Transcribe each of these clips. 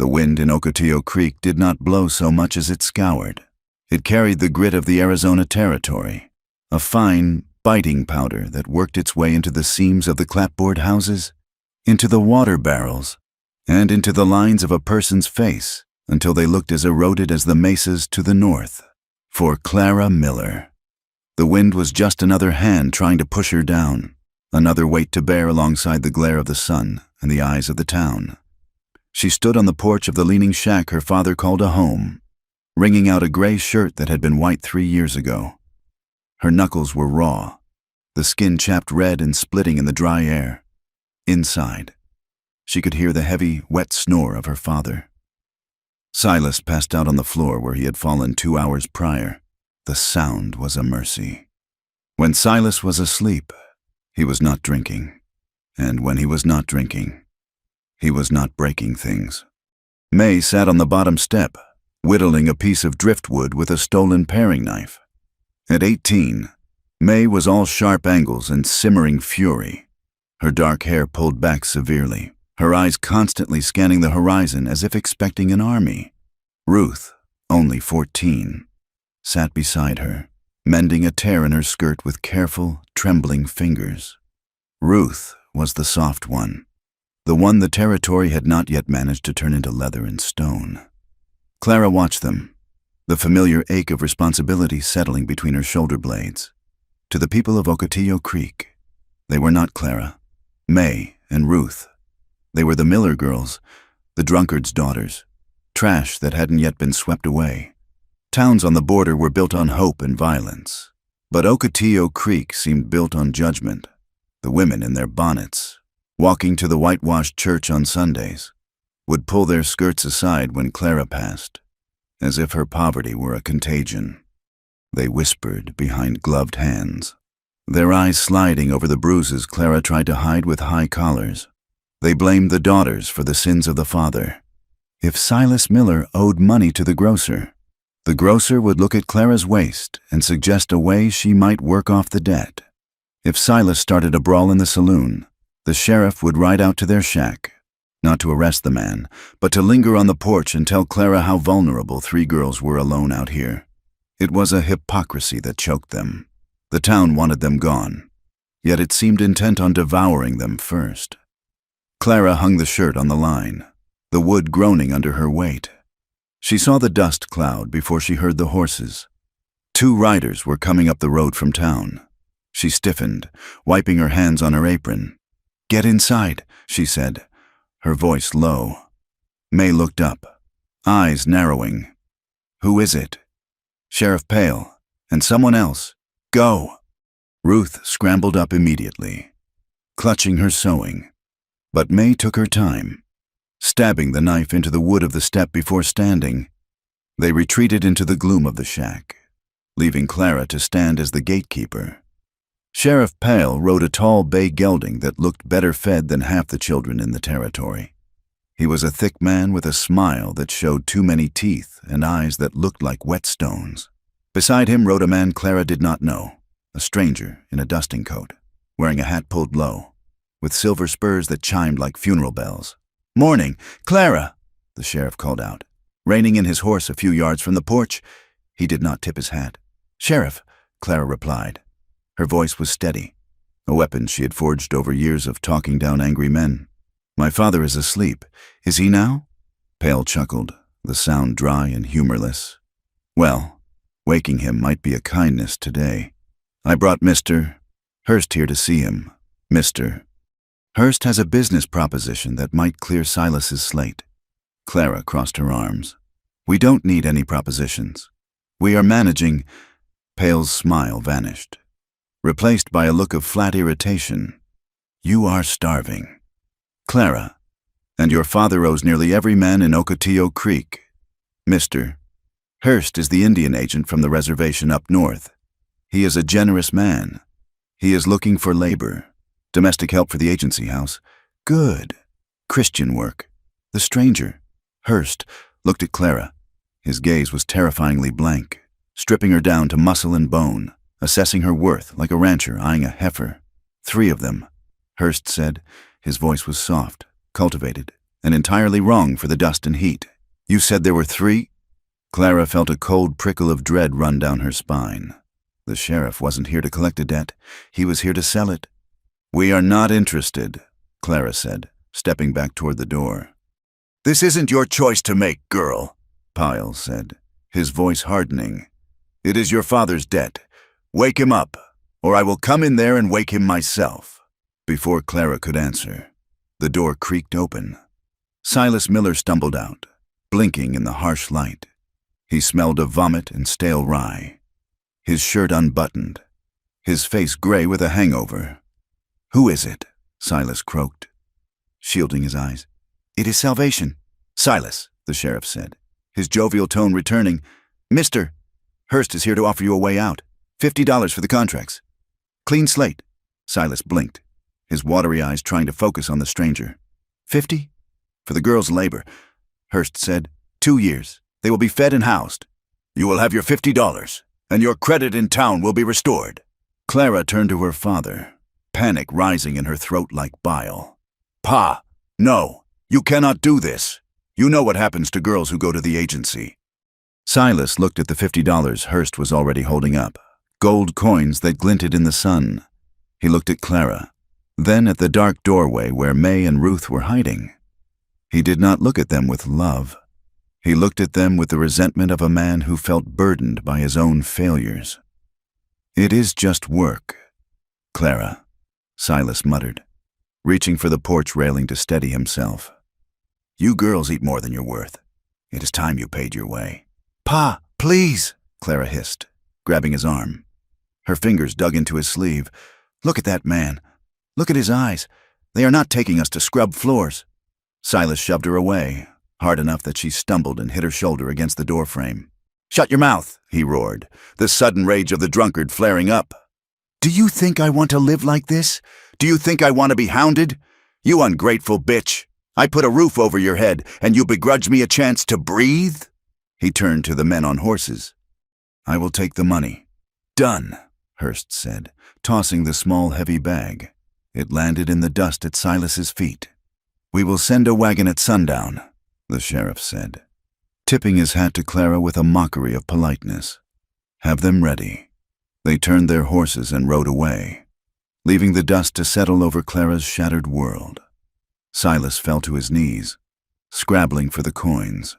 The wind in Ocotillo Creek did not blow so much as it scoured. It carried the grit of the Arizona Territory, a fine, biting powder that worked its way into the seams of the clapboard houses, into the water barrels, and into the lines of a person's face until they looked as eroded as the mesas to the north. For Clara Miller, the wind was just another hand trying to push her down, another weight to bear alongside the glare of the sun and the eyes of the town. She stood on the porch of the leaning shack her father called a home, wringing out a gray shirt that had been white 3 years ago. Her knuckles were raw, the skin chapped red and splitting in the dry air. Inside, she could hear the heavy, wet snore of her father. Silas passed out on the floor where he had fallen 2 hours prior. The sound was a mercy. When Silas was asleep, he was not drinking. And when he was not drinking, he was not breaking things. May sat on the bottom step, whittling a piece of driftwood with a stolen paring knife. At 18, May was all sharp angles and simmering fury, her dark hair pulled back severely, her eyes constantly scanning the horizon as if expecting an army. Ruth, only 14, sat beside her, mending a tear in her skirt with careful, trembling fingers. Ruth was the soft one, the one the territory had not yet managed to turn into leather and stone. Clara watched them, the familiar ache of responsibility settling between her shoulder blades. To the people of Ocotillo Creek, they were not Clara, May, and Ruth. They were the Miller girls, the drunkard's daughters, trash that hadn't yet been swept away. Towns on the border were built on hope and violence, but Ocotillo Creek seemed built on judgment. The women in their bonnets, walking to the whitewashed church on Sundays, would pull their skirts aside when Clara passed, as if her poverty were a contagion. They whispered behind gloved hands, their eyes sliding over the bruises Clara tried to hide with high collars. They blamed the daughters for the sins of the father. If Silas Miller owed money to the grocer would look at Clara's waist and suggest a way she might work off the debt. If Silas started a brawl in the saloon, the sheriff would ride out to their shack, not to arrest the man, but to linger on the porch and tell Clara how vulnerable 3 girls were alone out here. It was a hypocrisy that choked them. The town wanted them gone, yet it seemed intent on devouring them first. Clara hung the shirt on the line, the wood groaning under her weight. She saw the dust cloud before she heard the horses. 2 riders were coming up the road from town. She stiffened, wiping her hands on her apron. "Get inside," she said, her voice low. May looked up, eyes narrowing. "Who is it?" "Sheriff Pale, and someone else. Go." Ruth scrambled up immediately, clutching her sewing. But May took her time, stabbing the knife into the wood of the step before standing. They retreated into the gloom of the shack, leaving Clara to stand as the gatekeeper. Sheriff Pale rode a tall bay gelding that looked better fed than half the children in the territory. He was a thick man with a smile that showed too many teeth and eyes that looked like whetstones. Beside him rode a man Clara did not know, a stranger in a dusting coat, wearing a hat pulled low, with silver spurs that chimed like funeral bells. "Morning, Clara," the sheriff called out, reining in his horse a few yards from the porch. He did not tip his hat. "Sheriff," Clara replied. Her voice was steady, a weapon she had forged over years of talking down angry men. "My father is asleep. Is he now?" Pale chuckled, the sound dry and humorless. "Well, waking him might be a kindness today. I brought Mr. Hurst here to see him. Mr. Hurst has a business proposition that might clear Silas's slate." Clara crossed her arms. "We don't need any propositions. We are managing—" Pale's smile vanished, replaced by a look of flat irritation. "You are starving, Clara, and your father owes nearly every man in Ocotillo Creek. Mr. Hurst is the Indian agent from the reservation up north. He is a generous man. He is looking for labor, domestic help for the agency house. Good. Christian work. The stranger, Hurst, looked at Clara. His gaze was terrifyingly blank, stripping her down to muscle and bone, assessing her worth like a rancher eyeing a heifer. 3 of them, Hurst said. His voice was soft, cultivated, and entirely wrong for the dust and heat. You said there were 3? Clara felt a cold prickle of dread run down her spine. The sheriff wasn't here to collect a debt. He was here to sell it. We are not interested, Clara said, stepping back toward the door. This isn't your choice to make, girl, Pyle said, his voice hardening. It is your father's debt. Wake him up, or I will come in there and wake him myself. Before Clara could answer, the door creaked open. Silas Miller stumbled out, blinking in the harsh light. He smelled of vomit and stale rye. His shirt unbuttoned, his face gray with a hangover. Who is it? Silas croaked, shielding his eyes. It is Salvation. Silas, the sheriff said, his jovial tone returning. Mister, Hurst is here to offer you a way out. $50 for the contracts. Clean slate. Silas blinked, his watery eyes trying to focus on the stranger. 50? For the girl's labor. Hurst said, 2 years. They will be fed and housed. You will have your $50, and your credit in town will be restored. Clara turned to her father, panic rising in her throat like bile. Pa, no, you cannot do this. You know what happens to girls who go to the agency. Silas looked at the $50 Hurst was already holding up, gold coins that glinted in the sun. He looked at Clara, then at the dark doorway where May and Ruth were hiding. He did not look at them with love. He looked at them with the resentment of a man who felt burdened by his own failures. It is just work, Clara, Silas muttered, reaching for the porch railing to steady himself. You girls eat more than you're worth. It is time you paid your way. Pa, please, Clara hissed, grabbing his arm. Her fingers dug into his sleeve. Look at that man. Look at his eyes. They are not taking us to scrub floors. Silas shoved her away, hard enough that she stumbled and hit her shoulder against the doorframe. Shut your mouth, he roared, the sudden rage of the drunkard flaring up. Do you think I want to live like this? Do you think I want to be hounded? You ungrateful bitch. I put a roof over your head, and you begrudge me a chance to breathe? He turned to the men on horses. I will take the money. Done, Hurst said, tossing the small, heavy bag. It landed in the dust at Silas's feet. We will send a wagon at sundown, the sheriff said, tipping his hat to Clara with a mockery of politeness. Have them ready. They turned their horses and rode away, leaving the dust to settle over Clara's shattered world. Silas fell to his knees, scrabbling for the coins,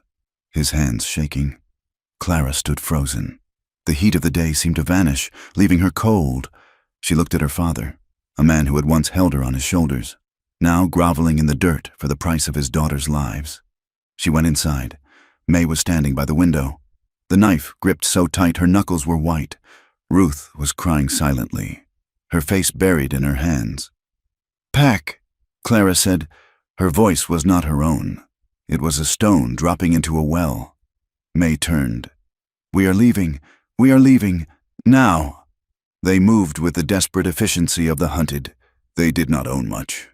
his hands shaking. Clara stood frozen. The heat of the day seemed to vanish, leaving her cold. She looked at her father, a man who had once held her on his shoulders, now groveling in the dirt for the price of his daughter's lives. She went inside. May was standing by the window. The knife gripped so tight her knuckles were white. Ruth was crying silently, her face buried in her hands. Pack, Clara said. Her voice was not her own. It was a stone dropping into a well. May turned. We are leaving. We are leaving. Now. They moved with the desperate efficiency of the hunted. They did not own much.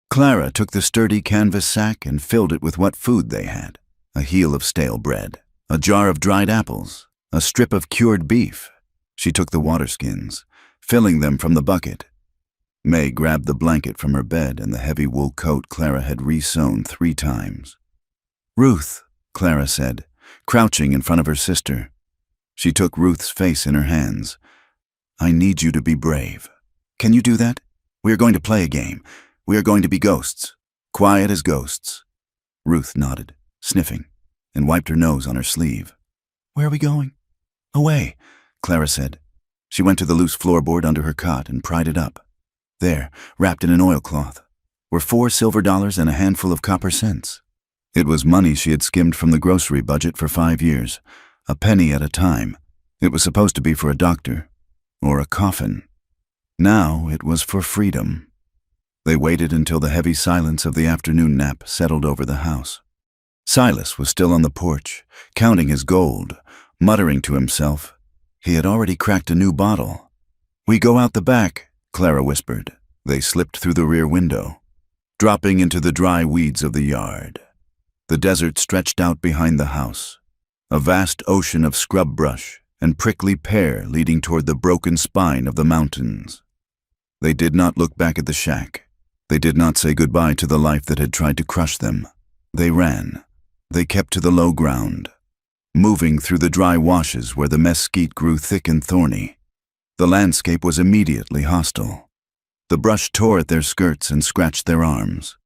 Clara took the sturdy canvas sack and filled it with what food they had. A heel of stale bread, a jar of dried apples, a strip of cured beef. She took the water skins, filling them from the bucket. May grabbed the blanket from her bed and the heavy wool coat Clara had re-sewn 3 times. Ruth, Clara said, crouching in front of her sister. She took Ruth's face in her hands. I need you to be brave. Can you do that? We are going to play a game. We are going to be ghosts, quiet as ghosts. Ruth nodded, sniffing, and wiped her nose on her sleeve. Where are we going? Away, Clara said. She went to the loose floorboard under her cot and pried it up. There, wrapped in an oilcloth, were 4 silver dollars and a handful of copper cents. It was money she had skimmed from the grocery budget for 5 years, a penny at a time. It was supposed to be for a doctor, or a coffin. Now it was for freedom. They waited until the heavy silence of the afternoon nap settled over the house. Silas was still on the porch, counting his gold, muttering to himself. He had already cracked a new bottle. We go out the back, Clara whispered. They slipped through the rear window, dropping into the dry weeds of the yard. The desert stretched out behind the house, a vast ocean of scrub brush and prickly pear leading toward the broken spine of the mountains. They did not look back at the shack. They did not say goodbye to the life that had tried to crush them. They ran. They kept to the low ground, moving through the dry washes where the mesquite grew thick and thorny. The landscape was immediately hostile. The brush tore at their skirts and scratched their arms.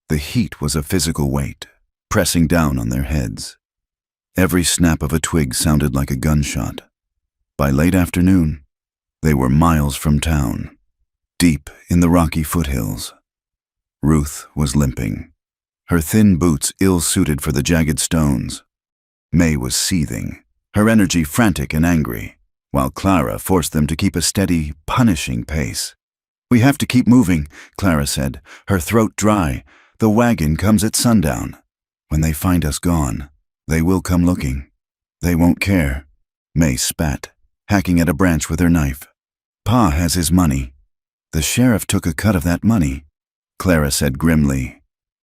The heat was a physical weight, pressing down on their heads. Every snap of a twig sounded like a gunshot. By late afternoon, they were miles from town, deep in the rocky foothills. Ruth was limping, her thin boots ill-suited for the jagged stones. May was seething, her energy frantic and angry, while Clara forced them to keep a steady, punishing pace. "We have to keep moving," Clara said, her throat dry. "The wagon comes at sundown. When they find us gone, they will come looking. They won't care." May spat, hacking at a branch with her knife. "Pa has his money. The sheriff took a cut of that money," Clara said grimly.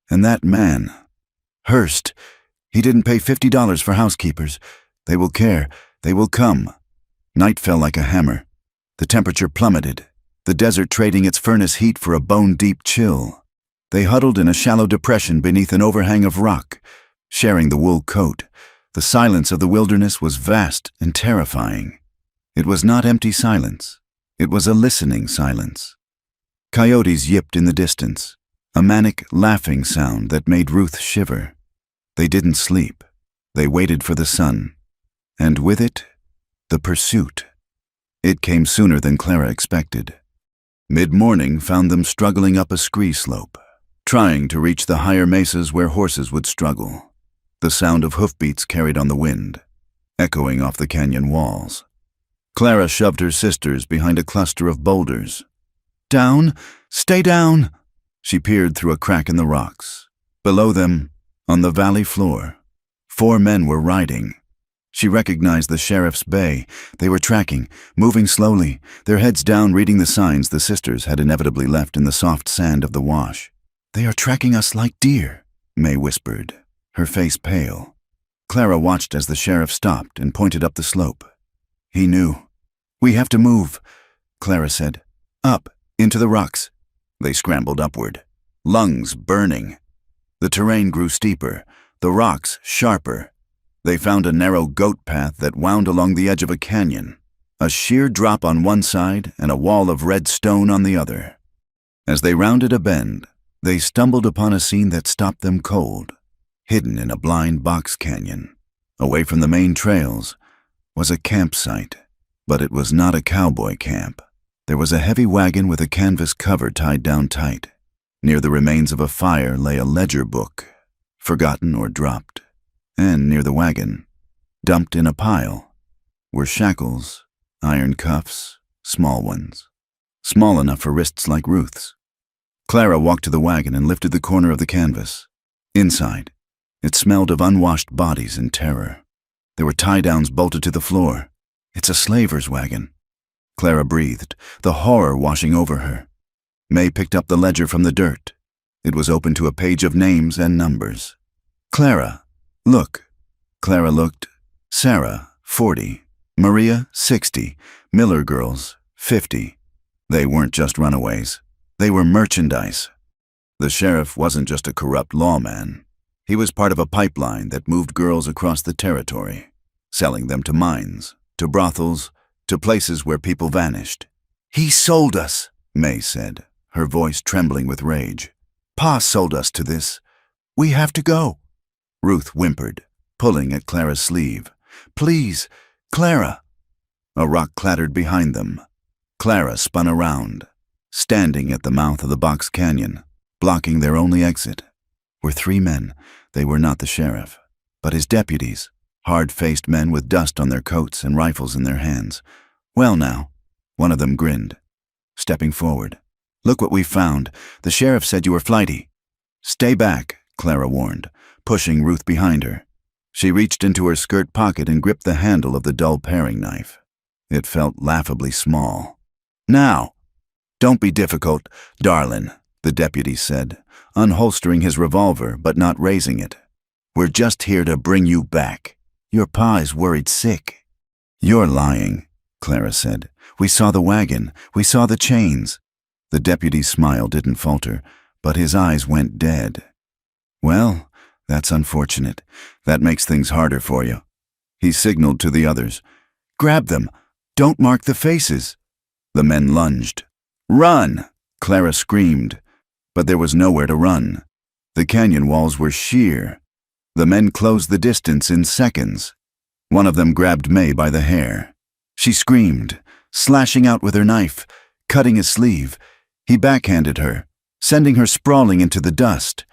"And that man, Hurst, he didn't pay $50 for housekeepers. They will care. They will come." Night fell like a hammer. The temperature plummeted, the desert trading its furnace heat for a bone-deep chill. They huddled in a shallow depression beneath an overhang of rock, sharing the wool coat. The silence of the wilderness was vast and terrifying. It was not empty silence. It was a listening silence. Coyotes yipped in the distance, a manic laughing sound that made Ruth shiver. They didn't sleep. They waited for the sun. And with it, the pursuit. It came sooner than Clara expected. Mid-morning found them struggling up a scree slope, trying to reach the higher mesas where horses would struggle. The sound of hoofbeats carried on the wind, echoing off the canyon walls. Clara shoved her sisters behind a cluster of boulders. "Down! Stay down!" She peered through a crack in the rocks. Below them, on the valley floor, 4 men were riding. She recognized the sheriff's bay. They were tracking, moving slowly, their heads down, reading the signs the sisters had inevitably left in the soft sand of the wash. "They are tracking us like deer," May whispered, her face pale. Clara watched as the sheriff stopped and pointed up the slope. He knew. "We have to move," Clara said. "Up, into the rocks." They scrambled upward, lungs burning. The terrain grew steeper, the rocks sharper. They found a narrow goat path that wound along the edge of a canyon, a sheer drop on one side and a wall of red stone on the other. As they rounded a bend, they stumbled upon a scene that stopped them cold. Hidden in a blind box canyon, away from the main trails, was a campsite. But it was not a cowboy camp. There was a heavy wagon with a canvas cover tied down tight. Near the remains of a fire lay a ledger book, forgotten or dropped. And near the wagon, dumped in a pile, were shackles, iron cuffs, small ones, small enough for wrists like Ruth's. Clara walked to the wagon and lifted the corner of the canvas. Inside, it smelled of unwashed bodies and terror. There were tie-downs bolted to the floor. "It's a slaver's wagon." Clara breathed, the horror washing over her. May picked up the ledger from the dirt. It was open to a page of names and numbers. "Clara, look." Clara looked. Sarah, 40. Maria, 60. Miller girls, 50. They weren't just runaways. They were merchandise. The sheriff wasn't just a corrupt lawman. He was part of a pipeline that moved girls across the territory, selling them to mines, to brothels, to places where people vanished. "He sold us," May said, her voice trembling with rage. "Pa sold us to this. We have to go." Ruth whimpered, pulling at Clara's sleeve. "Please, Clara." A rock clattered behind them. Clara spun around, standing at the mouth of the box canyon, blocking their only exit. Were 3 men. They were not the sheriff, but his deputies, hard-faced men with dust on their coats and rifles in their hands. "Well now," one of them grinned, stepping forward. "Look what we found. The sheriff said you were flighty." "Stay back," Clara warned, pushing Ruth behind her. She reached into her skirt pocket and gripped the handle of the dull paring knife. It felt laughably small. "Now, don't be difficult, darlin'," the deputy said, unholstering his revolver but not raising it. "We're just here to bring you back. Your pa is worried sick." "You're lying," Clara said. "We saw the wagon. We saw the chains." The deputy's smile didn't falter, but his eyes went dead. "Well, That's unfortunate. That makes things harder for you. He signaled to the others. Grab them. Don't mark the faces. The men lunged. Run! Clara screamed. But there was nowhere to run. The canyon walls were sheer. The men closed the distance in seconds. One of them grabbed May by the hair. She screamed, slashing out with her knife, cutting his sleeve. He backhanded her, sending her sprawling into the dust.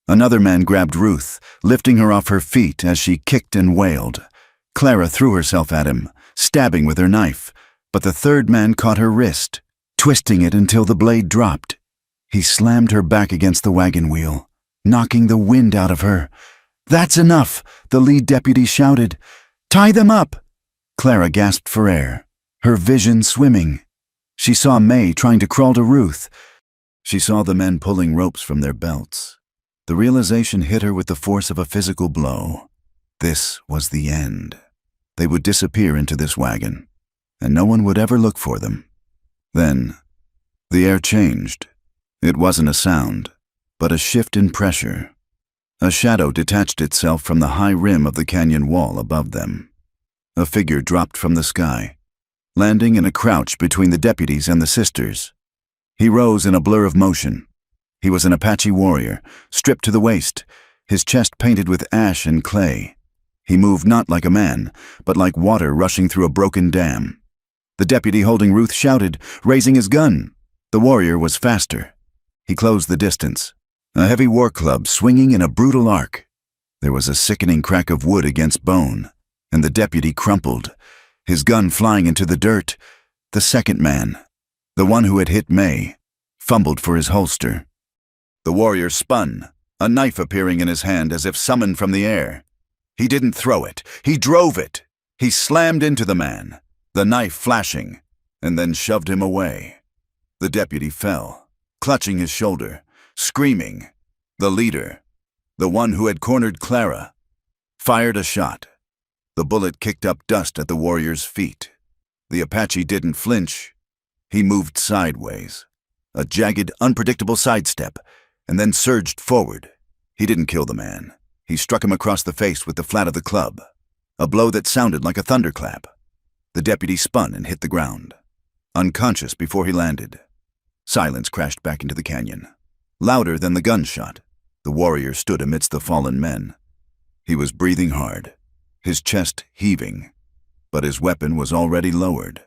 Another man grabbed Ruth, lifting her off her feet as she kicked and wailed. Clara threw herself at him, stabbing with her knife, but the third man caught her wrist, twisting it until the blade dropped. He slammed her back against the wagon wheel, knocking the wind out of her. That's enough, the lead deputy shouted. Tie them up! Clara gasped for air, her vision swimming. She saw May trying to crawl to Ruth. She saw the men pulling ropes from their belts. The realization hit her with the force of a physical blow. This was the end. They would disappear into this wagon, and no one would ever look for them. Then, the air changed. It wasn't a sound, but a shift in pressure. A shadow detached itself from the high rim of the canyon wall above them. A figure dropped from the sky, landing in a crouch between the deputies and the sisters. He rose in a blur of motion. He was an Apache warrior, stripped to the waist, his chest painted with ash and clay. He moved not like a man, but like water rushing through a broken dam. The deputy holding Ruth shouted, raising his gun. The warrior was faster. He closed the distance, a heavy war club swinging in a brutal arc. There was a sickening crack of wood against bone, and the deputy crumpled, his gun flying into the dirt. The second man, the one who had hit May, fumbled for his holster. The warrior spun, a knife appearing in his hand as if summoned from the air. He didn't throw it, he drove it. He slammed into the man, the knife flashing, and then shoved him away. The deputy fell, clutching his shoulder, screaming. The leader, the one who had cornered Clara, fired a shot. The bullet kicked up dust at the warrior's feet. The Apache didn't flinch. He moved sideways, a jagged, unpredictable sidestep, and then surged forward. He didn't kill the man. He struck him across the face with the flat of the club, a blow that sounded like a thunderclap. The deputy spun and hit the ground, unconscious before he landed. Silence crashed back into the canyon. Louder than the gunshot, the warrior stood amidst the fallen men. He was breathing hard, his chest heaving, but his weapon was already lowered.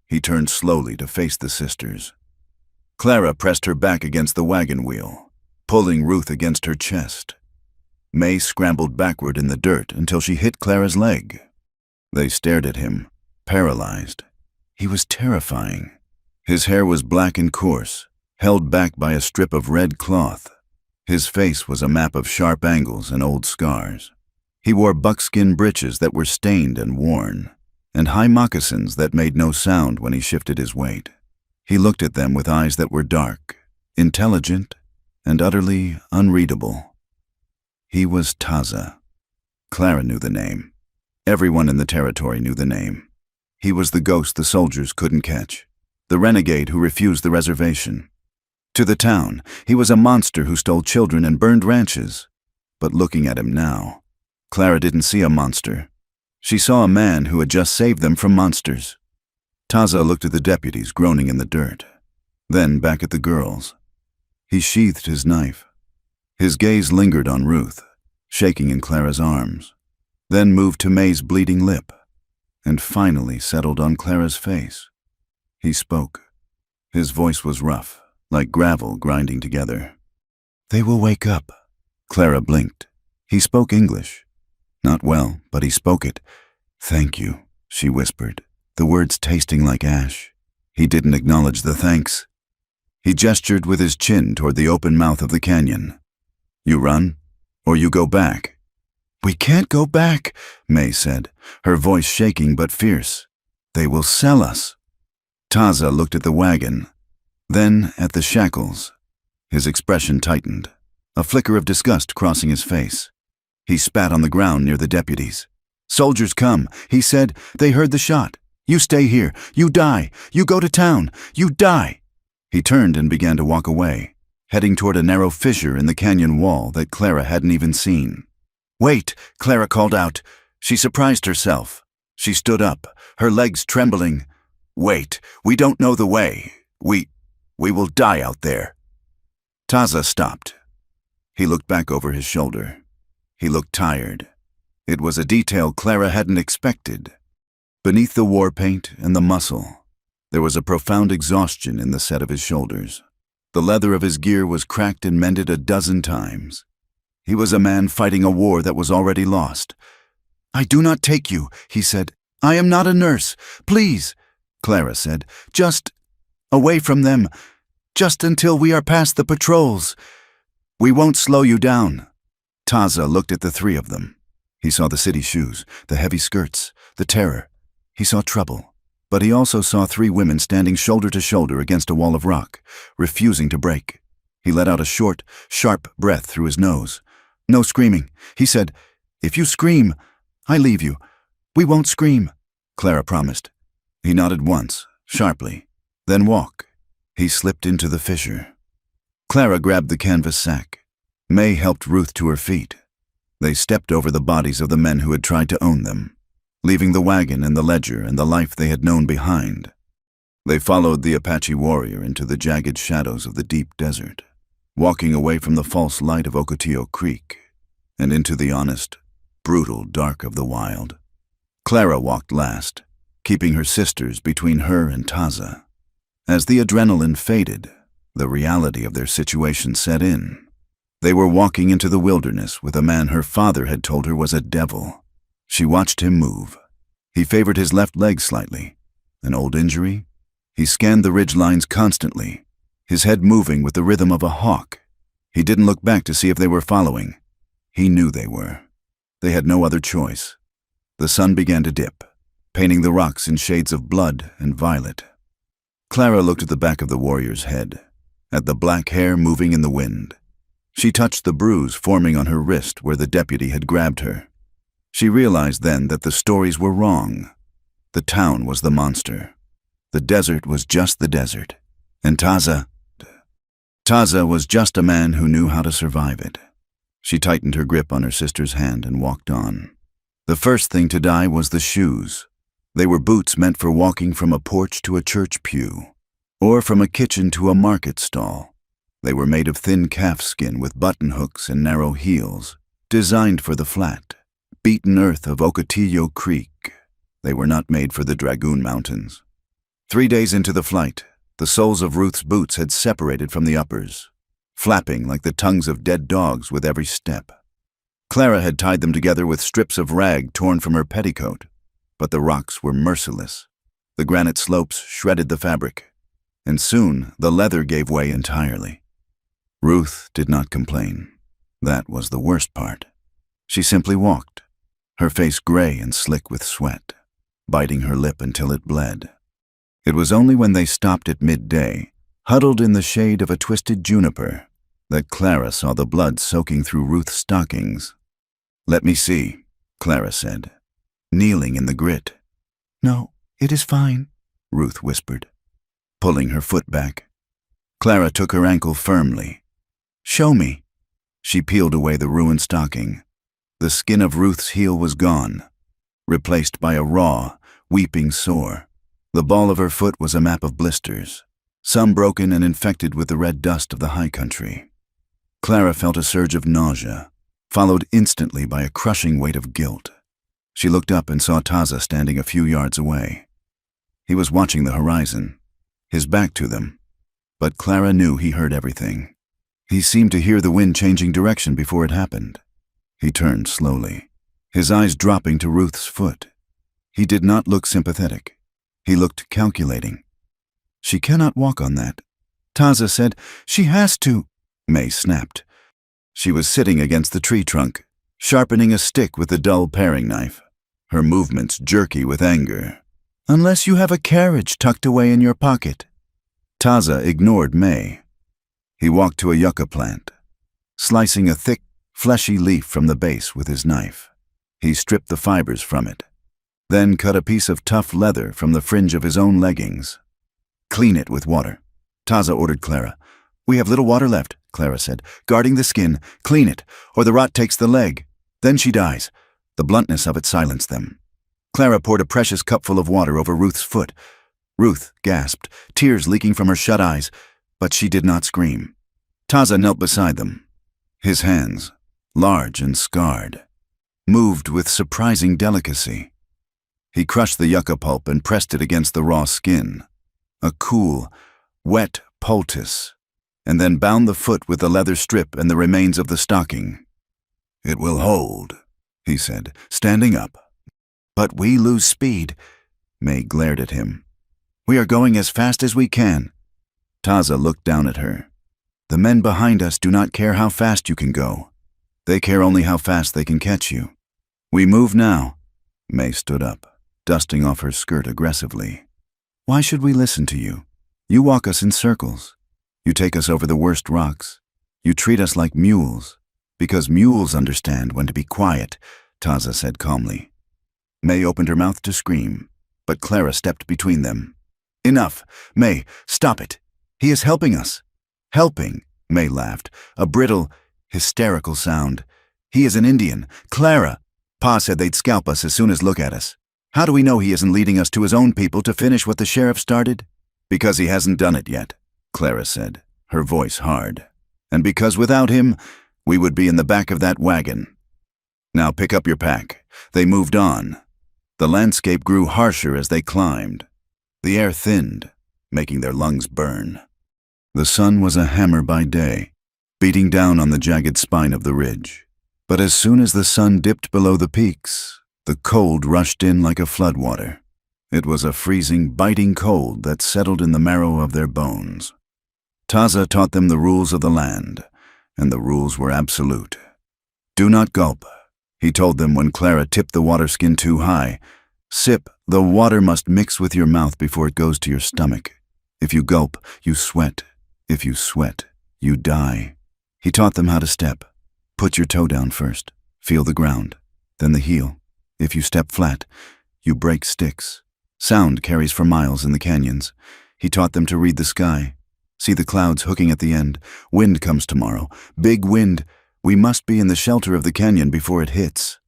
He turned slowly to face the sisters. Clara pressed her back against the wagon wheel, pulling Ruth against her chest. May scrambled backward in the dirt until she hit Clara's leg. They stared at him, paralyzed. He was terrifying. His hair was black and coarse, held back by a strip of red cloth. His face was a map of sharp angles and old scars. He wore buckskin breeches that were stained and worn, and high moccasins that made no sound when he shifted his weight. He looked at them with eyes that were dark, intelligent, and utterly unreadable. He was Taza. Clara knew the name. Everyone in the territory knew the name. He was the ghost the soldiers couldn't catch, the renegade who refused the reservation. To the town, he was a monster who stole children and burned ranches. But looking at him now, Clara didn't see a monster. She saw a man who had just saved them from monsters. Taza looked at the deputies groaning in the dirt, then back at the girls. He sheathed his knife. His gaze lingered on Ruth, shaking in Clara's arms, then moved to May's bleeding lip, and finally settled on Clara's face. He spoke. His voice was rough, like gravel grinding together. They will wake up. Clara blinked. He spoke English. Not well, but he spoke it. Thank you, she whispered, the words tasting like ash. He didn't acknowledge the thanks. He gestured with his chin toward the open mouth of the canyon. You run, or you go back. We can't go back, May said, her voice shaking but fierce. They will sell us. Taza looked at the wagon, then at the shackles. His expression tightened, a flicker of disgust crossing his face. He spat on the ground near the deputies. Soldiers come, he said. They heard the shot. You stay here. You die. You go to town. You die. He turned and began to walk away, heading toward a narrow fissure in the canyon wall that Clara hadn't even seen. "Wait!" Clara called out. She surprised herself. She stood up, her legs trembling. "Wait, we don't know the way. We will die out there." Taza stopped. He looked back over his shoulder. He looked tired. It was a detail Clara hadn't expected. Beneath the war paint and the muscle, there was a profound exhaustion in the set of his shoulders. The leather of his gear was cracked and mended a dozen times. He was a man fighting a war that was already lost. "I do not take you," he said. "I am not a nurse. Please," Clara said. "Just away from them. Just until we are past the patrols. We won't slow you down." Taza looked at the three of them. He saw the city shoes, the heavy skirts, the terror. He saw trouble. But he also saw three women standing shoulder to shoulder against a wall of rock, refusing to break. He let out a short, sharp breath through his nose. "No screaming," he said. "If you scream, I leave you." "We won't scream," Clara promised. He nodded once, sharply. "Then walk." He slipped into the fissure. Clara grabbed the canvas sack. May helped Ruth to her feet. They stepped over the bodies of the men who had tried to own them, leaving the wagon and the ledger and the life they had known behind. They followed the Apache warrior into the jagged shadows of the deep desert, walking away from the false light of Ocotillo Creek and into the honest, brutal dark of the wild. Clara walked last, keeping her sisters between her and Taza. As the adrenaline faded, the reality of their situation set in. They were walking into the wilderness with a man her father had told her was a devil. She watched him move. He favored his left leg slightly. An old injury? He scanned the ridge lines constantly, his head moving with the rhythm of a hawk. He didn't look back to see if they were following. He knew they were. They had no other choice. The sun began to dip, painting the rocks in shades of blood and violet. Clara looked at the back of the warrior's head, at the black hair moving in the wind. She touched the bruise forming on her wrist where the deputy had grabbed her. She realized then that the stories were wrong. The town was the monster. The desert was just the desert. And Taza was just a man who knew how to survive it. She tightened her grip on her sister's hand and walked on. The first thing to die was the shoes. They were boots meant for walking from a porch to a church pew, or from a kitchen to a market stall. They were made of thin calf skin with button hooks and narrow heels, designed for the flat, beaten earth of Ocotillo Creek. They were not made for the Dragoon Mountains. 3 days into the flight, the soles of Ruth's boots had separated from the uppers, flapping like the tongues of dead dogs with every step. Clara had tied them together with strips of rag torn from her petticoat, but the rocks were merciless. The granite slopes shredded the fabric, and soon the leather gave way entirely. Ruth did not complain. That was the worst part. She simply walked, her face gray and slick with sweat, biting her lip until it bled. It was only when they stopped at midday, huddled in the shade of a twisted juniper, that Clara saw the blood soaking through Ruth's stockings. "Let me see," Clara said, kneeling in the grit. "No, it is fine," Ruth whispered, pulling her foot back. Clara took her ankle firmly. "Show me." She peeled away the ruined stocking. The skin of Ruth's heel was gone, replaced by a raw, weeping sore. The ball of her foot was a map of blisters, some broken and infected with the red dust of the high country. Clara felt a surge of nausea, followed instantly by a crushing weight of guilt. She looked up and saw Taza standing a few yards away. He was watching the horizon, his back to them, but Clara knew he heard everything. He seemed to hear the wind changing direction before it happened. He turned slowly, his eyes dropping to Ruth's foot. He did not look sympathetic. He looked calculating. "She cannot walk on that," Taza said. "She has to," May snapped. She was sitting against the tree trunk, sharpening a stick with a dull paring knife, her movements jerky with anger. "Unless you have a carriage tucked away in your pocket." Taza ignored May. He walked to a yucca plant, slicing a thick, fleshy leaf from the base with his knife. He stripped the fibers from it, then cut a piece of tough leather from the fringe of his own leggings. "Clean it with water," Taza ordered Clara. We have little water left, Clara said. Guarding the skin, clean it, or the rot takes the leg. Then she dies. The bluntness of it silenced them. Clara poured a precious cupful of water over Ruth's foot. Ruth gasped, tears leaking from her shut eyes, but she did not scream. Taza knelt beside them. His hands, large and scarred, moved with surprising delicacy. He crushed the yucca pulp and pressed it against the raw skin. A cool, wet poultice, and then bound the foot with the leather strip and the remains of the stocking. It will hold, he said, standing up. But we lose speed. May glared at him. We are going as fast as we can. Taza looked down at her. The men behind us do not care how fast you can go. They care only how fast they can catch you. We move now. May stood up, dusting off her skirt aggressively. Why should we listen to you? You walk us in circles. You take us over the worst rocks. You treat us like mules. Because mules understand when to be quiet, Taza said calmly. May opened her mouth to scream, but Clara stepped between them. Enough! May, stop it! He is helping us. Helping, May laughed, a brittle, hysterical sound. He is an Indian. Clara! Pa said they'd scalp us as soon as look at us. How do we know he isn't leading us to his own people to finish what the sheriff started? Because he hasn't done it yet, Clara said, her voice hard. And because without him, we would be in the back of that wagon. Now pick up your pack. They moved on. The landscape grew harsher as they climbed. The air thinned, making their lungs burn. The sun was a hammer by day, beating down on the jagged spine of the ridge. But as soon as the sun dipped below the peaks, the cold rushed in like a floodwater. It was a freezing, biting cold that settled in the marrow of their bones. Taza taught them the rules of the land, and the rules were absolute. Do not gulp, he told them when Clara tipped the water skin too high. Sip, the water must mix with your mouth before it goes to your stomach. If you gulp, you sweat. If you sweat, you die. He taught them how to step. Put your toe down first. Feel the ground, then the heel. If you step flat, you break sticks. Sound carries for miles in the canyons. He taught them to read the sky. See the clouds hooking at the end. Wind comes tomorrow. Big wind. We must be in the shelter of the canyon before it hits.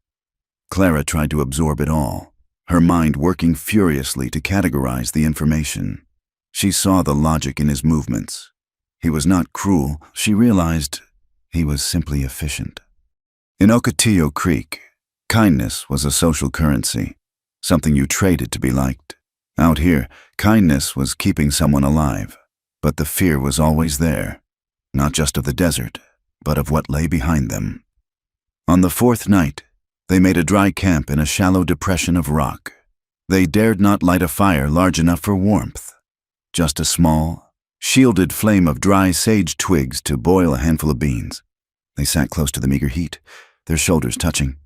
Clara tried to absorb it all, her mind working furiously to categorize the information. She saw the logic in his movements. He was not cruel. She realized he was simply efficient. In Ocotillo Creek, kindness was a social currency, something you traded to be liked. Out here, kindness was keeping someone alive, but the fear was always there, not just of the desert, but of what lay behind them. On the fourth night, they made a dry camp in a shallow depression of rock. They dared not light a fire large enough for warmth, just a small, shielded flame of dry sage twigs to boil a handful of beans. They sat close to the meager heat, their shoulders touching.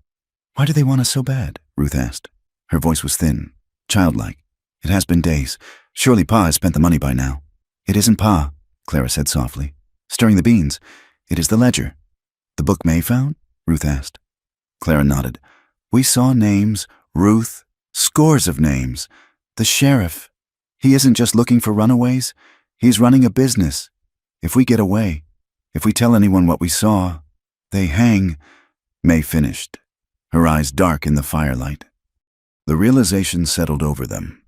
Why do they want us so bad? Ruth asked. Her voice was thin, childlike. It has been days. Surely Pa has spent the money by now. It isn't Pa, Clara said softly. Stirring the beans. It is the ledger. The book May found? Ruth asked. Clara nodded. We saw names, Ruth, scores of names. The sheriff. He isn't just looking for runaways. He's running a business. If we get away, if we tell anyone what we saw, they hang. May finished, her eyes dark in the firelight. The realization settled over them,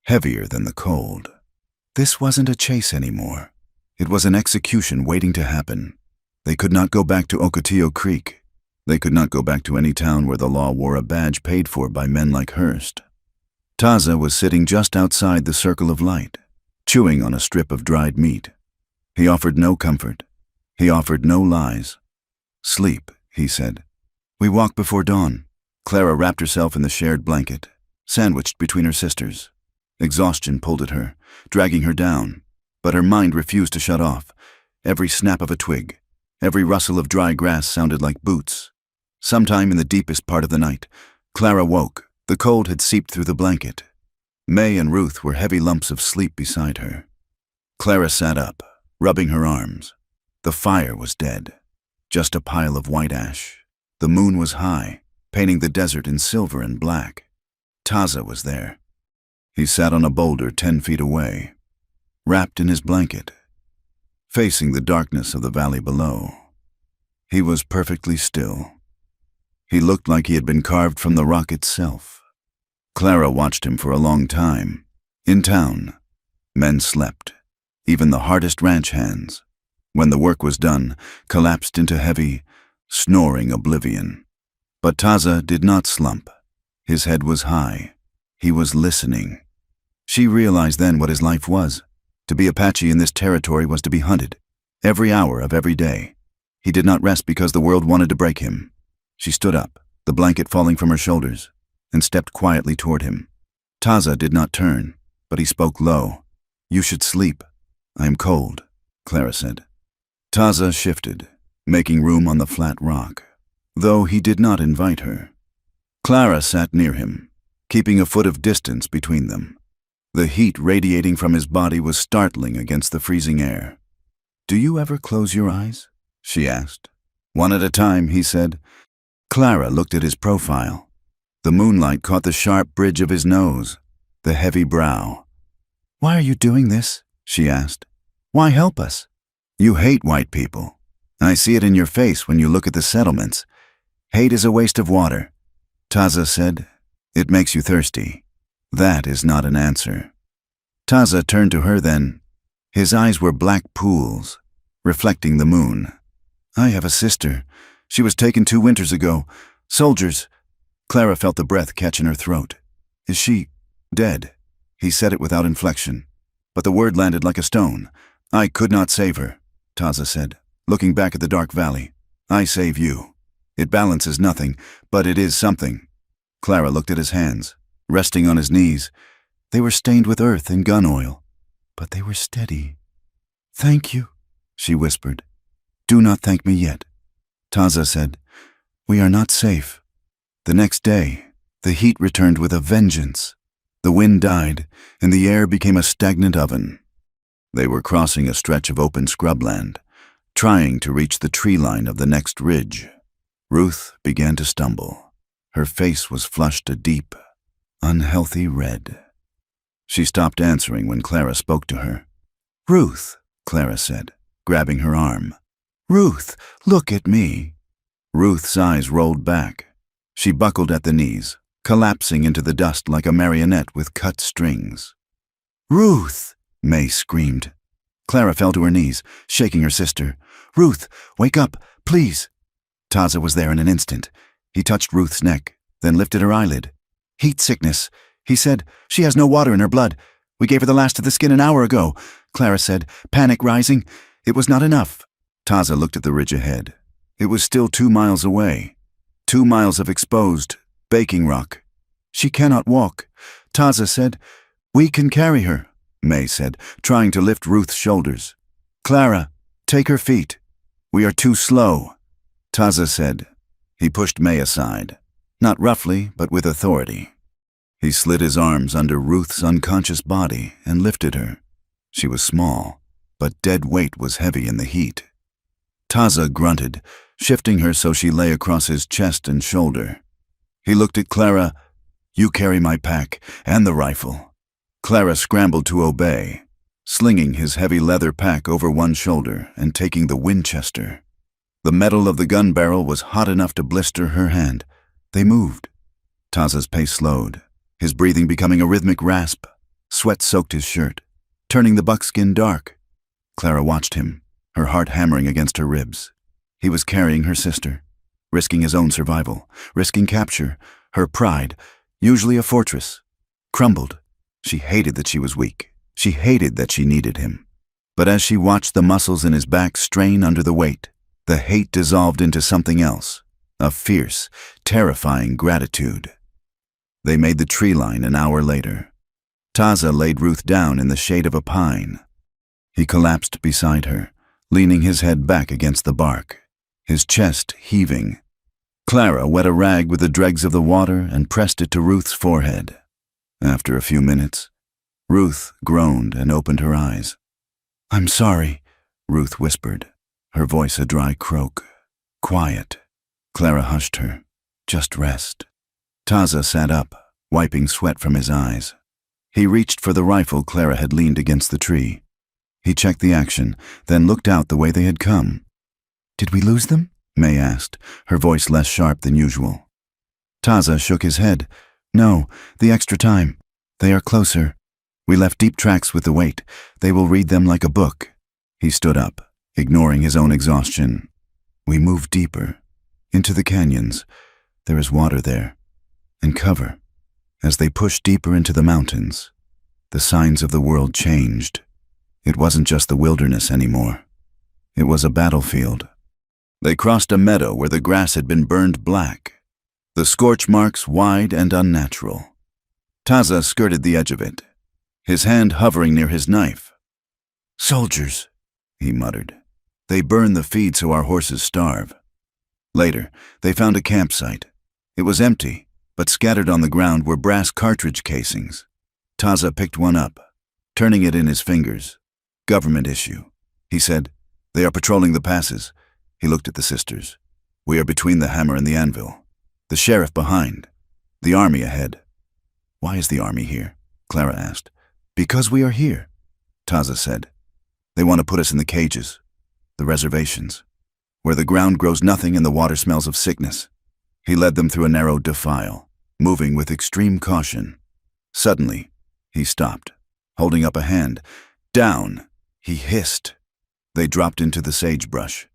heavier than the cold. This wasn't a chase anymore. It was an execution waiting to happen. They could not go back to Ocotillo Creek. They could not go back to any town where the law wore a badge paid for by men like Hearst. Taza was sitting just outside the circle of light, chewing on a strip of dried meat. He offered no comfort. He offered no lies. Sleep, he said. We walk before dawn. Clara wrapped herself in the shared blanket, sandwiched between her sisters. Exhaustion pulled at her, dragging her down, but her mind refused to shut off. Every snap of a twig, every rustle of dry grass sounded like boots. Sometime in the deepest part of the night, Clara woke. The cold had seeped through the blanket. May and Ruth were heavy lumps of sleep beside her. Clara sat up, rubbing her arms. The fire was dead, just a pile of white ash. The moon was high, painting the desert in silver and black. Taza was there. He sat on a boulder 10 feet away, wrapped in his blanket. facing the darkness of the valley below. He was perfectly still. He looked like he had been carved from the rock itself. Clara watched him for a long time. In town, men slept, even the hardest ranch hands. When the work was done, collapsed into heavy, snoring oblivion. But Taza did not slump. His head was high. He was listening. She realized then what his life was. To be Apache in this territory was to be hunted, every hour of every day. He did not rest because the world wanted to break him. She stood up, the blanket falling from her shoulders, and stepped quietly toward him. Taza did not turn, but he spoke low. "You should sleep. I am cold," Clara said. Taza shifted, making room on the flat rock, though he did not invite her. Clara sat near him, keeping a foot of distance between them. The heat radiating from his body was startling against the freezing air. "Do you ever close your eyes?" she asked. "One at a time," he said. Clara looked at his profile. The moonlight caught the sharp bridge of his nose, the heavy brow. "Why are you doing this?" she asked. "Why help us? You hate white people. I see it in your face when you look at the settlements. Hate is a waste of water." Taza said, "It makes you thirsty." That is not an answer. Taza turned to her then. His eyes were black pools, reflecting the moon. "I have a sister. She was taken 2 winters ago. Soldiers." Clara felt the breath catch in her throat. "Is she dead?" He said it without inflection, but the word landed like a stone. "I could not save her," Taza said, looking back at the dark valley. "I save you. It balances nothing, but it is something." Clara looked at his hands, resting on his knees. They were stained with earth and gun oil, but they were steady. "Thank you," she whispered. "Do not thank me yet." Taza said, "We are not safe." The next day, the heat returned with a vengeance. The wind died, and the air became a stagnant oven. They were crossing a stretch of open scrubland, trying to reach the tree line of the next ridge. Ruth began to stumble. Her face was flushed a deep, unhealthy red. She stopped answering when Clara spoke to her. "Ruth," Clara said, grabbing her arm. "Ruth, look at me." Ruth's eyes rolled back. She buckled at the knees, collapsing into the dust like a marionette with cut strings. "Ruth!" May screamed. Clara fell to her knees, shaking her sister. "Ruth, wake up, please." Taza was there in an instant. He touched Ruth's neck, then lifted her eyelid. "Heat sickness," he said. "She has no water in her blood. We gave her the last of the skin an hour ago," Clara said, panic rising. It was not enough. Taza looked at the ridge ahead. It was still 2 miles away. 2 miles of exposed, baking rock. "She cannot walk," Taza said. "We can carry her," May said, trying to lift Ruth's shoulders. "Clara, take her feet." "We are too slow," Taza said. He pushed May aside, not roughly, but with authority. He slid his arms under Ruth's unconscious body and lifted her. She was small, but dead weight was heavy in the heat. Taza grunted, shifting her so she lay across his chest and shoulder. He looked at Clara. "You carry my pack and the rifle." Clara scrambled to obey, slinging his heavy leather pack over one shoulder and taking the Winchester. The metal of the gun barrel was hot enough to blister her hand. They moved. Taza's pace slowed, his breathing becoming a rhythmic rasp. Sweat soaked his shirt, turning the buckskin dark. Clara watched him, her heart hammering against her ribs. He was carrying her sister, risking his own survival, risking capture. Her pride, usually a fortress, crumbled. She hated that she was weak. She hated that she needed him. But as she watched the muscles in his back strain under the weight, the hate dissolved into something else, a fierce, terrifying gratitude. They made the tree line an hour later. Taza laid Ruth down in the shade of a pine. He collapsed beside her, leaning his head back against the bark, his chest heaving. Clara wet a rag with the dregs of the water and pressed it to Ruth's forehead. After a few minutes, Ruth groaned and opened her eyes. "I'm sorry," Ruth whispered, her voice a dry croak. "Quiet." Clara hushed her. "Just rest." Taza sat up, wiping sweat from his eyes. He reached for the rifle Clara had leaned against the tree. He checked the action, then looked out the way they had come. "Did we lose them?" May asked, her voice less sharp than usual. Taza shook his head. "No, the extra time. They are closer. We left deep tracks with the weight. They will read them like a book." He stood up, ignoring his own exhaustion. "We moved deeper, into the canyons. There is water there, and cover." As they pushed deeper into the mountains, the signs of the world changed. It wasn't just the wilderness anymore. It was a battlefield. They crossed a meadow where the grass had been burned black, the scorch marks wide and unnatural. Taza skirted the edge of it, his hand hovering near his knife. "Soldiers," he muttered. "They burn the feed so our horses starve." Later, they found a campsite. It was empty, but scattered on the ground were brass cartridge casings. Taza picked one up, turning it in his fingers. "Government issue," he said. "They are patrolling the passes." He looked at the sisters. "We are between the hammer and the anvil. The sheriff behind. The army ahead." "Why is the army here?" Clara asked. "Because we are here," Taza said. "They want to put us in the cages, the reservations, where the ground grows nothing and the water smells of sickness." He led them through a narrow defile, moving with extreme caution. Suddenly, he stopped, holding up a hand. "Down!" he hissed. They dropped into the sagebrush.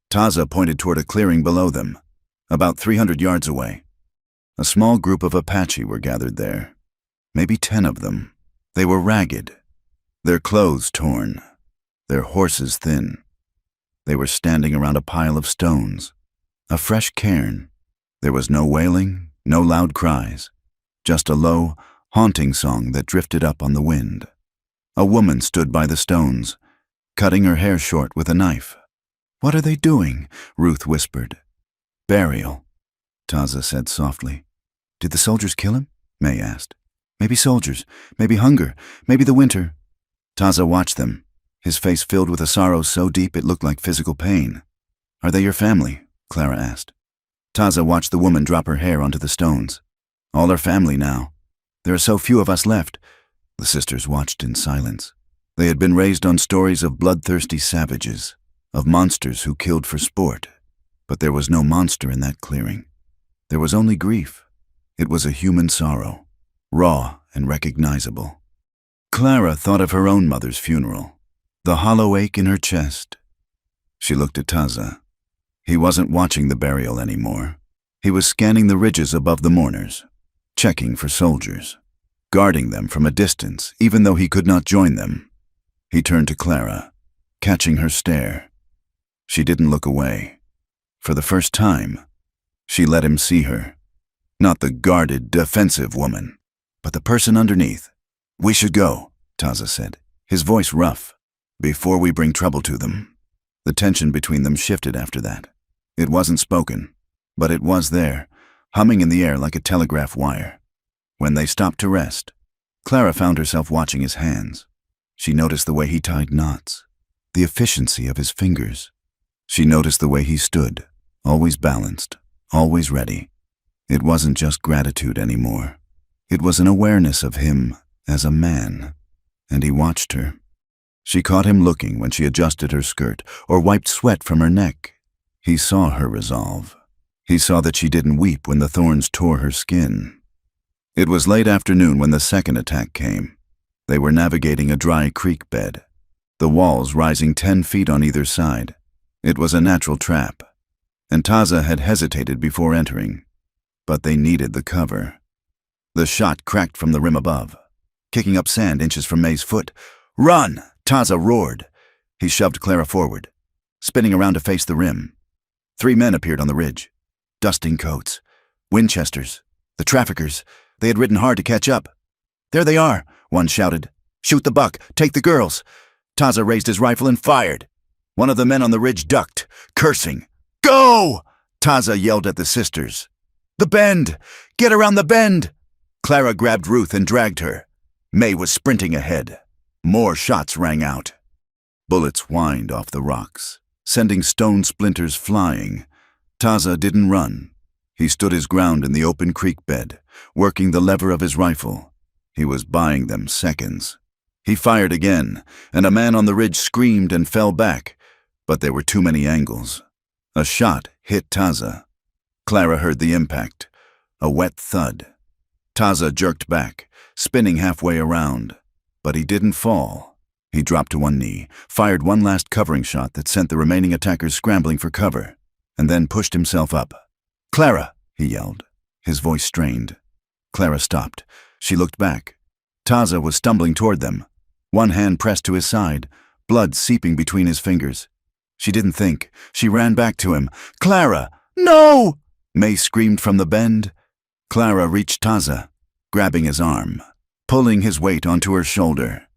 Taza pointed toward a clearing below them, about 300 yards away. A small group of Apache were gathered there, maybe 10 of them. They were ragged, their clothes torn, their horses thin. They were standing around a pile of stones, a fresh cairn. There was no wailing, no loud cries, just a low, haunting song that drifted up on the wind. A woman stood by the stones, cutting her hair short with a knife. "What are they doing?" Ruth whispered. "Burial," Taza said softly. "Did the soldiers kill him?" May asked. "Maybe soldiers, maybe hunger, maybe the winter." Taza watched them, his face filled with a sorrow so deep it looked like physical pain. "Are they your family?" Clara asked. Taza watched the woman drop her hair onto the stones. "All our family now. There are so few of us left." The sisters watched in silence. They had been raised on stories of bloodthirsty savages, of monsters who killed for sport. But there was no monster in that clearing. There was only grief. It was a human sorrow, raw and recognizable. Clara thought of her own mother's funeral, the hollow ache in her chest. She looked at Taza. He wasn't watching the burial anymore. He was scanning the ridges above the mourners, checking for soldiers, guarding them from a distance, even though he could not join them. He turned to Clara, catching her stare. She didn't look away. For the first time, she let him see her. Not the guarded, defensive woman, but the person underneath. "We should go," Taza said, his voice rough, "before we bring trouble to them." The tension between them shifted after that. It wasn't spoken, but it was there, humming in the air like a telegraph wire. When they stopped to rest, Clara found herself watching his hands. She noticed the way he tied knots, the efficiency of his fingers. She noticed the way he stood, always balanced, always ready. It wasn't just gratitude anymore. It was an awareness of him as a man, and he watched her. She caught him looking when she adjusted her skirt or wiped sweat from her neck. He saw her resolve. He saw that she didn't weep when the thorns tore her skin. It was late afternoon when the second attack came. They were navigating a dry creek bed, the walls rising 10 feet on either side. It was a natural trap, and Taza had hesitated before entering, but they needed the cover. The shot cracked from the rim above, kicking up sand inches from May's foot. "Run!" Taza roared. He shoved Clara forward, spinning around to face the rim. 3 men appeared on the ridge, dusting coats, Winchesters, the traffickers. They had ridden hard to catch up. "There they are," one shouted. "Shoot the buck, take the girls." Taza raised his rifle and fired. One of the men on the ridge ducked, cursing. "Go!" Taza yelled at the sisters. "The bend! Get around the bend!" Clara grabbed Ruth and dragged her. May was sprinting ahead. More shots rang out. Bullets whined off the rocks, sending stone splinters flying. Taza didn't run. He stood his ground in the open creek bed, working the lever of his rifle. He was buying them seconds. He fired again, and a man on the ridge screamed and fell back, but there were too many angles. A shot hit Taza. Clara heard the impact, a wet thud. Taza jerked back, spinning halfway around, but he didn't fall. He dropped to one knee, fired one last covering shot that sent the remaining attackers scrambling for cover, and then pushed himself up. "Clara!" he yelled, his voice strained. Clara stopped. She looked back. Taza was stumbling toward them, one hand pressed to his side, blood seeping between his fingers. She didn't think. She ran back to him. "Clara! No!" May screamed from the bend. Clara reached Taza, grabbing his arm, pulling his weight onto her shoulder.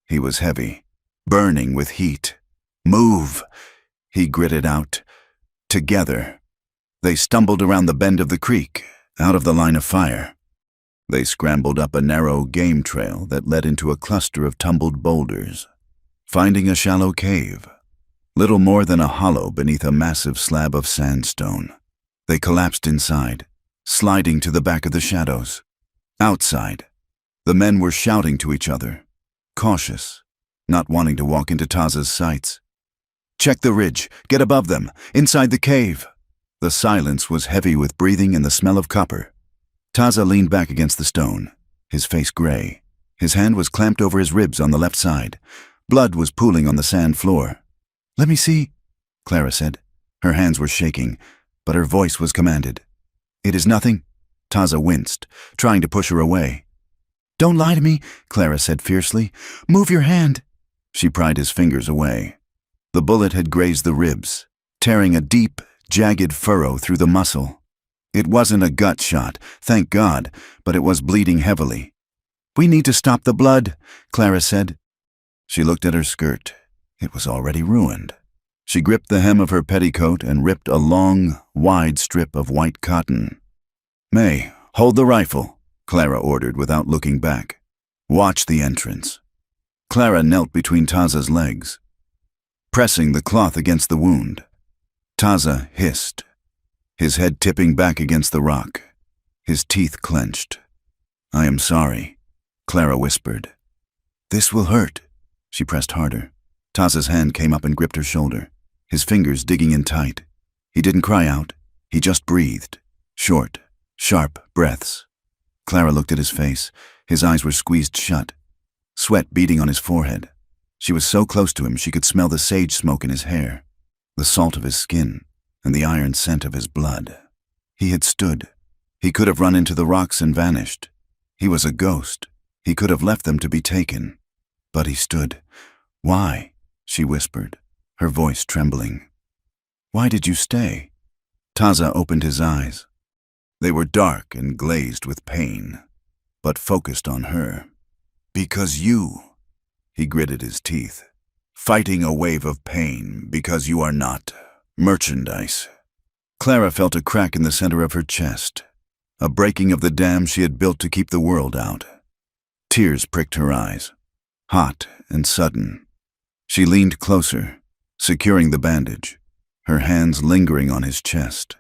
He was heavy, burning with heat. "Move!" he gritted out. Together, they stumbled around the bend of the creek, out of the line of fire. They scrambled up a narrow game trail that led into a cluster of tumbled boulders, finding a shallow cave, little more than a hollow beneath a massive slab of sandstone. They collapsed inside, sliding to the back of the shadows. Outside, the men were shouting to each other, cautious, not wanting to walk into Taza's sights. "Check the ridge, get above them, inside the cave." The silence was heavy with breathing and the smell of copper. Taza leaned back against the stone, his face gray. His hand was clamped over his ribs on the left side. Blood was pooling on the sand floor. "Let me see," Clara said. Her hands were shaking, but her voice was commanded. "It is nothing." Taza winced, trying to push her away. "Don't lie to me," Clara said fiercely. "Move your hand." She pried his fingers away. The bullet had grazed the ribs, tearing a deep, jagged furrow through the muscle. It wasn't a gut shot, thank God, but it was bleeding heavily. "We need to stop the blood," Clara said. She looked at her skirt. It was already ruined. She gripped the hem of her petticoat and ripped a long, wide strip of white cotton. "May, hold the rifle," Clara ordered without looking back. "Watch the entrance." Clara knelt between Taza's legs, pressing the cloth against the wound. Taza hissed, his head tipping back against the rock, his teeth clenched. "I am sorry," Clara whispered. "This will hurt." She pressed harder. Taza's hand came up and gripped her shoulder, his fingers digging in tight. He didn't cry out. He just breathed, short, sharp breaths. Clara looked at his face. His eyes were squeezed shut, sweat beading on his forehead. She was so close to him she could smell the sage smoke in his hair, the salt of his skin, and the iron scent of his blood. He had stood. He could have run into the rocks and vanished. He was a ghost. He could have left them to be taken. But he stood. "Why?" she whispered, her voice trembling. "Why did you stay?" Taza opened his eyes. They were dark and glazed with pain, but focused on her. "Because you," he gritted his teeth, "fighting a wave of pain because you are not merchandise." Clara felt a crack in the center of her chest, a breaking of the dam she had built to keep the world out. Tears pricked her eyes, hot and sudden. She leaned closer, securing the bandage, her hands lingering on his chest.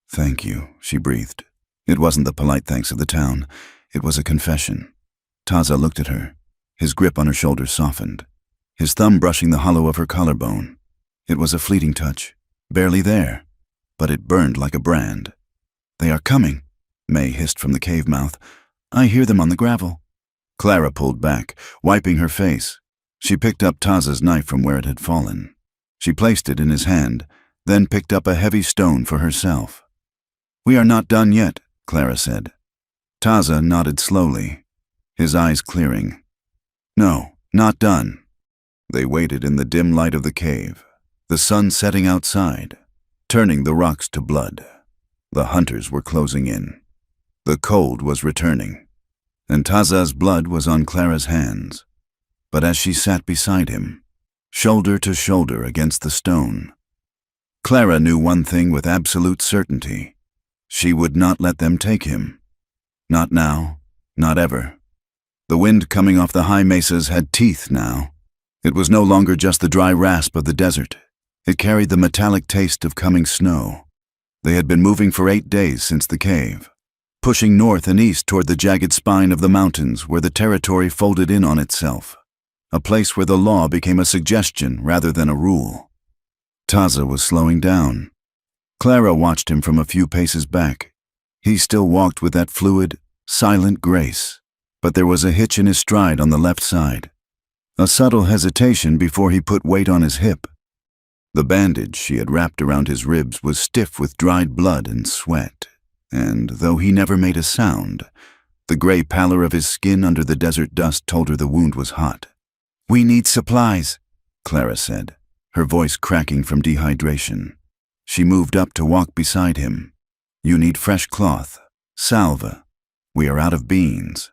"Thank you," she breathed. It wasn't the polite thanks of the town. It was a confession. Taza looked at her. His grip on her shoulder softened, his thumb brushing the hollow of her collarbone. It was a fleeting touch, barely there, but it burned like a brand. "They are coming," May hissed from the cave mouth. "I hear them on the gravel." Clara pulled back, wiping her face. She picked up Taza's knife from where it had fallen. She placed it in his hand, then picked up a heavy stone for herself. "We are not done yet," Clara said. Taza nodded slowly, his eyes clearing. "No, not done." They waited in the dim light of the cave, the sun setting outside, turning the rocks to blood. The hunters were closing in. The cold was returning, and Taza's blood was on Clara's hands. But as she sat beside him, shoulder to shoulder against the stone, Clara knew one thing with absolute certainty. She would not let them take him. Not now, not ever. The wind coming off the high mesas had teeth now. It was no longer just the dry rasp of the desert. It carried the metallic taste of coming snow. They had been moving for 8 days since the cave. pushing north and east toward the jagged spine of the mountains where the territory folded in on itself, a place where the law became a suggestion rather than a rule. Taza was slowing down. Clara watched him from a few paces back. He still walked with that fluid, silent grace, but there was a hitch in his stride on the left side, a subtle hesitation before he put weight on his hip. The bandage she had wrapped around his ribs was stiff with dried blood and sweat, and though he never made a sound, the gray pallor of his skin under the desert dust told her the wound was hot. "We need supplies," Clara said, her voice cracking from dehydration. She moved up to walk beside him. "You need fresh cloth, salve. We are out of beans."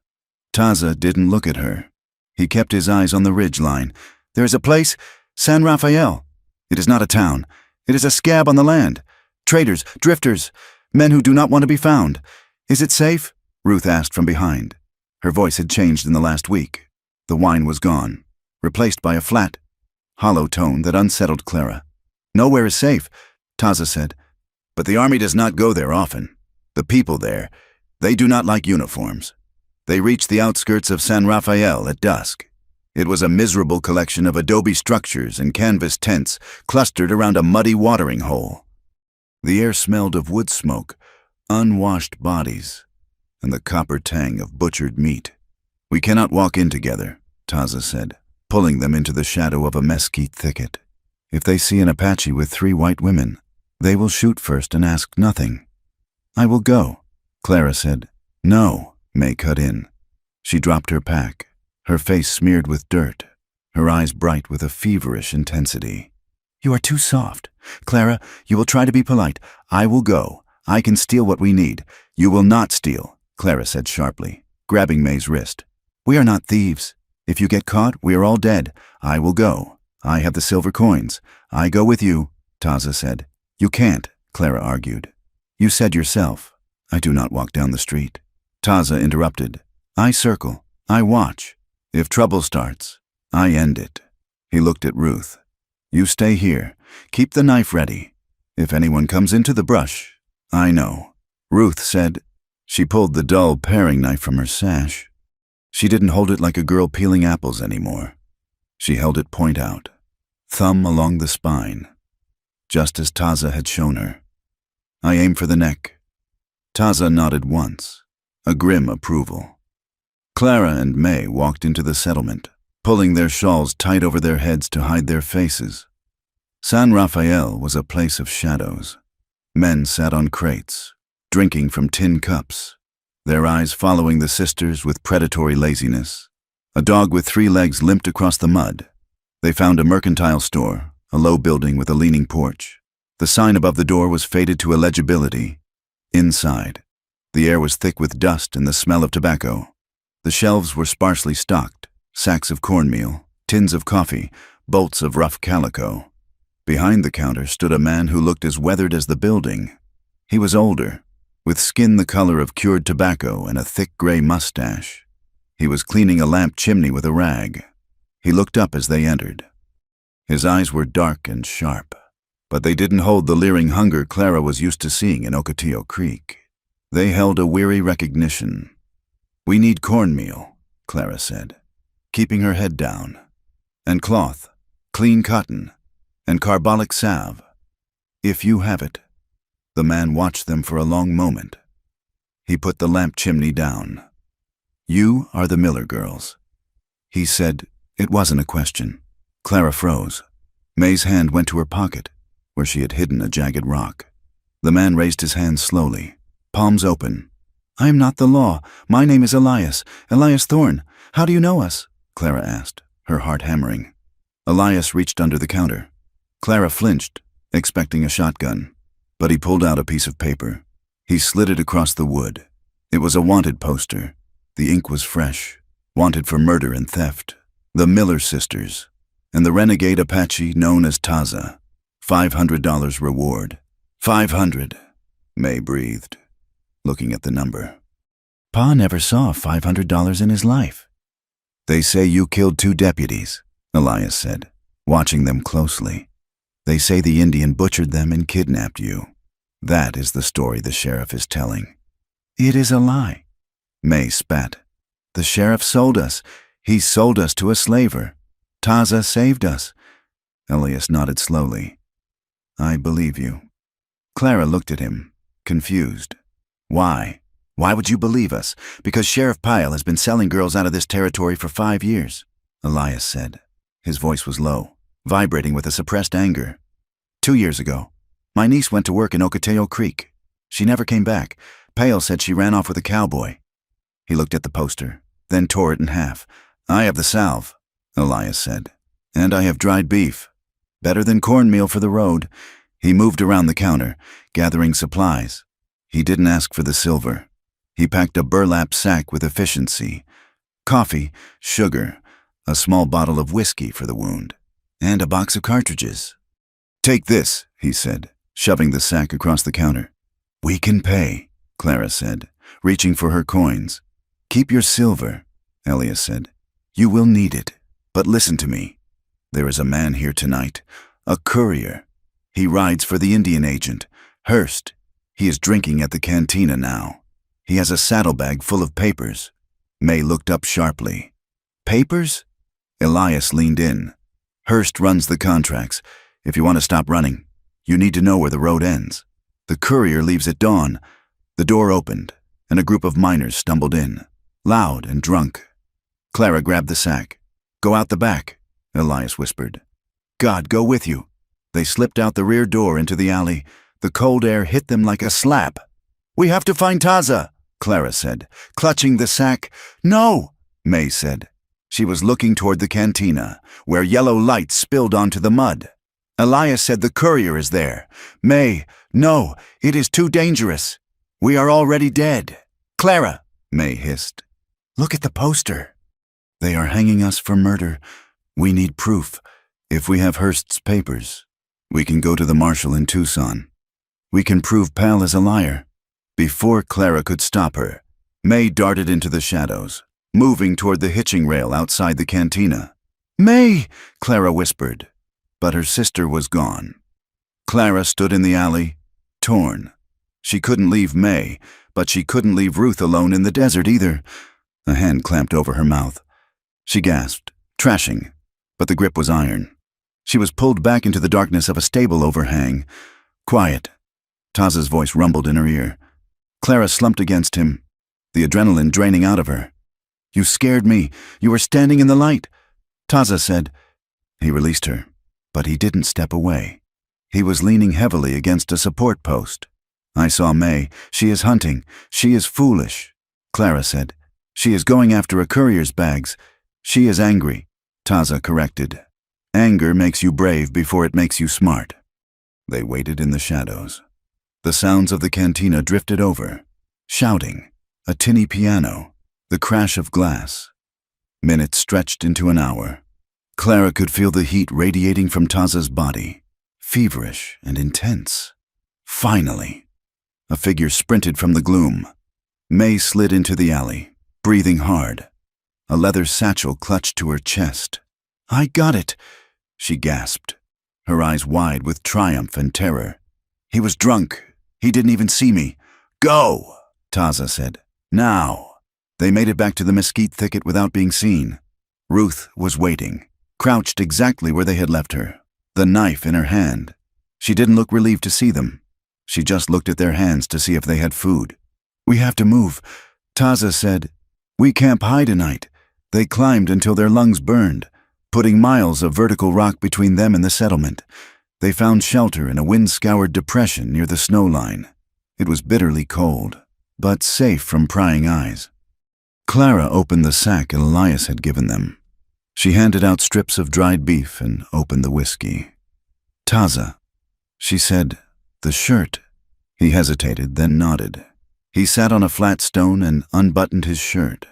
Taza didn't look at her. He kept his eyes on the ridge line. "There is a place, San Rafael. It is not a town. It is a scab on the land. Traders, drifters, men who do not want to be found. Is it safe?" Ruth asked from behind. Her voice had changed in the last week. The whine was gone, replaced by a flat, hollow tone that unsettled Clara. "Nowhere is safe," Taza said. "But the army does not go there often. The people there, they do not like uniforms." They reached the outskirts of San Rafael at dusk. It was a miserable collection of adobe structures and canvas tents clustered around a muddy watering hole. The air smelled of wood smoke, unwashed bodies, and the copper tang of butchered meat. "We cannot walk in together," Taza said, pulling them into the shadow of a mesquite thicket. "If they see an Apache with 3 white women, they will shoot first and ask nothing." "I will go," Clara said. "No," May cut in. She dropped her pack, her face smeared with dirt, her eyes bright with a feverish intensity. "You are too soft. Clara, you will try to be polite. I will go. I can steal what we need." "You will not steal," Clara said sharply, grabbing May's wrist. "We are not thieves. If you get caught, we are all dead. I will go. I have the silver coins. I go with you," Taza said. "You can't," Clara argued. "You said yourself, I do not walk down the street." Taza interrupted. "I circle. I watch. If trouble starts, I end it." He looked at Ruth. "You stay here. Keep the knife ready. If anyone comes into the brush, I know." Ruth said. She pulled the dull paring knife from her sash. She didn't hold it like a girl peeling apples anymore. She held it point out, thumb along the spine, just as Taza had shown her. "I aim for the neck." Taza nodded once, a grim approval. Clara and May walked into the settlement, pulling their shawls tight over their heads to hide their faces. San Rafael was a place of shadows. Men sat on crates, drinking from tin cups, their eyes following the sisters with predatory laziness. A dog with 3 legs limped across the mud. They found a mercantile store, a low building with a leaning porch. The sign above the door was faded to illegibility. Inside, the air was thick with dust and the smell of tobacco. The shelves were sparsely stocked, sacks of cornmeal, tins of coffee, bolts of rough calico. Behind the counter stood a man who looked as weathered as the building. He was older, with skin the color of cured tobacco and a thick gray mustache. He was cleaning a lamp chimney with a rag. He looked up as they entered. His eyes were dark and sharp, but they didn't hold the leering hunger Clara was used to seeing in Ocotillo Creek. They held a weary recognition. "We need cornmeal," Clara said, keeping her head down, "and cloth, clean cotton, and carbolic salve. If you have it." The man watched them for a long moment. He put the lamp chimney down. "You are the Miller girls." He said. It wasn't a question. Clara froze. May's hand went to her pocket, where she had hidden a jagged rock. The man raised his hands slowly, palms open. "I am not the law. My name is Elias Thorne. How do you know us?" Clara asked, her heart hammering. Elias reached under the counter. Clara flinched, expecting a shotgun, but he pulled out a piece of paper. He slid it across the wood. It was a wanted poster. The ink was fresh, wanted for murder and theft. The Miller sisters, and the renegade Apache known as Taza. $500 reward. 500, May breathed, looking at the number. "Pa never saw $500 in his life." "They say you killed 2 deputies, Elias said, watching them closely. "They say the Indian butchered them and kidnapped you. That is the story the sheriff is telling." It is a lie. May spat. The sheriff sold us. He sold us to a slaver. Taza saved us. Elias nodded slowly. I believe you. Clara looked at him, confused. Why? Why would you believe us? Because Sheriff Pyle has been selling girls out of this territory for 5 years, Elias said. His voice was low, vibrating with a suppressed anger. 2 years ago, my niece went to work in Ocotillo Creek. She never came back. Pyle said she ran off with a cowboy. He looked at the poster, then tore it in half. I have the salve, Elias said. And I have dried beef. Better than cornmeal for the road. He moved around the counter, gathering supplies. He didn't ask for the silver. He packed a burlap sack with efficiency. Coffee, sugar, a small bottle of whiskey for the wound, and a box of cartridges. Take this, he said, shoving the sack across the counter. We can pay, Clara said, reaching for her coins. Keep your silver, Elias said. You will need it. But listen to me. There is a man here tonight, a courier. He rides for the Indian agent, Hearst. He is drinking at the cantina now. He has a saddlebag full of papers. May looked up sharply. Papers? Elias leaned in. Hearst runs the contracts. If you want to stop running, you need to know where the road ends. The courier leaves at dawn. The door opened, and a group of miners stumbled in, loud and drunk. Clara grabbed the sack. Go out the back, Elias whispered. God go with you. They slipped out the rear door into the alley. The cold air hit them like a slap. We have to find Taza, Clara said, clutching the sack. No, May said. She was looking toward the cantina, where yellow light spilled onto the mud. Elias said the courier is there. May, no, it is too dangerous. We are already dead. Clara, May hissed. Look at the poster. They are hanging us for murder. We need proof. If we have Hearst's papers, we can go to the marshal in Tucson. We can prove Pal is a liar. Before Clara could stop her, May darted into the shadows, moving toward the hitching rail outside the cantina. May, Clara whispered, but her sister was gone. Clara stood in the alley, torn. She couldn't leave May, but she couldn't leave Ruth alone in the desert either. A hand clamped over her mouth. She gasped, trashing, but the grip was iron. She was pulled back into the darkness of a stable overhang. Quiet. Taza's voice rumbled in her ear. Clara slumped against him, the adrenaline draining out of her. You scared me. You were standing in the light, Taza said. He released her, but he didn't step away. He was leaning heavily against a support post. I saw May. She is hunting. She is foolish, Clara said. She is going after a courier's bags. She is angry, Taza corrected. Anger makes you brave before it makes you smart. They waited in the shadows. The sounds of the cantina drifted over. Shouting, a tinny piano, the crash of glass. Minutes stretched into an hour. Clara could feel the heat radiating from Taza's body, feverish and intense. Finally, a figure sprinted from the gloom. May slid into the alley, breathing hard. A leather satchel clutched to her chest. I got it, she gasped, her eyes wide with triumph and terror. He was drunk. He didn't even see me. Go, Taza said. Now. They made it back to the mesquite thicket without being seen. Ruth was waiting, crouched exactly where they had left her, the knife in her hand. She didn't look relieved to see them. She just looked at their hands to see if they had food. We have to move, Taza said. We can't hide tonight. They climbed until their lungs burned, putting miles of vertical rock between them and the settlement. They found shelter in a wind-scoured depression near the snow line. It was bitterly cold, but safe from prying eyes. Clara opened the sack Elias had given them. She handed out strips of dried beef and opened the whiskey. Taza, she said, the shirt. He hesitated, then nodded. He sat on a flat stone and unbuttoned his shirt.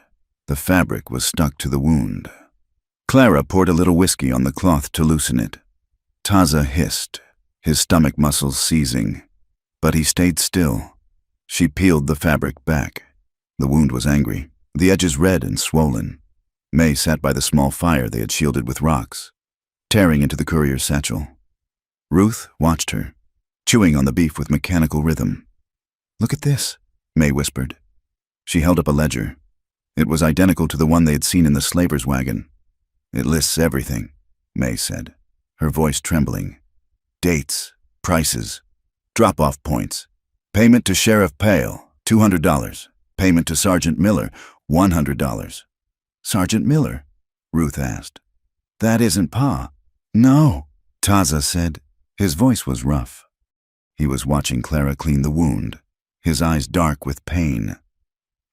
The fabric was stuck to the wound. Clara poured a little whiskey on the cloth to loosen it. Taza hissed, his stomach muscles seizing, but he stayed still. She peeled the fabric back. The wound was angry, the edges red and swollen. May sat by the small fire they had shielded with rocks, tearing into the courier's satchel. Ruth watched her, chewing on the beef with mechanical rhythm. Look at this, May whispered. She held up a ledger. It was identical to the one they had seen in the slaver's wagon. It lists everything, May said, her voice trembling. Dates, prices, drop-off points. Payment to Sheriff Pale, $200. Payment to Sergeant Miller, $100. Sergeant Miller? Ruth asked. That isn't Pa. No, Taza said. His voice was rough. He was watching Clara clean the wound, his eyes dark with pain.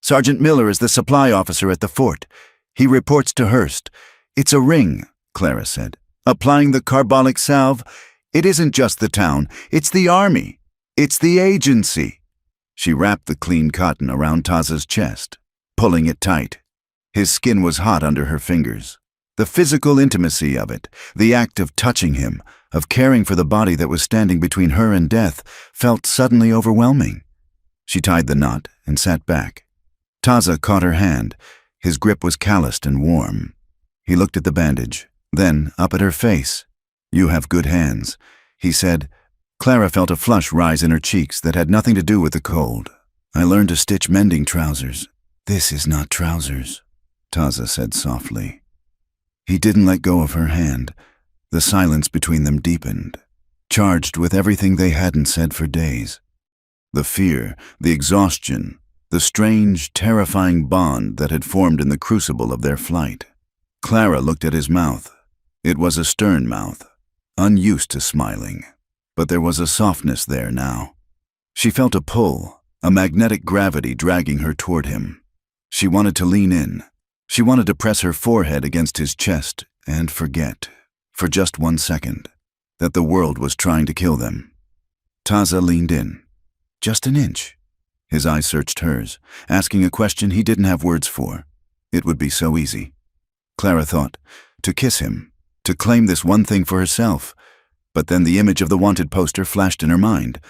Sergeant Miller is the supply officer at the fort. He reports to Hearst. It's a ring, Clara said. Applying the carbolic salve. It isn't just the town. It's the army. It's the agency. She wrapped the clean cotton around Taza's chest, pulling it tight. His skin was hot under her fingers. The physical intimacy of it, the act of touching him, of caring for the body that was standing between her and death, felt suddenly overwhelming. She tied the knot and sat back. Taza caught her hand. His grip was calloused and warm. He looked at the bandage, then up at her face. You have good hands, he said. Clara felt a flush rise in her cheeks that had nothing to do with the cold. I learned to stitch mending trousers. This is not trousers, Taza said softly. He didn't let go of her hand. The silence between them deepened, charged with everything they hadn't said for days. The fear, the exhaustion, the strange, terrifying bond that had formed in the crucible of their flight. Clara looked at his mouth. It was a stern mouth, unused to smiling, but there was a softness there now. She felt a pull, a magnetic gravity dragging her toward him. She wanted to lean in. She wanted to press her forehead against his chest and forget, for just 1 second, that the world was trying to kill them. Taza leaned in. Just an inch. His eyes searched hers, asking a question he didn't have words for. It would be so easy. Clara thought, to kiss him, to claim this one thing for herself. But then the image of the wanted poster flashed in her mind,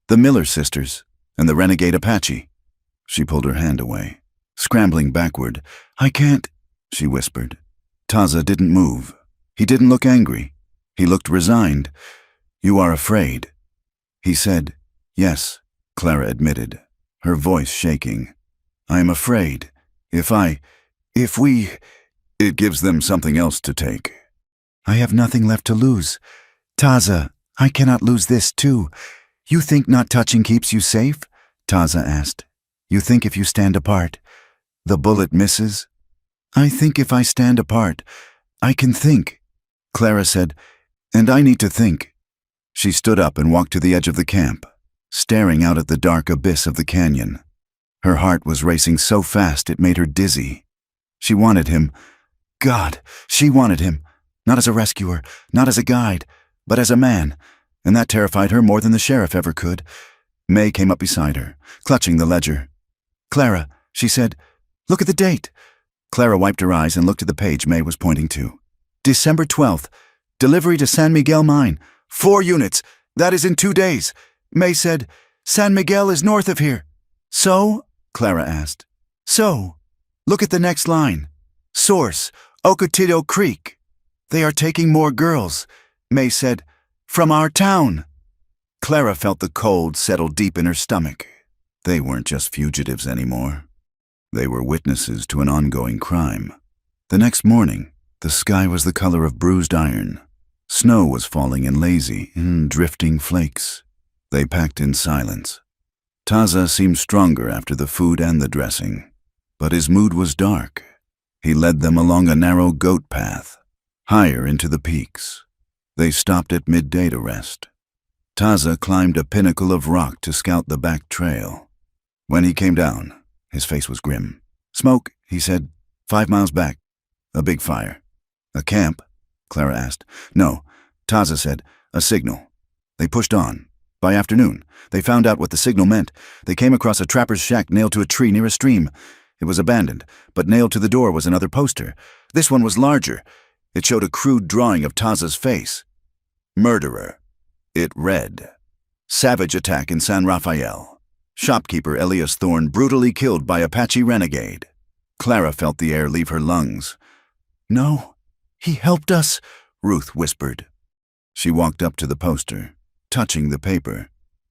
the Miller sisters and the renegade Apache. She pulled her hand away, scrambling backward. I can't, she whispered. Taza didn't move. He didn't look angry. He looked resigned. You are afraid. He said, yes, Clara admitted, her voice shaking. I am afraid. If we... It gives them something else to take. I have nothing left to lose. Taza, I cannot lose this too. You think not touching keeps you safe? Taza asked. You think if you stand apart, the bullet misses? I think if I stand apart, I can think, Clara said, and I need to think. She stood up and walked to the edge of the camp, staring out at the dark abyss of the canyon. Her heart was racing so fast it made her dizzy. She wanted him. God, she wanted him. Not as a rescuer, not as a guide, but as a man, and that terrified her more than the sheriff ever could. May came up beside her, clutching the ledger. Clara, she said, look at the date. Clara wiped her eyes and looked at the page May was pointing to. December 12th, delivery to San Miguel Mine. 4 units, that is in 2 days. May said, San Miguel is north of here. So? Clara asked. So, look at the next line. Source, Ocotillo Creek. They are taking more girls, May said, from our town. Clara felt the cold settle deep in her stomach. They weren't just fugitives anymore. They were witnesses to an ongoing crime. The next morning, the sky was the color of bruised iron. Snow was falling in lazy, drifting flakes. They packed in silence. Taza seemed stronger after the food and the dressing, but his mood was dark. He led them along a narrow goat path, higher into the peaks. They stopped at midday to rest. Taza climbed a pinnacle of rock to scout the back trail. When he came down, his face was grim. Smoke, he said, 5 miles back. A big fire. A camp? Clara asked. No, Taza said, a signal. They pushed on. By afternoon, they found out what the signal meant. They came across a trapper's shack nailed to a tree near a stream. It was abandoned, but nailed to the door was another poster. This one was larger. It showed a crude drawing of Taza's face. Murderer. It read, Savage attack in San Rafael. Shopkeeper Elias Thorne brutally killed by Apache renegade. Clara felt the air leave her lungs. No, he helped us, Ruth whispered. She walked up to the poster, touching the paper.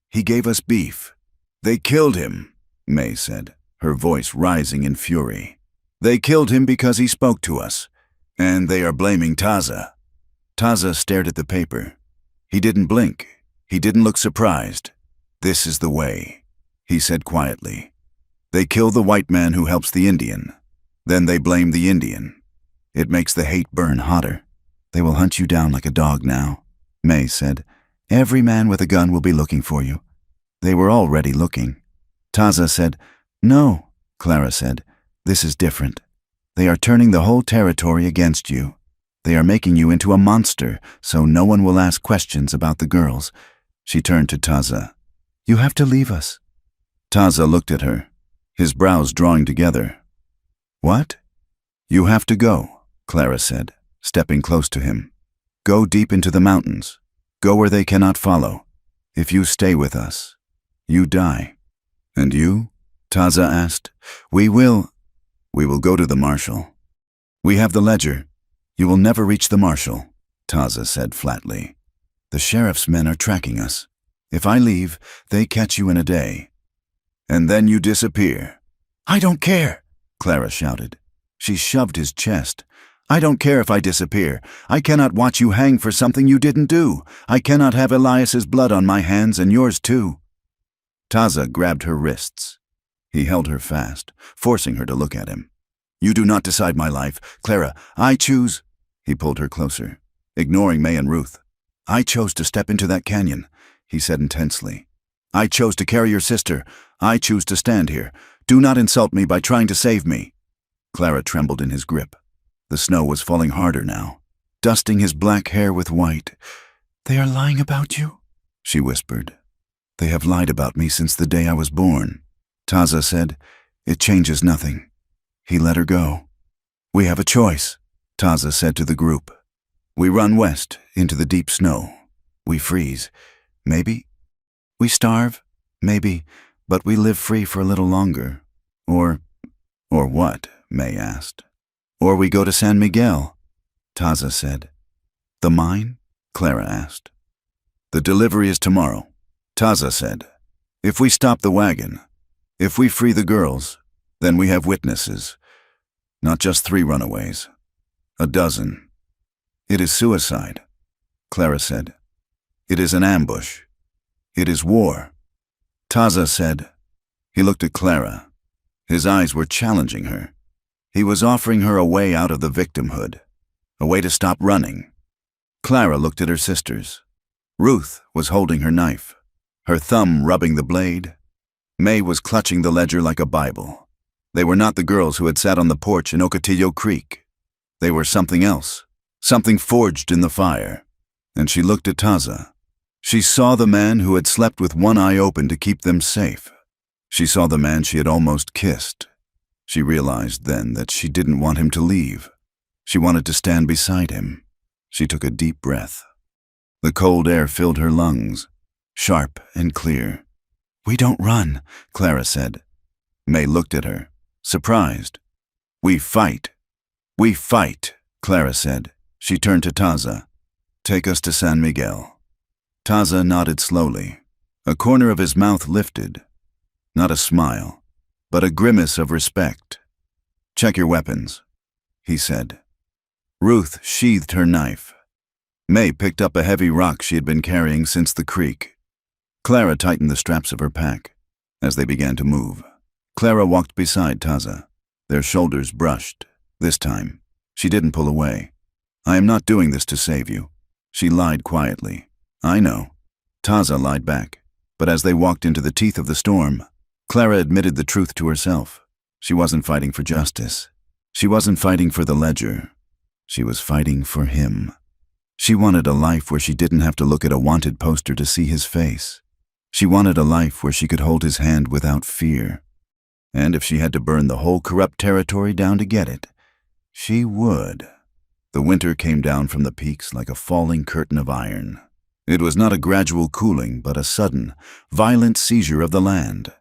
He gave us beef. They killed him, May said. her voice rising in fury. "They killed him because he spoke to us, and they are blaming Taza." Taza stared at the paper. He didn't blink. He didn't look surprised. "This is the way," he said quietly. "They kill the white man who helps the Indian. Then they blame the Indian. It makes the hate burn hotter. They will hunt you down like a dog now," May said. "Every man with a gun will be looking for you." They were already looking. Taza said, "No," Clara said. "This is different. They are turning the whole territory against you. They are making you into a monster, so no one will ask questions about the girls." She turned to Taza. "You have to leave us." Taza looked at her, his brows drawing together. "What?" "You have to go," Clara said, stepping close to him. "Go deep into the mountains. Go where they cannot follow. If you stay with us, you die." "And you?" Taza asked. We will go to the marshal. We have the ledger. You will never reach the marshal," Taza said flatly. "The sheriff's men are tracking us. If I leave, they catch you in a day. And then you disappear." "I don't care," Clara shouted. She shoved his chest. "I don't care if I disappear. I cannot watch you hang for something you didn't do. I cannot have Elias's blood on my hands and yours too." Taza grabbed her wrists. He held her fast, forcing her to look at him. "You do not decide my life, Clara. I choose." He pulled her closer, ignoring May and Ruth. "I chose to step into that canyon," he said intensely. "I chose to carry your sister. I choose to stand here. Do not insult me by trying to save me." Clara trembled in his grip. The snow was falling harder now, dusting his black hair with white. "They are lying about you," she whispered. "They have lied about me since the day I was born." Taza said, "It changes nothing." He let her go. "We have a choice," Taza said to the group. "We run west into the deep snow. We freeze. Maybe. We starve. Maybe. But we live free for a little longer. Or what?" May asked. "Or we go to San Miguel," Taza said. "The mine?" Clara asked. "The delivery is tomorrow," Taza said. "If we stop the wagon, if we free the girls, then we have witnesses. Not just 3 runaways. A dozen. It is suicide," Clara said. "It is an ambush. It is war." Taza said. He looked at Clara. His eyes were challenging her. He was offering her a way out of the victimhood, a way to stop running. Clara looked at her sisters. Ruth was holding her knife, her thumb rubbing the blade. May was clutching the ledger like a Bible. They were not the girls who had sat on the porch in Ocotillo Creek. They were something else, something forged in the fire. And she looked at Taza. She saw the man who had slept with one eye open to keep them safe. She saw the man she had almost kissed. She realized then that she didn't want him to leave. She wanted to stand beside him. She took a deep breath. The cold air filled her lungs, sharp and clear. "We don't run," Clara said. May looked at her, surprised. "We fight. We fight," Clara said. She turned to Taza. "Take us to San Miguel." Taza nodded slowly. A corner of his mouth lifted. Not a smile, but a grimace of respect. "Check your weapons," he said. Ruth sheathed her knife. May picked up a heavy rock she had been carrying since the creek. Clara tightened the straps of her pack. As they began to move, Clara walked beside Taza. Their shoulders brushed. This time, she didn't pull away. "I am not doing this to save you," she lied quietly. "I know." Taza lied back. But as they walked into the teeth of the storm, Clara admitted the truth to herself. She wasn't fighting for justice. She wasn't fighting for the ledger. She was fighting for him. She wanted a life where she didn't have to look at a wanted poster to see his face. She wanted a life where she could hold his hand without fear. And if she had to burn the whole corrupt territory down to get it, she would. The winter came down from the peaks like a falling curtain of iron. It was not a gradual cooling, but a sudden, violent seizure of the land.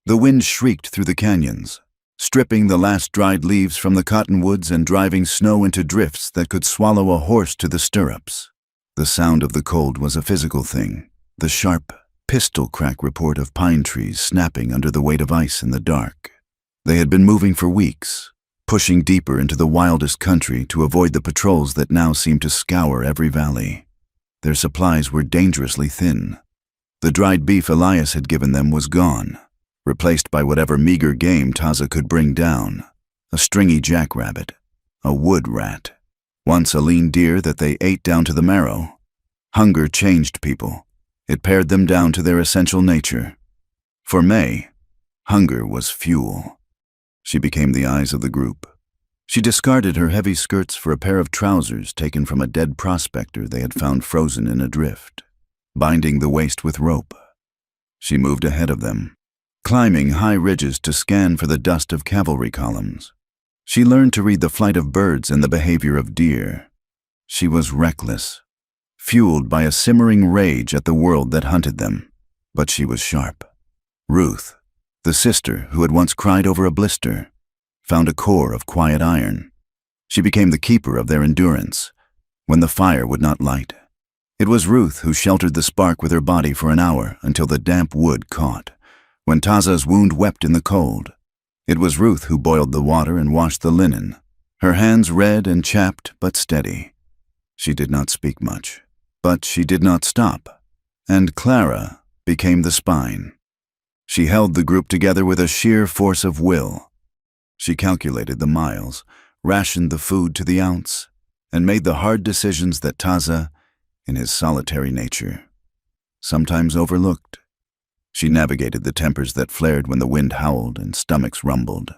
The wind shrieked through the canyons, stripping the last dried leaves from the cottonwoods and driving snow into drifts that could swallow a horse to the stirrups. The sound of the cold was a physical thing, the sharp, pistol crack report of pine trees snapping under the weight of ice in the dark. They had been moving for weeks, pushing deeper into the wildest country to avoid the patrols that now seemed to scour every valley. Their supplies were dangerously thin. The dried beef Elias had given them was gone, replaced by whatever meager game Taza could bring down: a stringy jackrabbit, a wood rat, once a lean deer that they ate down to the marrow. Hunger changed people. It pared them down to their essential nature. For May, hunger was fuel. She became the eyes of the group. She discarded her heavy skirts for a pair of trousers taken from a dead prospector they had found frozen in a drift, binding the waist with rope. She moved ahead of them, climbing high ridges to scan for the dust of cavalry columns. She learned to read the flight of birds and the behavior of deer. She was reckless, fueled by a simmering rage at the world that hunted them, but she was sharp. Ruth, the sister who had once cried over a blister, found a core of quiet iron. She became the keeper of their endurance when the fire would not light. It was Ruth who sheltered the spark with her body for an hour until the damp wood caught, when Taza's wound wept in the cold. It was Ruth who boiled the water and washed the linen, her hands red and chapped but steady. She did not speak much, but she did not stop, and Clara became the spine. She held the group together with a sheer force of will. She calculated the miles, rationed the food to the ounce, and made the hard decisions that Taza, in his solitary nature, sometimes overlooked. She navigated the tempers that flared when the wind howled and stomachs rumbled.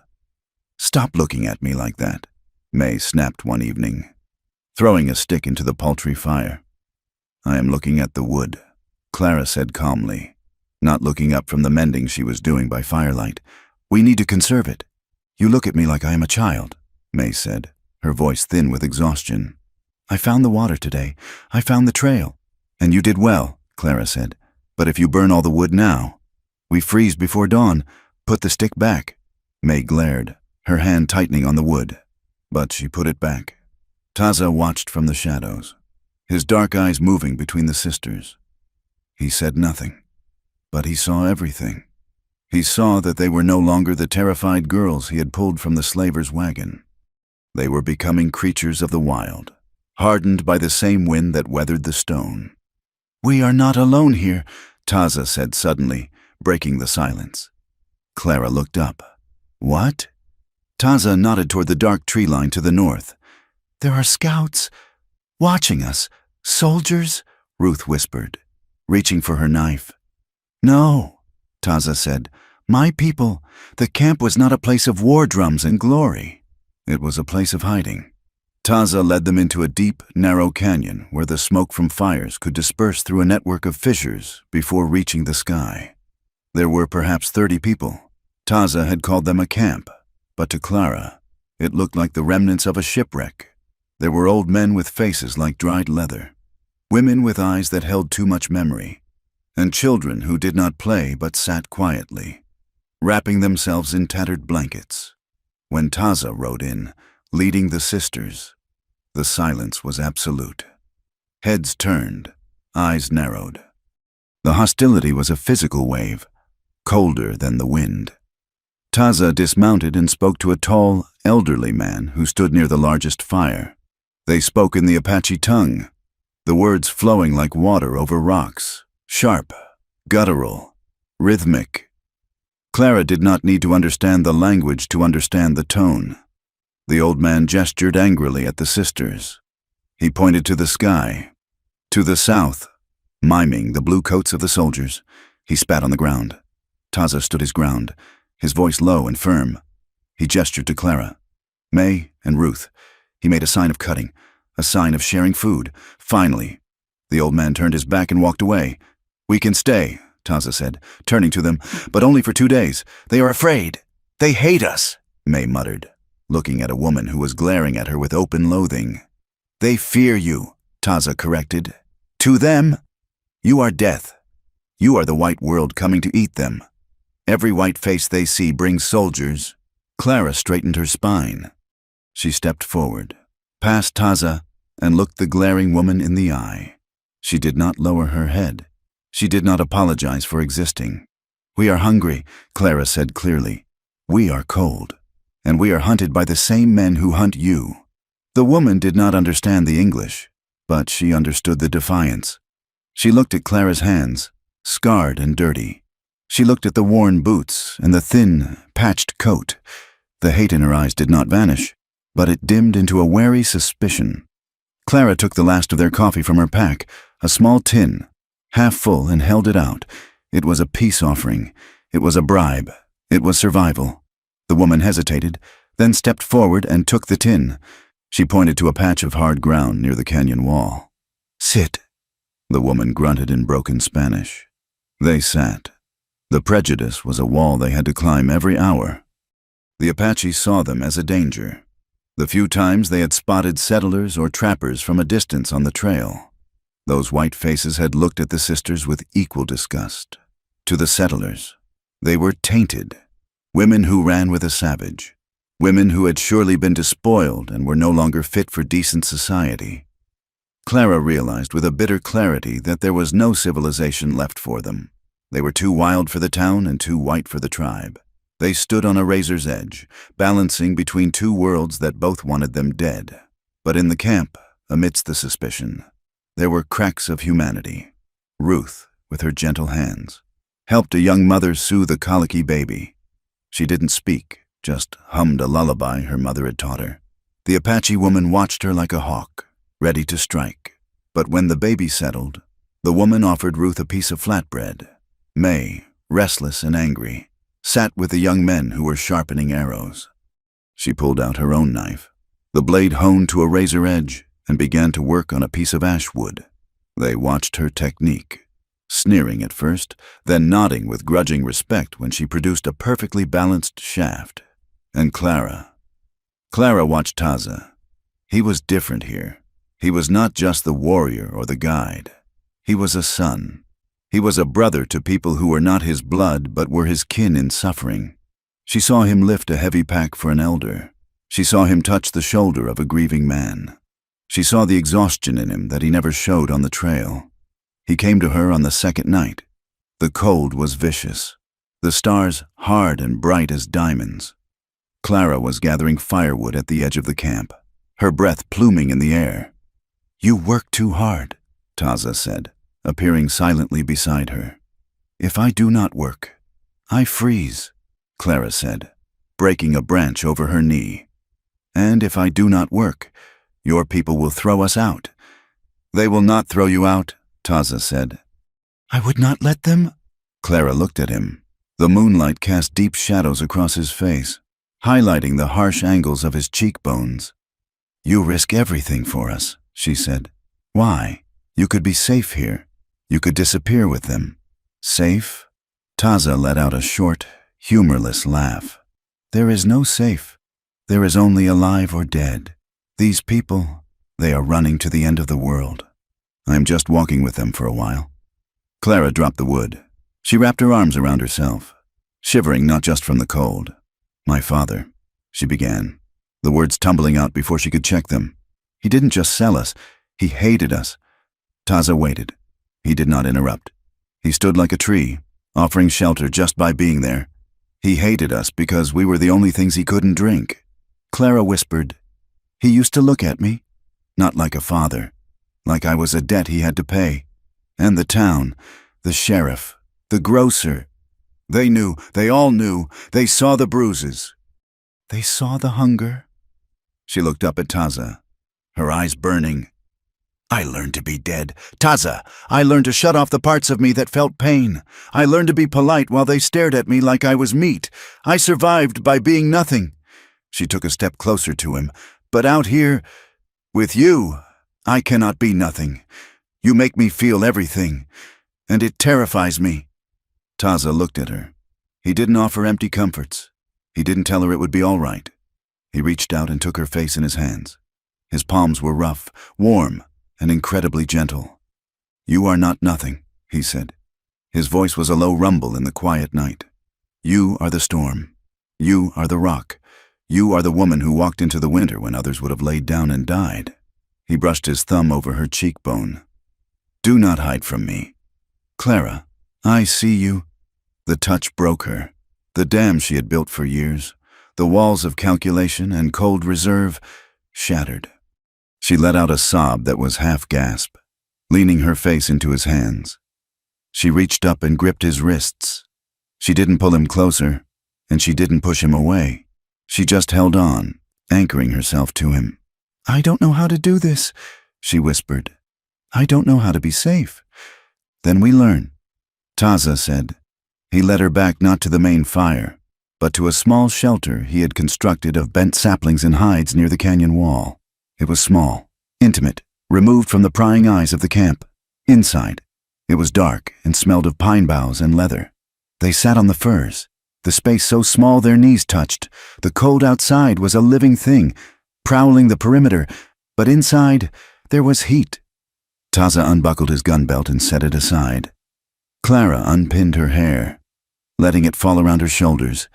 "Stop looking at me like that," May snapped one evening, throwing a stick into the paltry fire. "I am looking at the wood," Clara said calmly, not looking up from the mending she was doing by firelight. "We need to conserve it." "You look at me like I am a child," May said, her voice thin with exhaustion. "I found the water today. I found the trail." "And you did well," Clara said. "But if you burn all the wood now, we freeze before dawn. Put the stick back." May glared, her hand tightening on the wood, but she put it back. Taza watched from the shadows, his dark eyes moving between the sisters. He said nothing, but he saw everything. He saw that they were no longer the terrified girls he had pulled from the slaver's wagon. They were becoming creatures of the wild, hardened by the same wind that weathered the stone. "We are not alone here," Taza said suddenly, breaking the silence. Clara looked up. "What?" Taza nodded toward the dark tree line to the north. "There are scouts watching us. Soldiers," Ruth whispered, reaching for her knife. "No," Taza said. "My people. The camp was not a place of war drums and glory. It was a place of hiding." Taza led them into a deep, narrow canyon where the smoke from fires could disperse through a network of fissures before reaching the sky. There were perhaps 30 people. Taza had called them a camp, but to Clara, it looked like the remnants of a shipwreck. There were old men with faces like dried leather, women with eyes that held too much memory, and children who did not play but sat quietly, wrapping themselves in tattered blankets. When Taza rode in, leading the sisters, the silence was absolute. Heads turned, eyes narrowed. The hostility was a physical wave, colder than the wind. Taza dismounted and spoke to a tall, elderly man who stood near the largest fire. They spoke in the Apache tongue, the words flowing like water over rocks, sharp, guttural, rhythmic. Clara did not need to understand the language to understand the tone. The old man gestured angrily at the sisters. He pointed to the sky, to the south, miming the blue coats of the soldiers. He spat on the ground. Taza stood his ground, his voice low and firm. He gestured to Clara, May, and Ruth. He made a sign of cutting, a sign of sharing food. Finally, the old man turned his back and walked away. "We can stay," Taza said, turning to them, "but only for 2 days. They are afraid. They hate us," May muttered, looking at a woman who was glaring at her with open loathing. "They fear you," Taza corrected. "To them, you are death. You are the white world coming to eat them. Every white face they see brings soldiers." Clara straightened her spine. She stepped forward, past Taza, and looked the glaring woman in the eye. She did not lower her head. She did not apologize for existing. "We are hungry," Clara said clearly. We are cold, and we are hunted by the same men who hunt you." The woman did not understand the English, but she understood the defiance. She looked at Clara's hands, scarred and dirty. She looked at the worn boots and the thin, patched coat. The hate in her eyes did not vanish, but it dimmed into a wary suspicion. Clara took the last of their coffee from her pack, a small tin, half full, and held it out. It was a peace offering. It was a bribe. It was survival. The woman hesitated, then stepped forward and took the tin. She pointed to a patch of hard ground near the canyon wall. "Sit," the woman grunted in broken Spanish. They sat. The prejudice was a wall they had to climb every hour. The Apache saw them as a danger. The few times they had spotted settlers or trappers from a distance on the trail, those white faces had looked at the sisters with equal disgust. To the settlers, they were tainted, women who ran with a savage, women who had surely been despoiled and were no longer fit for decent society. Clara realized with a bitter clarity that there was no civilization left for them. They were too wild for the town and too white for the tribe. They stood on a razor's edge, balancing between two worlds that both wanted them dead. But in the camp, amidst the suspicion, there were cracks of humanity. Ruth, with her gentle hands, helped a young mother soothe a colicky baby. She didn't speak, just hummed a lullaby her mother had taught her. The Apache woman watched her like a hawk, ready to strike. But when the baby settled, the woman offered Ruth a piece of flatbread. May, restless and angry, sat with the young men who were sharpening arrows. She pulled out her own knife. The blade honed to a razor edge and began to work on a piece of ash wood. They watched her technique, sneering at first, then nodding with grudging respect when she produced a perfectly balanced shaft. And Clara watched Taza. He was different here. He was not just the warrior or the guide. He was a son. He was a brother to people who were not his blood but were his kin in suffering. She saw him lift a heavy pack for an elder. She saw him touch the shoulder of a grieving man. She saw the exhaustion in him that he never showed on the trail. He came to her on the second night. The cold was vicious, the stars hard and bright as diamonds. Clara was gathering firewood at the edge of the camp, her breath pluming in the air. "You work too hard," Taza said, appearing silently beside her. "If I do not work, I freeze," Clara said, breaking a branch over her knee. "And if I do not work, your people will throw us out." "They will not throw you out," Taza said. "I would not let them?" Clara looked at him. The moonlight cast deep shadows across his face, highlighting the harsh angles of his cheekbones. "You risk everything for us," she said. "Why? You could be safe here. You could disappear with them." "Safe?" Taza let out a short, humorless laugh. "There is no safe. There is only alive or dead. These people, they are running to the end of the world. I am just walking with them for a while." Clara dropped the wood. She wrapped her arms around herself, shivering not just from the cold. "My father," she began, the words tumbling out before she could check them. "He didn't just sell us. He hated us." Taza waited. He did not interrupt. He stood like a tree, offering shelter just by being there. "He hated us because we were the only things he couldn't drink." Clara whispered, "He used to look at me, not like a father, like I was a debt he had to pay. And the town, the sheriff, the grocer. They knew, they all knew, they saw the bruises. They saw the hunger." She looked up at Taza, her eyes burning. "I learned to be dead. Taza, I learned to shut off the parts of me that felt pain. I learned to be polite while they stared at me like I was meat. I survived by being nothing." She took a step closer to him. "But out here, with you, I cannot be nothing. You make me feel everything, and it terrifies me." Taza looked at her. He didn't offer empty comforts. He didn't tell her it would be all right. He reached out and took her face in his hands. His palms were rough, warm, and incredibly gentle. "You are not nothing," he said. His voice was a low rumble in the quiet night. "You are the storm. You are the rock. You are the woman who walked into the winter when others would have laid down and died." He brushed his thumb over her cheekbone. "Do not hide from me. Clara, I see you." The touch broke her. The dam she had built for years, the walls of calculation and cold reserve, shattered. She let out a sob that was half-gasp, leaning her face into his hands. She reached up and gripped his wrists. She didn't pull him closer, and she didn't push him away. She just held on, anchoring herself to him. "I don't know how to do this," she whispered. "I don't know how to be safe." "Then we learn," Taza said. He led her back not to the main fire, but to a small shelter he had constructed of bent saplings and hides near the canyon wall. It was small, intimate, removed from the prying eyes of the camp. Inside, it was dark and smelled of pine boughs and leather. They sat on the furs, the space so small their knees touched. The cold outside was a living thing, prowling the perimeter, but inside there was heat. Taza unbuckled his gun belt and set it aside. Clara unpinned her hair, letting it fall around her shoulders.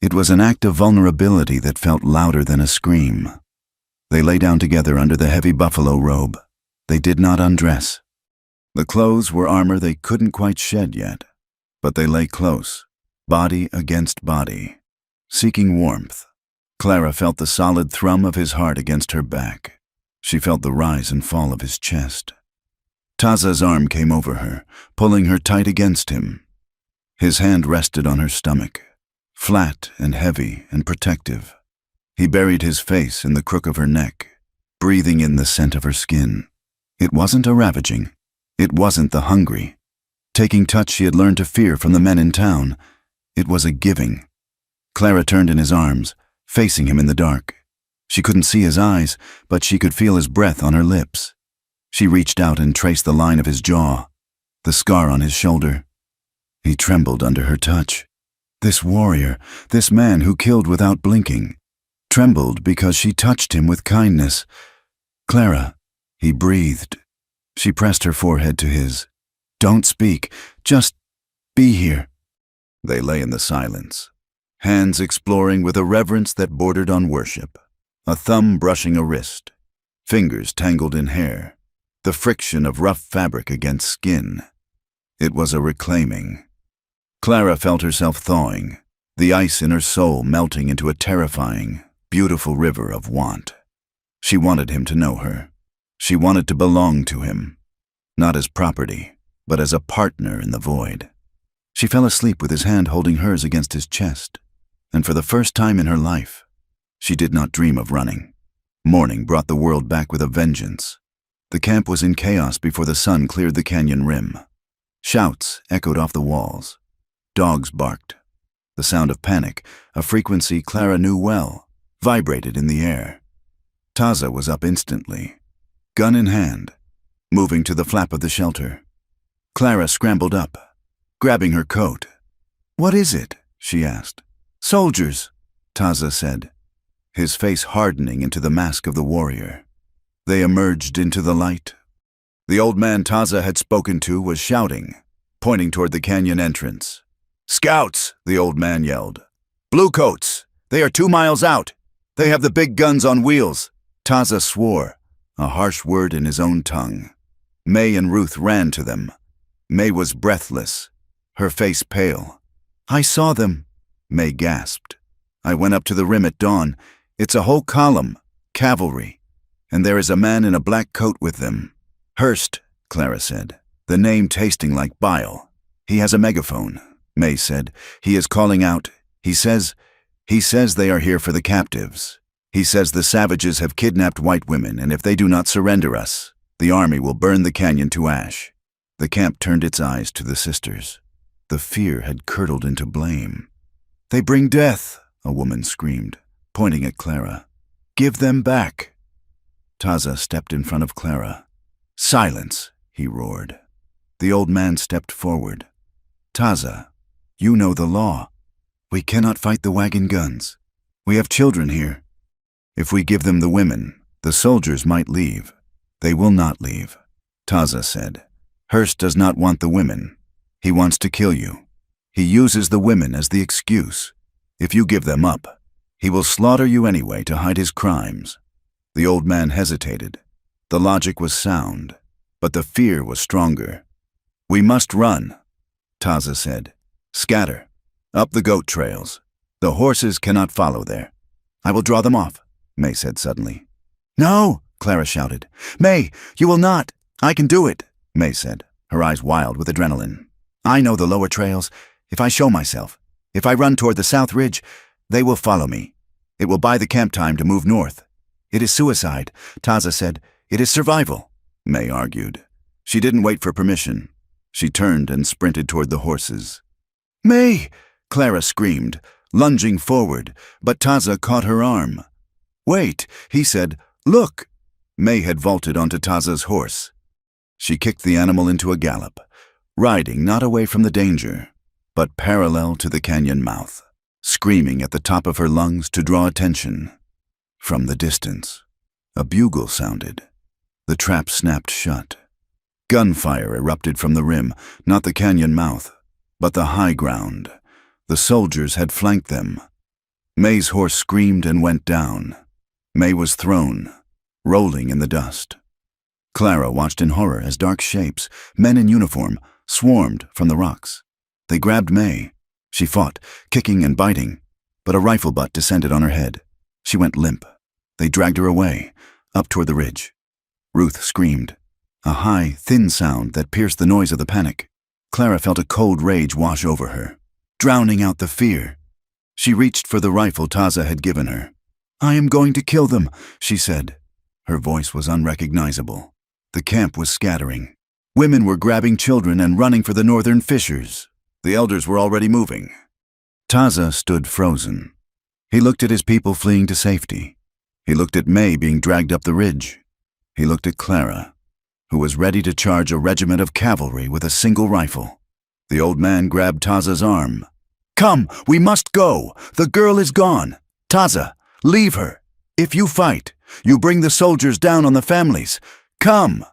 It was an act of vulnerability that felt louder than a scream. They lay down together under the heavy buffalo robe. They did not undress. The clothes were armor they couldn't quite shed yet, but they lay close, body against body, seeking warmth. Clara felt the solid thrum of his heart against her back. She felt the rise and fall of his chest. Taza's arm came over her, pulling her tight against him. His hand rested on her stomach, flat and heavy and protective. He buried his face in the crook of her neck, breathing in the scent of her skin. It wasn't a ravaging. It wasn't the hungry. Taking touch she had learned to fear from the men in town. It was a giving. Clara turned in his arms, facing him in the dark. She couldn't see his eyes, but she could feel his breath on her lips. She reached out and traced the line of his jaw, the scar on his shoulder. He trembled under her touch. This warrior, this man who killed without blinking, trembled because she touched him with kindness. "Clara," he breathed. She pressed her forehead to his. "Don't speak, just be here." They lay in the silence, hands exploring with a reverence that bordered on worship, a thumb brushing a wrist, fingers tangled in hair, the friction of rough fabric against skin. It was a reclaiming. Clara felt herself thawing, the ice in her soul melting into a terrifying, beautiful river of want. She wanted him to know her. She wanted to belong to him, not as property, but as a partner in the void. She fell asleep with his hand holding hers against his chest, and for the first time in her life, she did not dream of running. Morning brought the world back with a vengeance. The camp was in chaos before the sun cleared the canyon rim. Shouts echoed off the walls. Dogs barked. The sound of panic, a frequency Clara knew well, vibrated in the air. Taza was up instantly, gun in hand, moving to the flap of the shelter. Clara scrambled up, grabbing her coat. "What is it?" she asked. "Soldiers," Taza said, his face hardening into the mask of the warrior. They emerged into the light. The old man Taza had spoken to was shouting, pointing toward the canyon entrance. "Scouts!" the old man yelled. "Bluecoats! They are 2 miles out! They have the big guns on wheels!" Taza swore, a harsh word in his own tongue. May and Ruth ran to them. May was breathless, her face pale. "I saw them," May gasped. "I went up to the rim at dawn. It's a whole column, cavalry, and there is a man in a black coat with them." "Hurst," Clara said, the name tasting like bile. "He has a megaphone," May said. "He is calling out. He says they are here for the captives. He says the savages have kidnapped white women, and if they do not surrender us, the army will burn the canyon to ash." The camp turned its eyes to the sisters. The fear had curdled into blame. "They bring death," a woman screamed, pointing at Clara. "Give them back." Taza stepped in front of Clara. "Silence," he roared. The old man stepped forward. "Taza, you know the law. We cannot fight the wagon guns. We have children here. If we give them the women, the soldiers might leave." "They will not leave," Taza said. "Hurst does not want the women. He wants to kill you. He uses the women as the excuse. If you give them up, he will slaughter you anyway to hide his crimes." The old man hesitated. The logic was sound, but the fear was stronger. "We must run," Taza said. "Scatter. Up the goat trails. The horses cannot follow there. I will draw them off, May said suddenly. No, Clara shouted. May, you will not. I can do it, May said, her eyes wild with adrenaline. I know the lower trails. If I show myself, if I run toward the south ridge, they will follow me. It will buy the camp time to move north. It is suicide, Taza said. It is survival, May argued. She didn't wait for permission. She turned and sprinted toward the horses. May! Clara screamed, lunging forward, but Taza caught her arm. Wait, he said. Look! May had vaulted onto Taza's horse. She kicked the animal into a gallop, riding not away from the danger, but parallel to the canyon mouth, screaming at the top of her lungs to draw attention. From the distance, a bugle sounded. The trap snapped shut. Gunfire erupted from the rim, not the canyon mouth, but the high ground. The soldiers had flanked them. May's horse screamed and went down. May was thrown, rolling in the dust. Clara watched in horror as dark shapes, men in uniform, swarmed from the rocks. They grabbed May. She fought, kicking and biting, but a rifle butt descended on her head. She went limp. They dragged her away, up toward the ridge. Ruth screamed, a high, thin sound that pierced the noise of the panic. Clara felt a cold rage wash over her, drowning out the fear. She reached for the rifle Taza had given her. I am going to kill them, she said. Her voice was unrecognizable. The camp was scattering. Women were grabbing children and running for the northern fissures. The elders were already moving. Taza stood frozen. He looked at his people fleeing to safety. He looked at May being dragged up the ridge. He looked at Clara, who was ready to charge a regiment of cavalry with a single rifle. The old man grabbed Taza's arm. Come, we must go. The girl is gone. Taza, leave her. If you fight, you bring the soldiers down on the families. Come.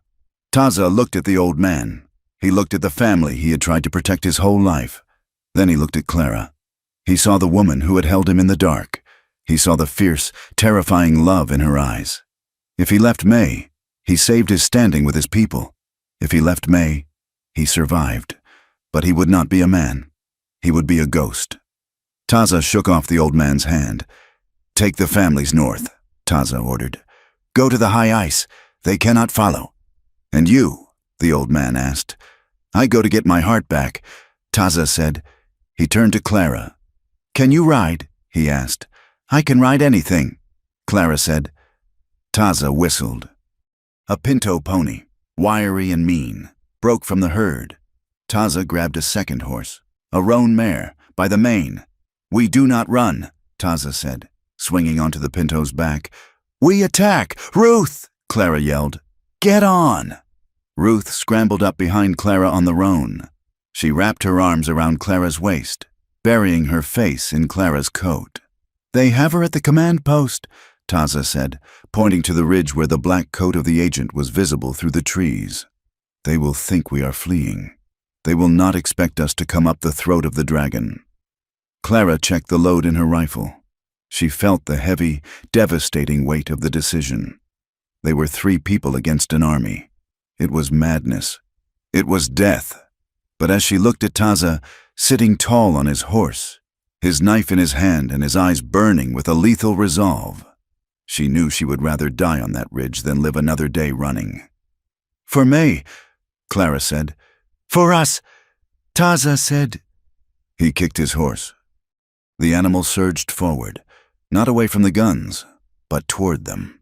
Taza looked at the old man. He looked at the family he had tried to protect his whole life. Then he looked at Clara. He saw the woman who had held him in the dark. He saw the fierce, terrifying love in her eyes. If he left May, he saved his standing with his people. If he left May, he survived. But he would not be a man. He would be a ghost. Taza shook off the old man's hand. Take the families north, Taza ordered. Go to the high ice. They cannot follow. And you? The old man asked. I go to get my heart back, Taza said. He turned to Clara. Can you ride? He asked. I can ride anything, Clara said. Taza whistled. A pinto pony, wiry and mean, broke from the herd. Taza grabbed a second horse, a roan mare, by the mane. We do not run, Taza said, swinging onto the pinto's back. We attack! Ruth! Clara yelled. Get on! Ruth scrambled up behind Clara on the roan. She wrapped her arms around Clara's waist, burying her face in Clara's coat. They have her at the command post, Taza said, pointing to the ridge where the black coat of the agent was visible through the trees. They will think we are fleeing. They will not expect us to come up the throat of the dragon. Clara checked the load in her rifle. She felt the heavy, devastating weight of the decision. They were 3 people against an army. It was madness. It was death. But as she looked at Taza, sitting tall on his horse, his knife in his hand and his eyes burning with a lethal resolve, she knew she would rather die on that ridge than live another day running. For May, Clara said. For us, Taza said. He kicked his horse. The animal surged forward, not away from the guns, but toward them.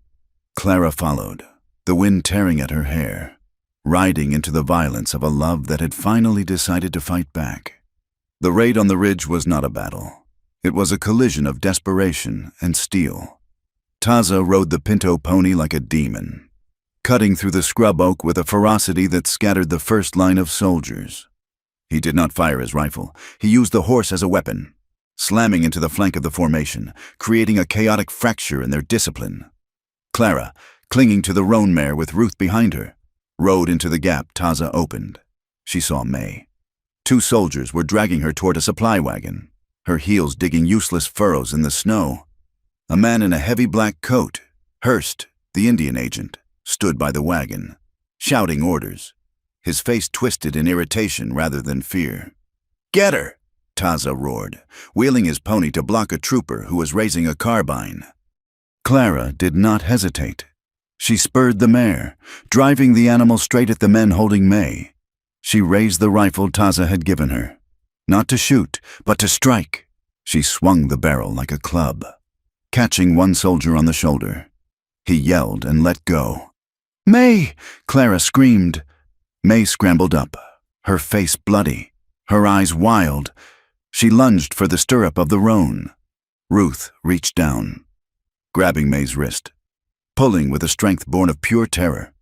Clara followed, the wind tearing at her hair, riding into the violence of a love that had finally decided to fight back. The raid on the ridge was not a battle. It was a collision of desperation and steel. Taza rode the pinto pony like a demon, cutting through the scrub oak with a ferocity that scattered the first line of soldiers. He did not fire his rifle. He used the horse as a weapon, slamming into the flank of the formation, creating a chaotic fracture in their discipline. Clara, clinging to the roan mare with Ruth behind her, rode into the gap Taza opened. She saw May. 2 soldiers were dragging her toward a supply wagon, her heels digging useless furrows in the snow. A man in a heavy black coat, Hurst, the Indian agent, stood by the wagon, shouting orders, his face twisted in irritation rather than fear. Get her! Taza roared, wheeling his pony to block a trooper who was raising a carbine. Clara did not hesitate. She spurred the mare, driving the animal straight at the men holding May. She raised the rifle Taza had given her. Not to shoot, but to strike. She swung the barrel like a club, catching one soldier on the shoulder. He yelled and let go. "May!" Clara screamed. May scrambled up, her face bloody, her eyes wild. She lunged for the stirrup of the roan. Ruth reached down, grabbing May's wrist, pulling with a strength born of pure terror.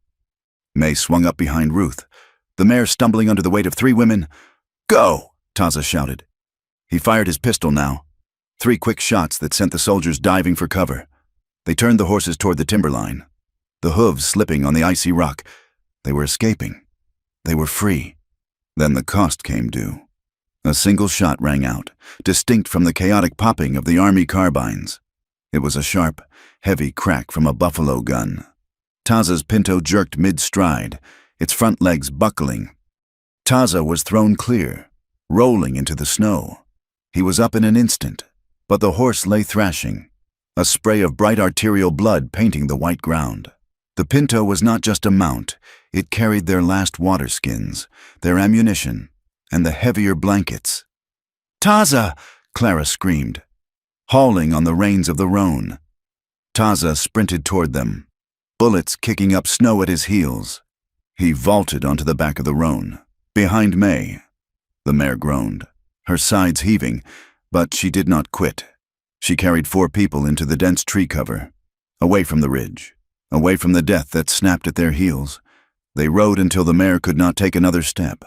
May swung up behind Ruth, the mare stumbling under the weight of 3 women. "Go!" Taza shouted. He fired his pistol now, 3 quick shots that sent the soldiers diving for cover. They turned the horses toward the timberline, the hooves slipping on the icy rock. They were escaping. They were free. Then the cost came due. A single shot rang out, distinct from the chaotic popping of the army carbines. It was a sharp, heavy crack from a buffalo gun. Taza's pinto jerked mid-stride, its front legs buckling. Taza was thrown clear, rolling into the snow. He was up in an instant, but the horse lay thrashing, a spray of bright arterial blood painting the white ground. The pinto was not just a mount, it carried their last water skins, their ammunition, and the heavier blankets. "Taza!" Clara screamed, hauling on the reins of the roan. Taza sprinted toward them, bullets kicking up snow at his heels. He vaulted onto the back of the roan, behind May. The mare groaned, her sides heaving, but she did not quit. She carried 4 people into the dense tree cover, away from the ridge, away from the death that snapped at their heels. They rode until the mare could not take another step.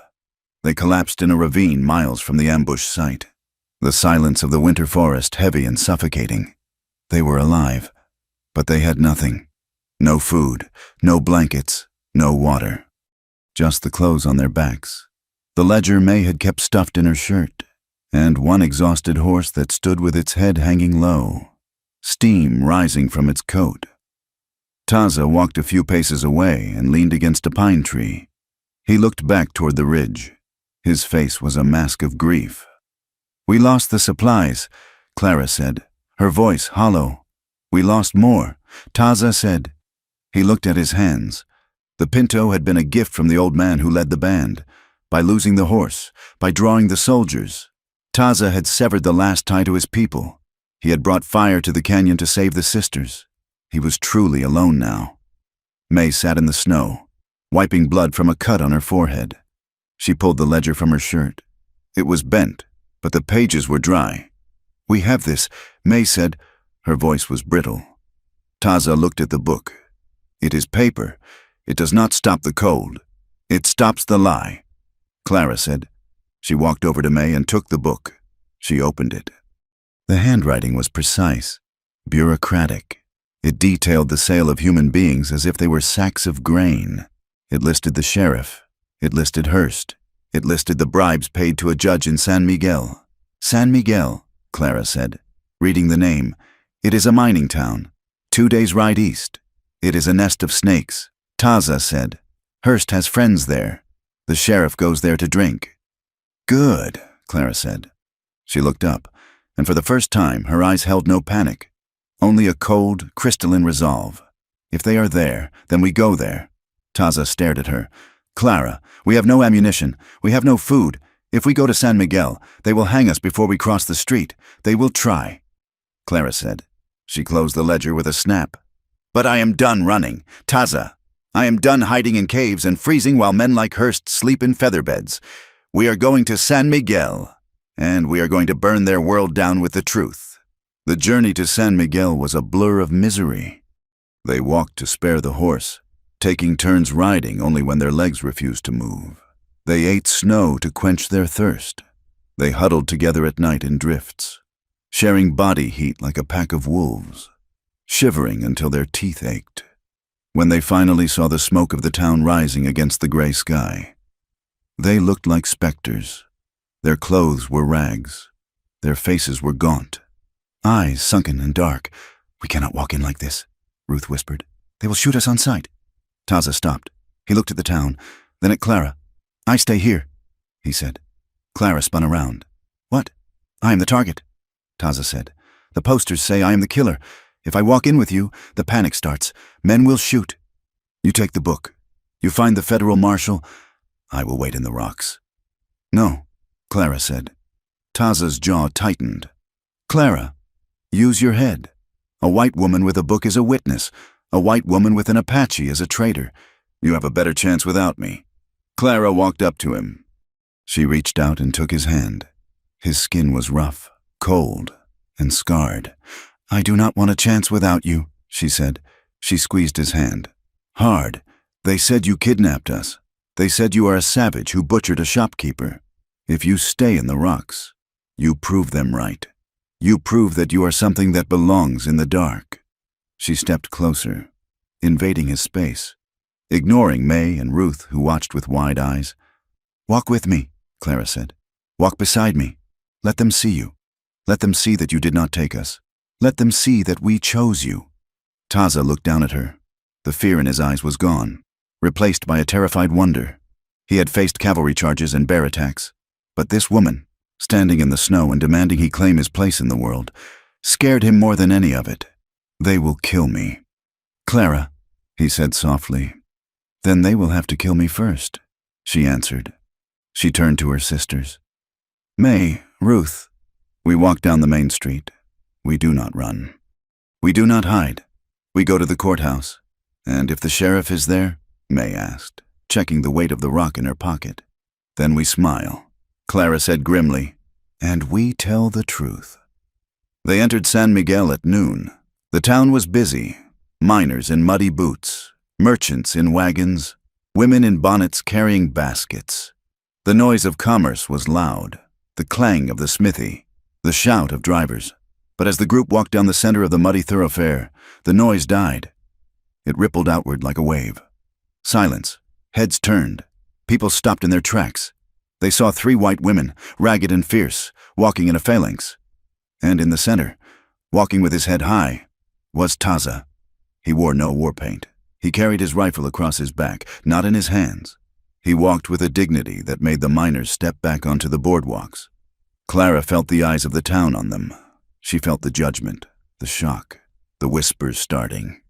They collapsed in a ravine miles from the ambush site, the silence of the winter forest heavy and suffocating. They were alive, but they had nothing. No food, no blankets, no water. Just the clothes on their backs, the ledger May had kept stuffed in her shirt, and one exhausted horse that stood with its head hanging low, steam rising from its coat. Taza walked a few paces away and leaned against a pine tree. He looked back toward the ridge. His face was a mask of grief. "We lost the supplies," Clara said, her voice hollow. "We lost more," Taza said. He looked at his hands. The pinto had been a gift from the old man who led the band. By losing the horse, by drawing the soldiers, Taza had severed the last tie to his people. He had brought fire to the canyon to save the sisters. He was truly alone now. May sat in the snow, wiping blood from a cut on her forehead. She pulled the ledger from her shirt. It was bent, but the pages were dry. "We have this," May said. Her voice was brittle. Taza looked at the book. "It is paper. It does not stop the cold. It stops the lie," Clara said. She walked over to May and took the book. She opened it. The handwriting was precise, bureaucratic. It detailed the sale of human beings as if they were sacks of grain. It listed the sheriff. It listed Hearst. It listed the bribes paid to a judge in San Miguel. "San Miguel," Clara said, reading the name. "It is a mining town, 2 days' ride east. It is a nest of snakes," Taza said. "Hearst has friends there. The sheriff goes there to drink." "Good," Clara said. She looked up, and for the first time her eyes held no panic, only a cold, crystalline resolve. "If they are there, then we go there." Taza stared at her. "Clara, we have no ammunition. We have no food. If we go to San Miguel, they will hang us before we cross the street. They will try," Clara said. She closed the ledger with a snap. "But I am done running, Taza. I am done hiding in caves and freezing while men like Hearst sleep in featherbeds. We are going to San Miguel, and we are going to burn their world down with the truth." The journey to San Miguel was a blur of misery. They walked to spare the horse, taking turns riding only when their legs refused to move. They ate snow to quench their thirst. They huddled together at night in drifts, sharing body heat like a pack of wolves, shivering until their teeth ached. When they finally saw the smoke of the town rising against the gray sky, they looked like specters. Their clothes were rags. Their faces were gaunt, eyes sunken and dark. "We cannot walk in like this," Ruth whispered. "They will shoot us on sight." Taza stopped. He looked at the town, then at Clara. "I stay here," he said. Clara spun around. "What?" I am the target, Taza said. The posters say I am the killer. If I walk in with you, the panic starts. Men will shoot. You take the book. You find the federal marshal. I will wait in the rocks. No, Clara said. Taza's jaw tightened. Clara, use your head. A white woman with a book is a witness. A white woman with an Apache is a traitor. You have a better chance without me. Clara walked up to him. She reached out and took his hand. His skin was rough, cold, and scarred. I do not want a chance without you, she said. She squeezed his hand. Hard. They said you kidnapped us. They said you are a savage who butchered a shopkeeper. If you stay in the rocks, you prove them right. You prove that you are something that belongs in the dark. She stepped closer, invading his space, ignoring May and Ruth, who watched with wide eyes. Walk with me, Clara said. Walk beside me. Let them see you. Let them see that you did not take us. Let them see that we chose you. Taza looked down at her. The fear in his eyes was gone, replaced by a terrified wonder. He had faced cavalry charges and bear attacks, but this woman, standing in the snow and demanding he claim his place in the world, scared him more than any of it. They will kill me. Clara, he said softly. Then they will have to kill me first, she answered. She turned to her sisters. May, Ruth, we walk down the main street. We do not run. We do not hide. We go to the courthouse. And if the sheriff is there, May asked, checking the weight of the rock in her pocket. Then we smile, Clara said grimly, and we tell the truth. They entered San Miguel at noon. The town was busy, miners in muddy boots, merchants in wagons, women in bonnets carrying baskets. The noise of commerce was loud, the clang of the smithy, the shout of drivers. But as the group walked down the center of the muddy thoroughfare, the noise died. It rippled outward like a wave. Silence. Heads turned. People stopped in their tracks. They saw 3 white women, ragged and fierce, walking in a phalanx. And in the center, walking with his head high, was Taza. He wore no war paint. He carried his rifle across his back, not in his hands. He walked with a dignity that made the miners step back onto the boardwalks. Clara felt the eyes of the town on them. She felt the judgment, the shock, the whispers starting.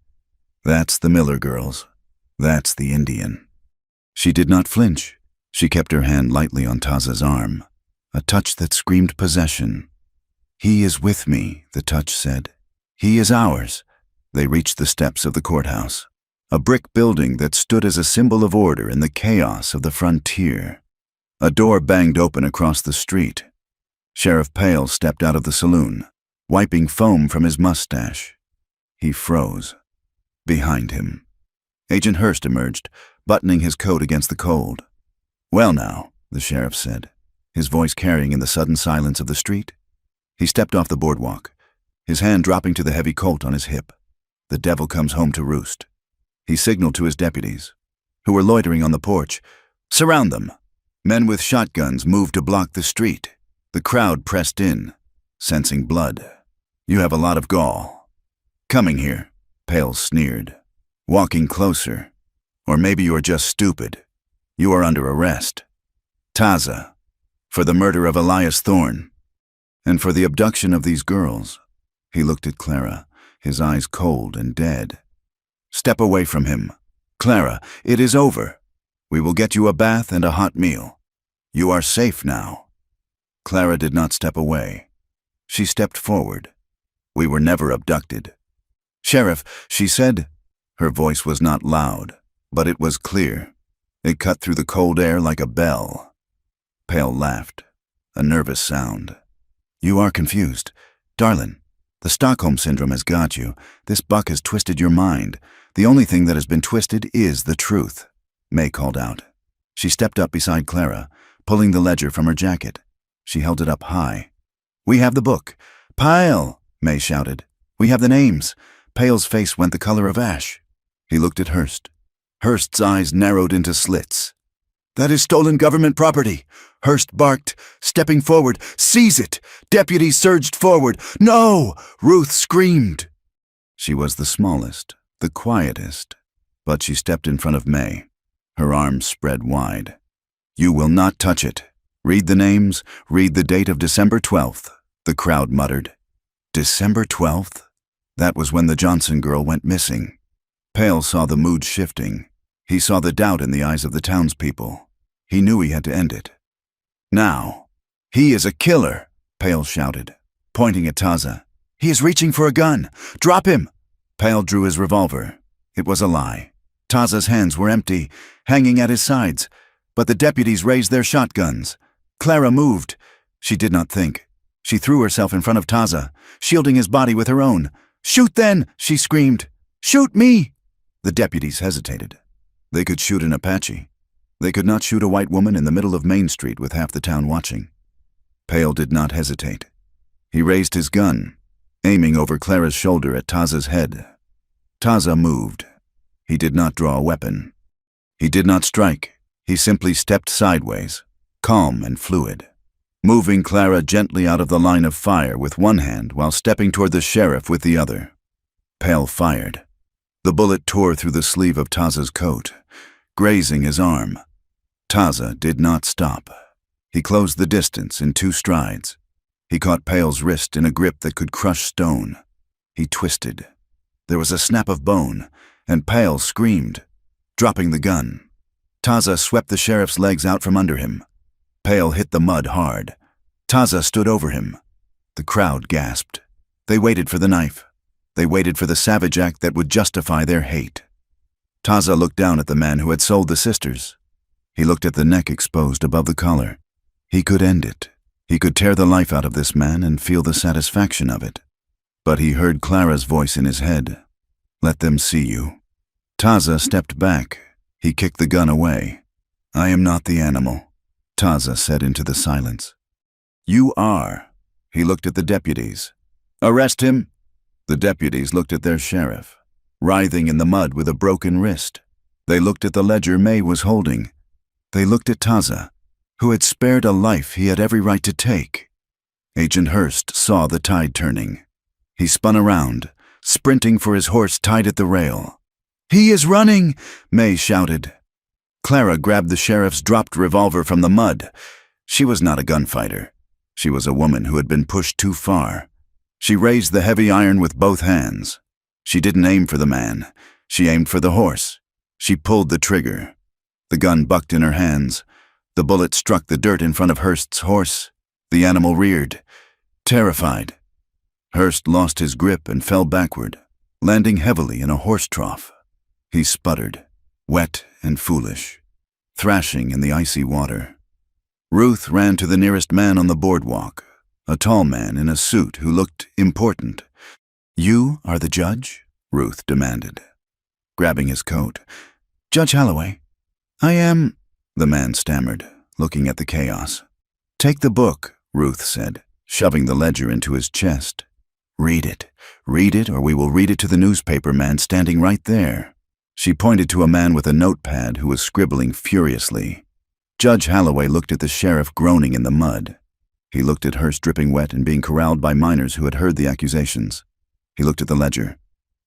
That's the Miller girls. That's the Indian. She did not flinch. She kept her hand lightly on Taza's arm, a touch that screamed possession. He is with me, the touch said. He is ours. They reached the steps of the courthouse, a brick building that stood as a symbol of order in the chaos of the frontier. A door banged open across the street. Sheriff Pale stepped out of the saloon, wiping foam from his mustache. He froze. Behind him, Agent Hurst emerged, buttoning his coat against the cold. Well now, the sheriff said, his voice carrying in the sudden silence of the street. He stepped off the boardwalk, his hand dropping to the heavy Colt on his hip. The devil comes home to roost. He signaled to his deputies, who were loitering on the porch. Surround them. Men with shotguns moved to block the street. The crowd pressed in, sensing blood. You have a lot of gall. Coming here, Pale sneered. Walking closer. Or maybe you are just stupid. You are under arrest. Taza, for the murder of Elias Thorne, and for the abduction of these girls. He looked at Clara, his eyes cold and dead. Step away from him. Clara, it is over. We will get you a bath and a hot meal. You are safe now. Clara did not step away. She stepped forward. We were never abducted. Sheriff, she said. Her voice was not loud, but it was clear. It cut through the cold air like a bell. Pale laughed, a nervous sound. You are confused. Darlin', the Stockholm Syndrome has got you. This buck has twisted your mind. The only thing that has been twisted is the truth, May called out. She stepped up beside Clara, pulling the ledger from her jacket. She held it up high. We have the book. Pyle, May shouted. We have the names. Pale's face went the color of ash. He looked at Hurst. Hurst's eyes narrowed into slits. That is stolen government property. Hurst barked, stepping forward. Seize it! Deputies surged forward. No! Ruth screamed. She was the smallest, the quietest, but she stepped in front of May, her arms spread wide. You will not touch it. Read the names, read the date of December 12th. The crowd muttered. December 12th? That was when the Johnson girl went missing. Pale saw the mood shifting. He saw the doubt in the eyes of the townspeople. He knew he had to end it. Now. He is a killer, Pale shouted, pointing at Taza. He is reaching for a gun. Drop him! Pale drew his revolver. It was a lie. Taza's hands were empty, hanging at his sides, but the deputies raised their shotguns. Clara moved. She did not think. She threw herself in front of Taza, shielding his body with her own. Shoot then, she screamed. Shoot me! The deputies hesitated. They could shoot an Apache. They could not shoot a white woman in the middle of Main Street with half the town watching. Pale did not hesitate. He raised his gun, aiming over Clara's shoulder at Taza's head. Taza moved. He did not draw a weapon. He did not strike. He simply stepped sideways, calm and fluid, moving Clara gently out of the line of fire with one hand while stepping toward the sheriff with the other. Pale fired. The bullet tore through the sleeve of Taza's coat, grazing his arm. Taza did not stop. He closed the distance in 2 strides. He caught Pale's wrist in a grip that could crush stone. He twisted. There was a snap of bone, and Pale screamed, dropping the gun. Taza swept the sheriff's legs out from under him. Pale hit the mud hard. Taza stood over him. The crowd gasped. They waited for the knife. They waited for the savage act that would justify their hate. Taza looked down at the man who had sold the sisters. He looked at the neck exposed above the collar. He could end it. He could tear the life out of this man and feel the satisfaction of it. But he heard Clara's voice in his head. Let them see you. Taza stepped back. He kicked the gun away. I am not the animal, Taza said into the silence. You are. He looked at the deputies. Arrest him. The deputies looked at their sheriff, writhing in the mud with a broken wrist. They looked at the ledger May was holding. They looked at Taza, who had spared a life he had every right to take. Agent Hurst saw the tide turning. He spun around, sprinting for his horse tied at the rail. He is running, May shouted. Clara grabbed the sheriff's dropped revolver from the mud. She was not a gunfighter. She was a woman who had been pushed too far. She raised the heavy iron with both hands. She didn't aim for the man. She aimed for the horse. She pulled the trigger. The gun bucked in her hands. The bullet struck the dirt in front of Hurst's horse. The animal reared, terrified. Hurst lost his grip and fell backward, landing heavily in a horse trough. He sputtered, wet and foolish, thrashing in the icy water. Ruth ran to the nearest man on the boardwalk, a tall man in a suit who looked important. You are the judge? Ruth demanded, grabbing his coat. Judge Holloway. I am, the man stammered, looking at the chaos. Take the book, Ruth said, shoving the ledger into his chest. Read it, or we will read it to the newspaper man standing right there. She pointed to a man with a notepad who was scribbling furiously. Judge Holloway looked at the sheriff groaning in the mud. He looked at Hurst dripping wet and being corralled by miners who had heard the accusations. He looked at the ledger.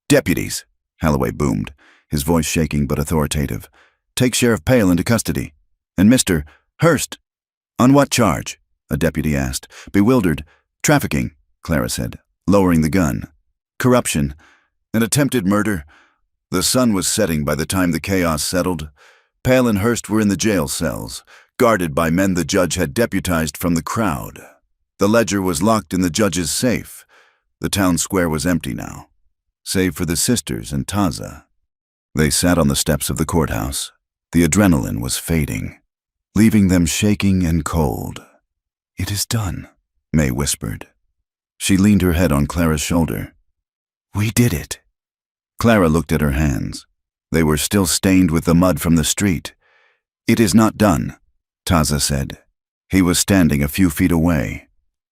Deputies, Holloway boomed, his voice shaking but authoritative. Take Sheriff Pale into custody. And Mr. Hurst. On what charge? A deputy asked. Bewildered. Trafficking, Clara said, lowering the gun. Corruption. An attempted murder. The sun was setting by the time the chaos settled. Pale and Hurst were in the jail cells, guarded by men the judge had deputized from the crowd. The ledger was locked in the judge's safe. The town square was empty now, save for the sisters and Taza. They sat on the steps of the courthouse. The adrenaline was fading, leaving them shaking and cold. It is done, May whispered. She leaned her head on Clara's shoulder. We did it. Clara looked at her hands. They were still stained with the mud from the street. It is not done, Taza said. He was standing a few feet away,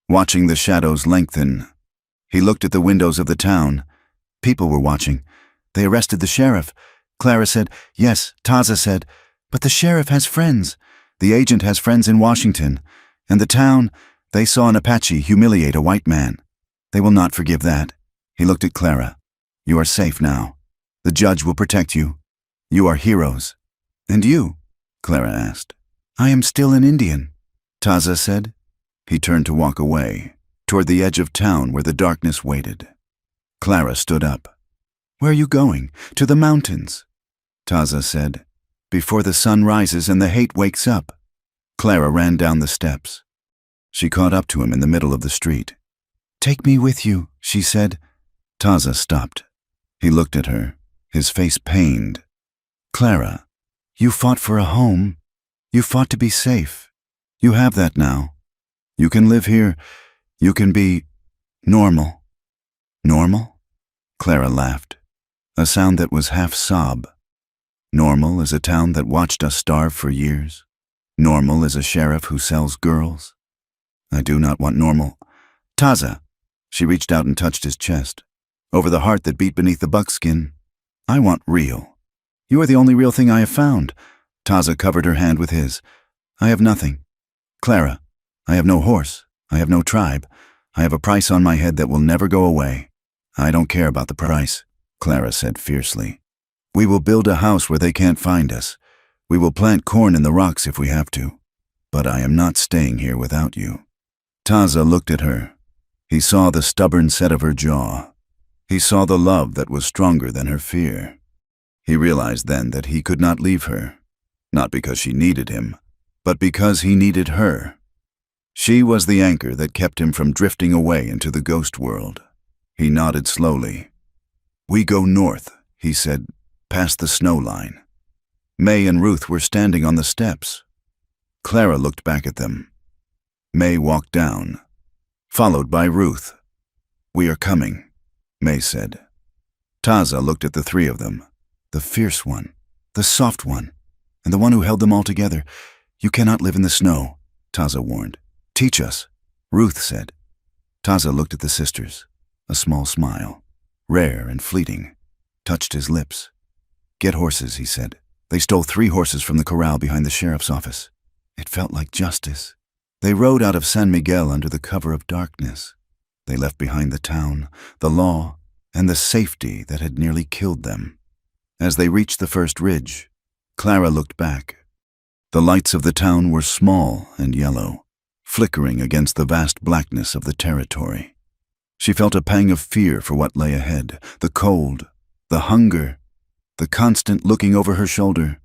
watching the shadows lengthen. He looked at the windows of the town. People were watching. They arrested the sheriff. Clara said, yes, Taza said, but the sheriff has friends. The agent has friends in Washington. And the town, they saw an Apache humiliate a white man. They will not forgive that. He looked at Clara. You are safe now. The judge will protect you. You are heroes. And you? Clara asked. I am still an Indian, Taza said. He turned to walk away, toward the edge of town where the darkness waited. Clara stood up. "Where are you going?" "To the mountains," Taza said, "before the sun rises and the hate wakes up." Clara ran down the steps. She caught up to him in the middle of the street. "Take me with you," she said. Taza stopped. He looked at her, his face pained. "Clara, you fought for a home. You fought to be safe. You have that now. You can live here. You can be normal." "Normal?" Clara laughed, a sound that was half sob. "Normal is a town that watched us starve for years. Normal is a sheriff who sells girls. I do not want normal." "Taza," she reached out and touched his chest, over the heart that beat beneath the buckskin. "I want real. You are the only real thing I have found." Taza covered her hand with his. "I have nothing. Clara, I have no horse. I have no tribe. I have a price on my head that will never go away." "I don't care about the price," Clara said fiercely. "We will build a house where they can't find us. We will plant corn in the rocks if we have to. But I am not staying here without you." Taza looked at her. He saw the stubborn set of her jaw. He saw the love that was stronger than her fear. He realized then that he could not leave her, not because she needed him, but because he needed her. She was the anchor that kept him from drifting away into the ghost world. He nodded slowly. "We go north," he said, "past the snow line." May and Ruth were standing on the steps. Clara looked back at them. May walked down, followed by Ruth. "We are coming," May said. Taza looked at the three of them, the fierce one, the soft one, and the one who held them all together. "You cannot live in the snow," Taza warned. "Teach us," Ruth said. Taza looked at the sisters. A small smile, rare and fleeting, touched his lips. "Get horses," he said. They stole 3 horses from the corral behind the sheriff's office. It felt like justice. They rode out of San Miguel under the cover of darkness. They left behind the town, the law, and the safety that had nearly killed them. As they reached the first ridge, Clara looked back. The lights of the town were small and yellow, flickering against the vast blackness of the territory. She felt a pang of fear for what lay ahead, the cold, the hunger, the constant looking over her shoulder.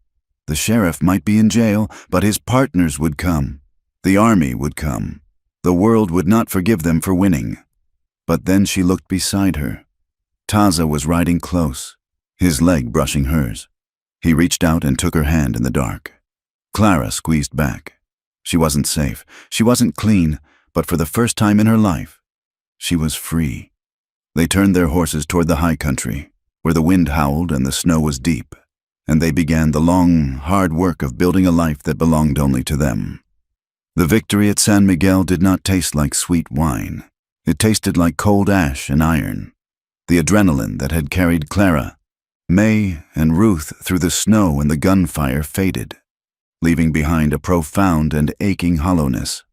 The sheriff might be in jail, but his partners would come. The army would come. The world would not forgive them for winning. But then she looked beside her. Taza was riding close, his leg brushing hers. He reached out and took her hand in the dark. Clara squeezed back. She wasn't safe. She wasn't clean, but for the first time in her life, she was free. They turned their horses toward the high country, where the wind howled and the snow was deep, and they began the long, hard work of building a life that belonged only to them. The victory at San Miguel did not taste like sweet wine. It tasted like cold ash and iron. The adrenaline that had carried Clara, May, and Ruth through the snow and the gunfire faded, leaving behind a profound and aching hollowness.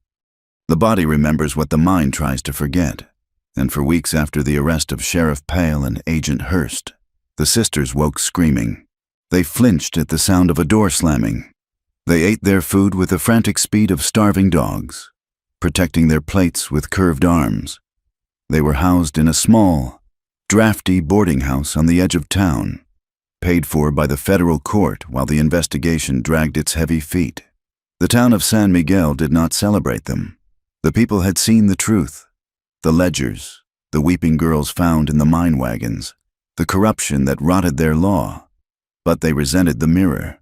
The body remembers what the mind tries to forget, and for weeks after the arrest of Sheriff Pale and Agent Hurst, the sisters woke screaming. They flinched at the sound of a door slamming. They ate their food with the frantic speed of starving dogs, protecting their plates with curved arms. They were housed in a small, drafty boarding house on the edge of town, paid for by the federal court while the investigation dragged its heavy feet. The town of San Miguel did not celebrate them. The people had seen the truth. The ledgers, the weeping girls found in the mine wagons, the corruption that rotted their law. But they resented the mirror.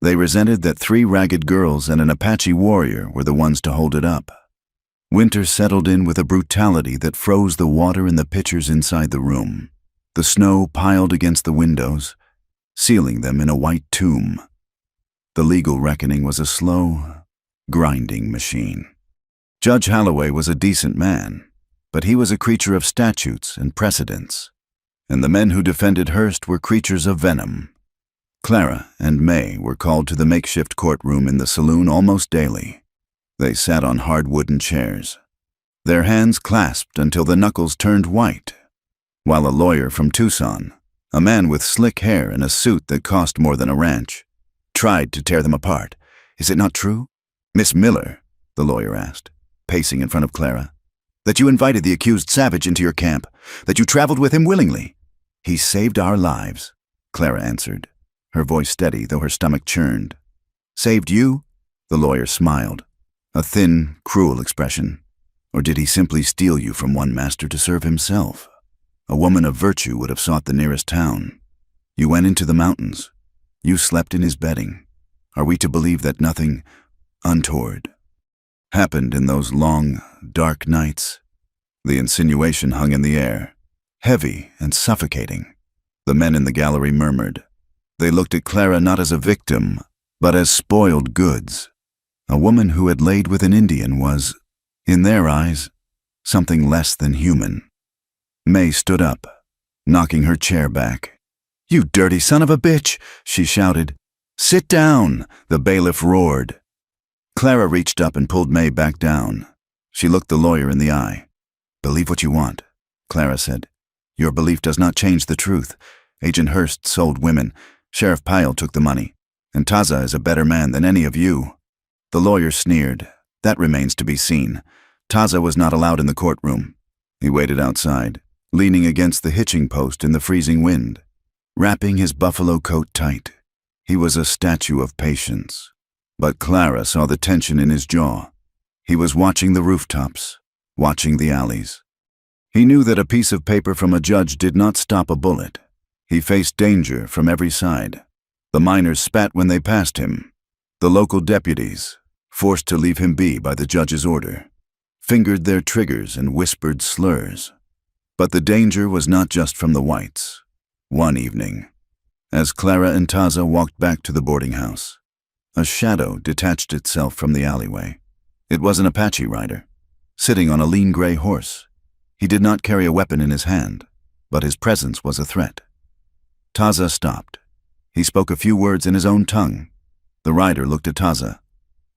They resented that 3 ragged girls and an Apache warrior were the ones to hold it up. Winter settled in with a brutality that froze the water in the pitchers inside the room. The snow piled against the windows, sealing them in a white tomb. The legal reckoning was a slow, grinding machine. Judge Holloway was a decent man, but he was a creature of statutes and precedents, and the men who defended Hurst were creatures of venom. Clara and May were called to the makeshift courtroom in the saloon almost daily. They sat on hard wooden chairs, their hands clasped until the knuckles turned white, while a lawyer from Tucson, a man with slick hair and a suit that cost more than a ranch, tried to tear them apart. "Is it not true?" "Miss Miller," the lawyer asked, pacing in front of Clara, that you invited the accused savage into your camp, that you traveled with him willingly. He saved our lives, Clara answered, her voice steady though her stomach churned. Saved you? The lawyer smiled, a thin, cruel expression. Or did he simply steal you from one master to serve himself? A woman of virtue would have sought the nearest town. You went into the mountains. You slept in his bedding. Are we to believe that nothing untoward happened in those long, dark nights? The insinuation hung in the air, heavy and suffocating. The men in the gallery murmured. They looked at Clara not as a victim, but as spoiled goods. A woman who had laid with an Indian was, in their eyes, something less than human. May stood up, knocking her chair back. You dirty son of a bitch, she shouted. Sit down, the bailiff roared. Clara reached up and pulled May back down. She looked the lawyer in the eye. Believe what you want, Clara said. Your belief does not change the truth. Agent Hurst sold women. Sheriff Pyle took the money. And Taza is a better man than any of you. The lawyer sneered. That remains to be seen. Taza was not allowed in the courtroom. He waited outside, leaning against the hitching post in the freezing wind, wrapping his buffalo coat tight. He was a statue of patience. But Clara saw the tension in his jaw. He was watching the rooftops, watching the alleys. He knew that a piece of paper from a judge did not stop a bullet. He faced danger from every side. The miners spat when they passed him. The local deputies, forced to leave him be by the judge's order, fingered their triggers and whispered slurs. But the danger was not just from the whites. One evening, as Clara and Taza walked back to the boarding house, a shadow detached itself from the alleyway. It was an Apache rider, sitting on a lean gray horse. He did not carry a weapon in his hand, but his presence was a threat. Taza stopped. He spoke a few words in his own tongue. The rider looked at Taza,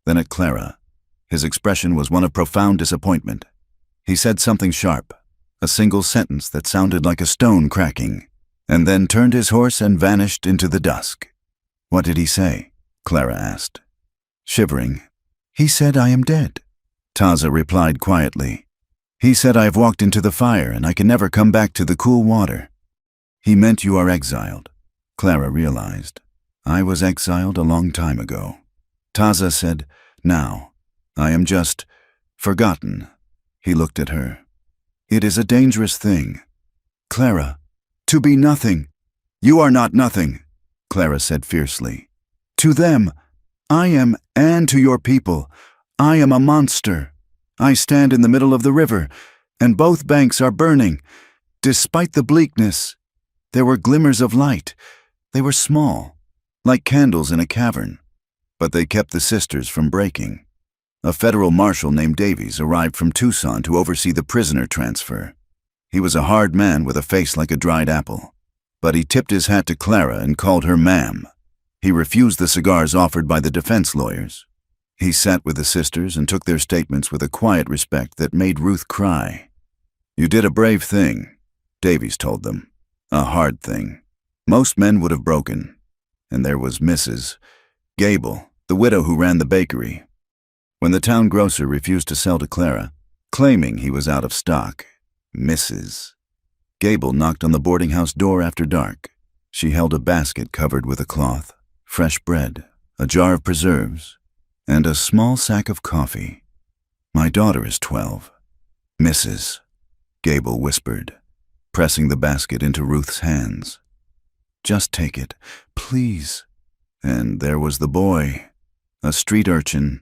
then at Clara. His expression was one of profound disappointment. He said something sharp, a single sentence that sounded like a stone cracking, and then turned his horse and vanished into the dusk. What did he say? Clara asked. Shivering, he said, I am dead. Taza replied quietly. He said, I have walked into the fire and I can never come back to the cool water. He meant you are exiled. Clara realized. I was exiled a long time ago. Taza said, now, I am just forgotten. He looked at her. It is a dangerous thing. Clara, to be nothing. You are not nothing, Clara said fiercely. To them, I am, and to your people, I am a monster. I stand in the middle of the river, and both banks are burning. Despite the bleakness, there were glimmers of light. They were small, like candles in a cavern, but they kept the sisters from breaking. A federal marshal named Davies arrived from Tucson to oversee the prisoner transfer. He was a hard man with a face like a dried apple, but he tipped his hat to Clara and called her ma'am. He refused the cigars offered by the defense lawyers. He sat with the sisters and took their statements with a quiet respect that made Ruth cry. You did a brave thing, Davies told them. A hard thing. Most men would have broken. And there was Mrs. Gable, the widow who ran the bakery. When the town grocer refused to sell to Clara, claiming he was out of stock, Mrs. Gable knocked on the boarding house door after dark. She held a basket covered with a cloth, fresh bread, a jar of preserves, and a small sack of coffee. My daughter is 12. Mrs. Gable whispered, pressing the basket into Ruth's hands. Just take it, please. And there was the boy, a street urchin,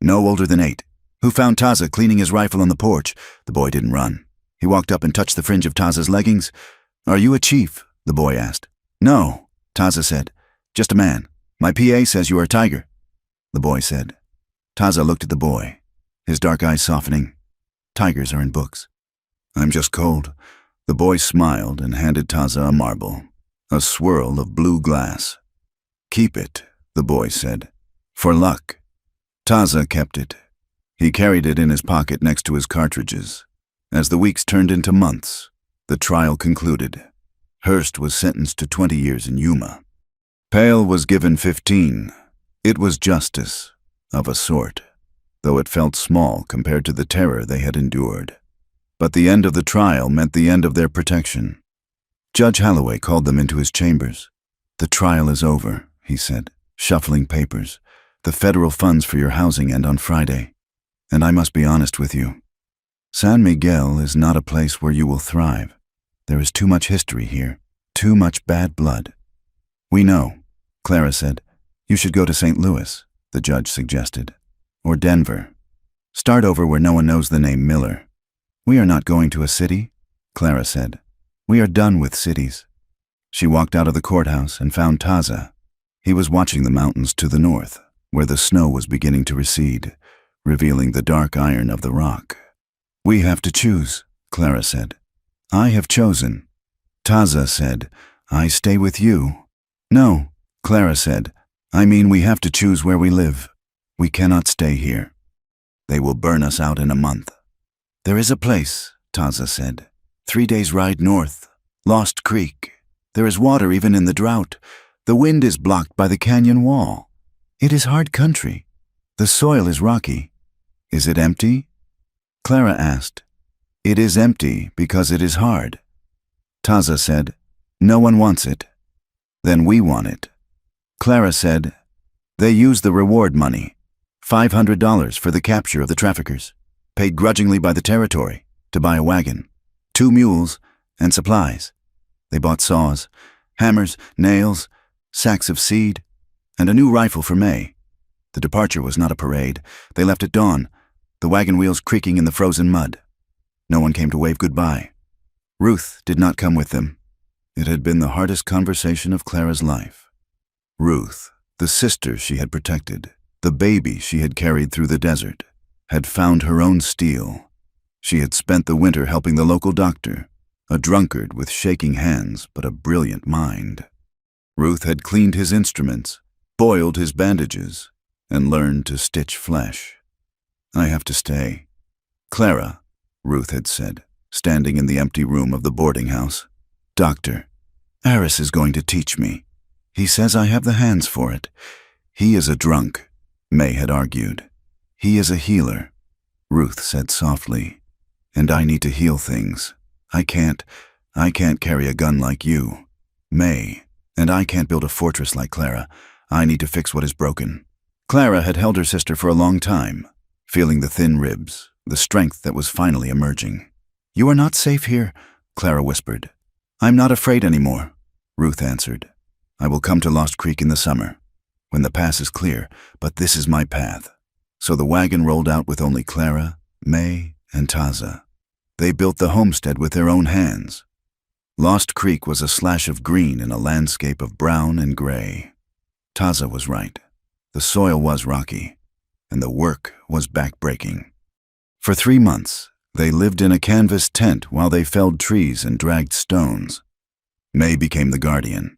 no older than 8, who found Taza cleaning his rifle on the porch. The boy didn't run. He walked up and touched the fringe of Taza's leggings. Are you a chief? The boy asked. No, Taza said. Just a man. My PA says you are a tiger. The boy said. Taza looked at the boy, his dark eyes softening. Tigers are in books. I'm just cold. The boy smiled and handed Taza a marble, a swirl of blue glass. Keep it, the boy said, for luck. Taza kept it. He carried it in his pocket next to his cartridges. As the weeks turned into months, the trial concluded. Hurst was sentenced to 20 years in Yuma. Pale was given 15. It was justice, of a sort, though it felt small compared to the terror they had endured. But the end of the trial meant the end of their protection. Judge Holloway called them into his chambers. "The trial is over," he said, shuffling papers. "The federal funds for your housing end on Friday. And I must be honest with you. San Miguel is not a place where you will thrive. There is too much history here, too much bad blood." "We know," Clara said. "You should go to St. Louis," the judge suggested. "Or Denver. Start over where no one knows the name Miller." "We are not going to a city," Clara said. "We are done with cities." She walked out of the courthouse and found Taza. He was watching the mountains to the north, where the snow was beginning to recede, revealing the dark iron of the rock. "We have to choose," Clara said. "I have chosen." Taza said, "I stay with you." "No," Clara said. "I mean we have to choose where we live. We cannot stay here. They will burn us out in a month." "There is a place," Taza said. 3 days' ride north. Lost Creek. There is water even in the drought. The wind is blocked by the canyon wall. It is hard country. The soil is rocky. Is it empty?" Clara asked. "It is empty because it is hard." Taza said, "No one wants it." "Then we want it." Clara said, "They use the reward money, $500 for the capture of the traffickers, paid grudgingly by the territory, to buy a wagon, 2 mules, and supplies. They bought saws, hammers, nails, sacks of seed, and a new rifle for May. The departure was not a parade. They left at dawn, the wagon wheels creaking in the frozen mud. No one came to wave goodbye. Ruth did not come with them. It had been the hardest conversation of Clara's life. Ruth, the sister she had protected, the baby she had carried through the desert, had found her own steel. She had spent the winter helping the local doctor, a drunkard with shaking hands but a brilliant mind. Ruth had cleaned his instruments, boiled his bandages, and learned to stitch flesh. "I have to stay." "Clara," Ruth had said, standing in the empty room of the boarding house. "Doctor, Aris is going to teach me. He says I have the hands for it. He is a drunk," May had argued. "He is a healer," Ruth said softly. "And I need to heal things. I can't carry a gun like you, May, and I can't build a fortress like Clara. I need to fix what is broken." Clara had held her sister for a long time, feeling the thin ribs, the strength that was finally emerging. "You are not safe here," Clara whispered. "I'm not afraid anymore," Ruth answered. "I will come to Lost Creek in the summer, when the pass is clear, but this is my path." So the wagon rolled out with only Clara, May, and Taza. They built the homestead with their own hands. Lost Creek was a slash of green in a landscape of brown and gray. Taza was right. The soil was rocky, and the work was back-breaking. For 3 months, they lived in a canvas tent while they felled trees and dragged stones. May became the guardian.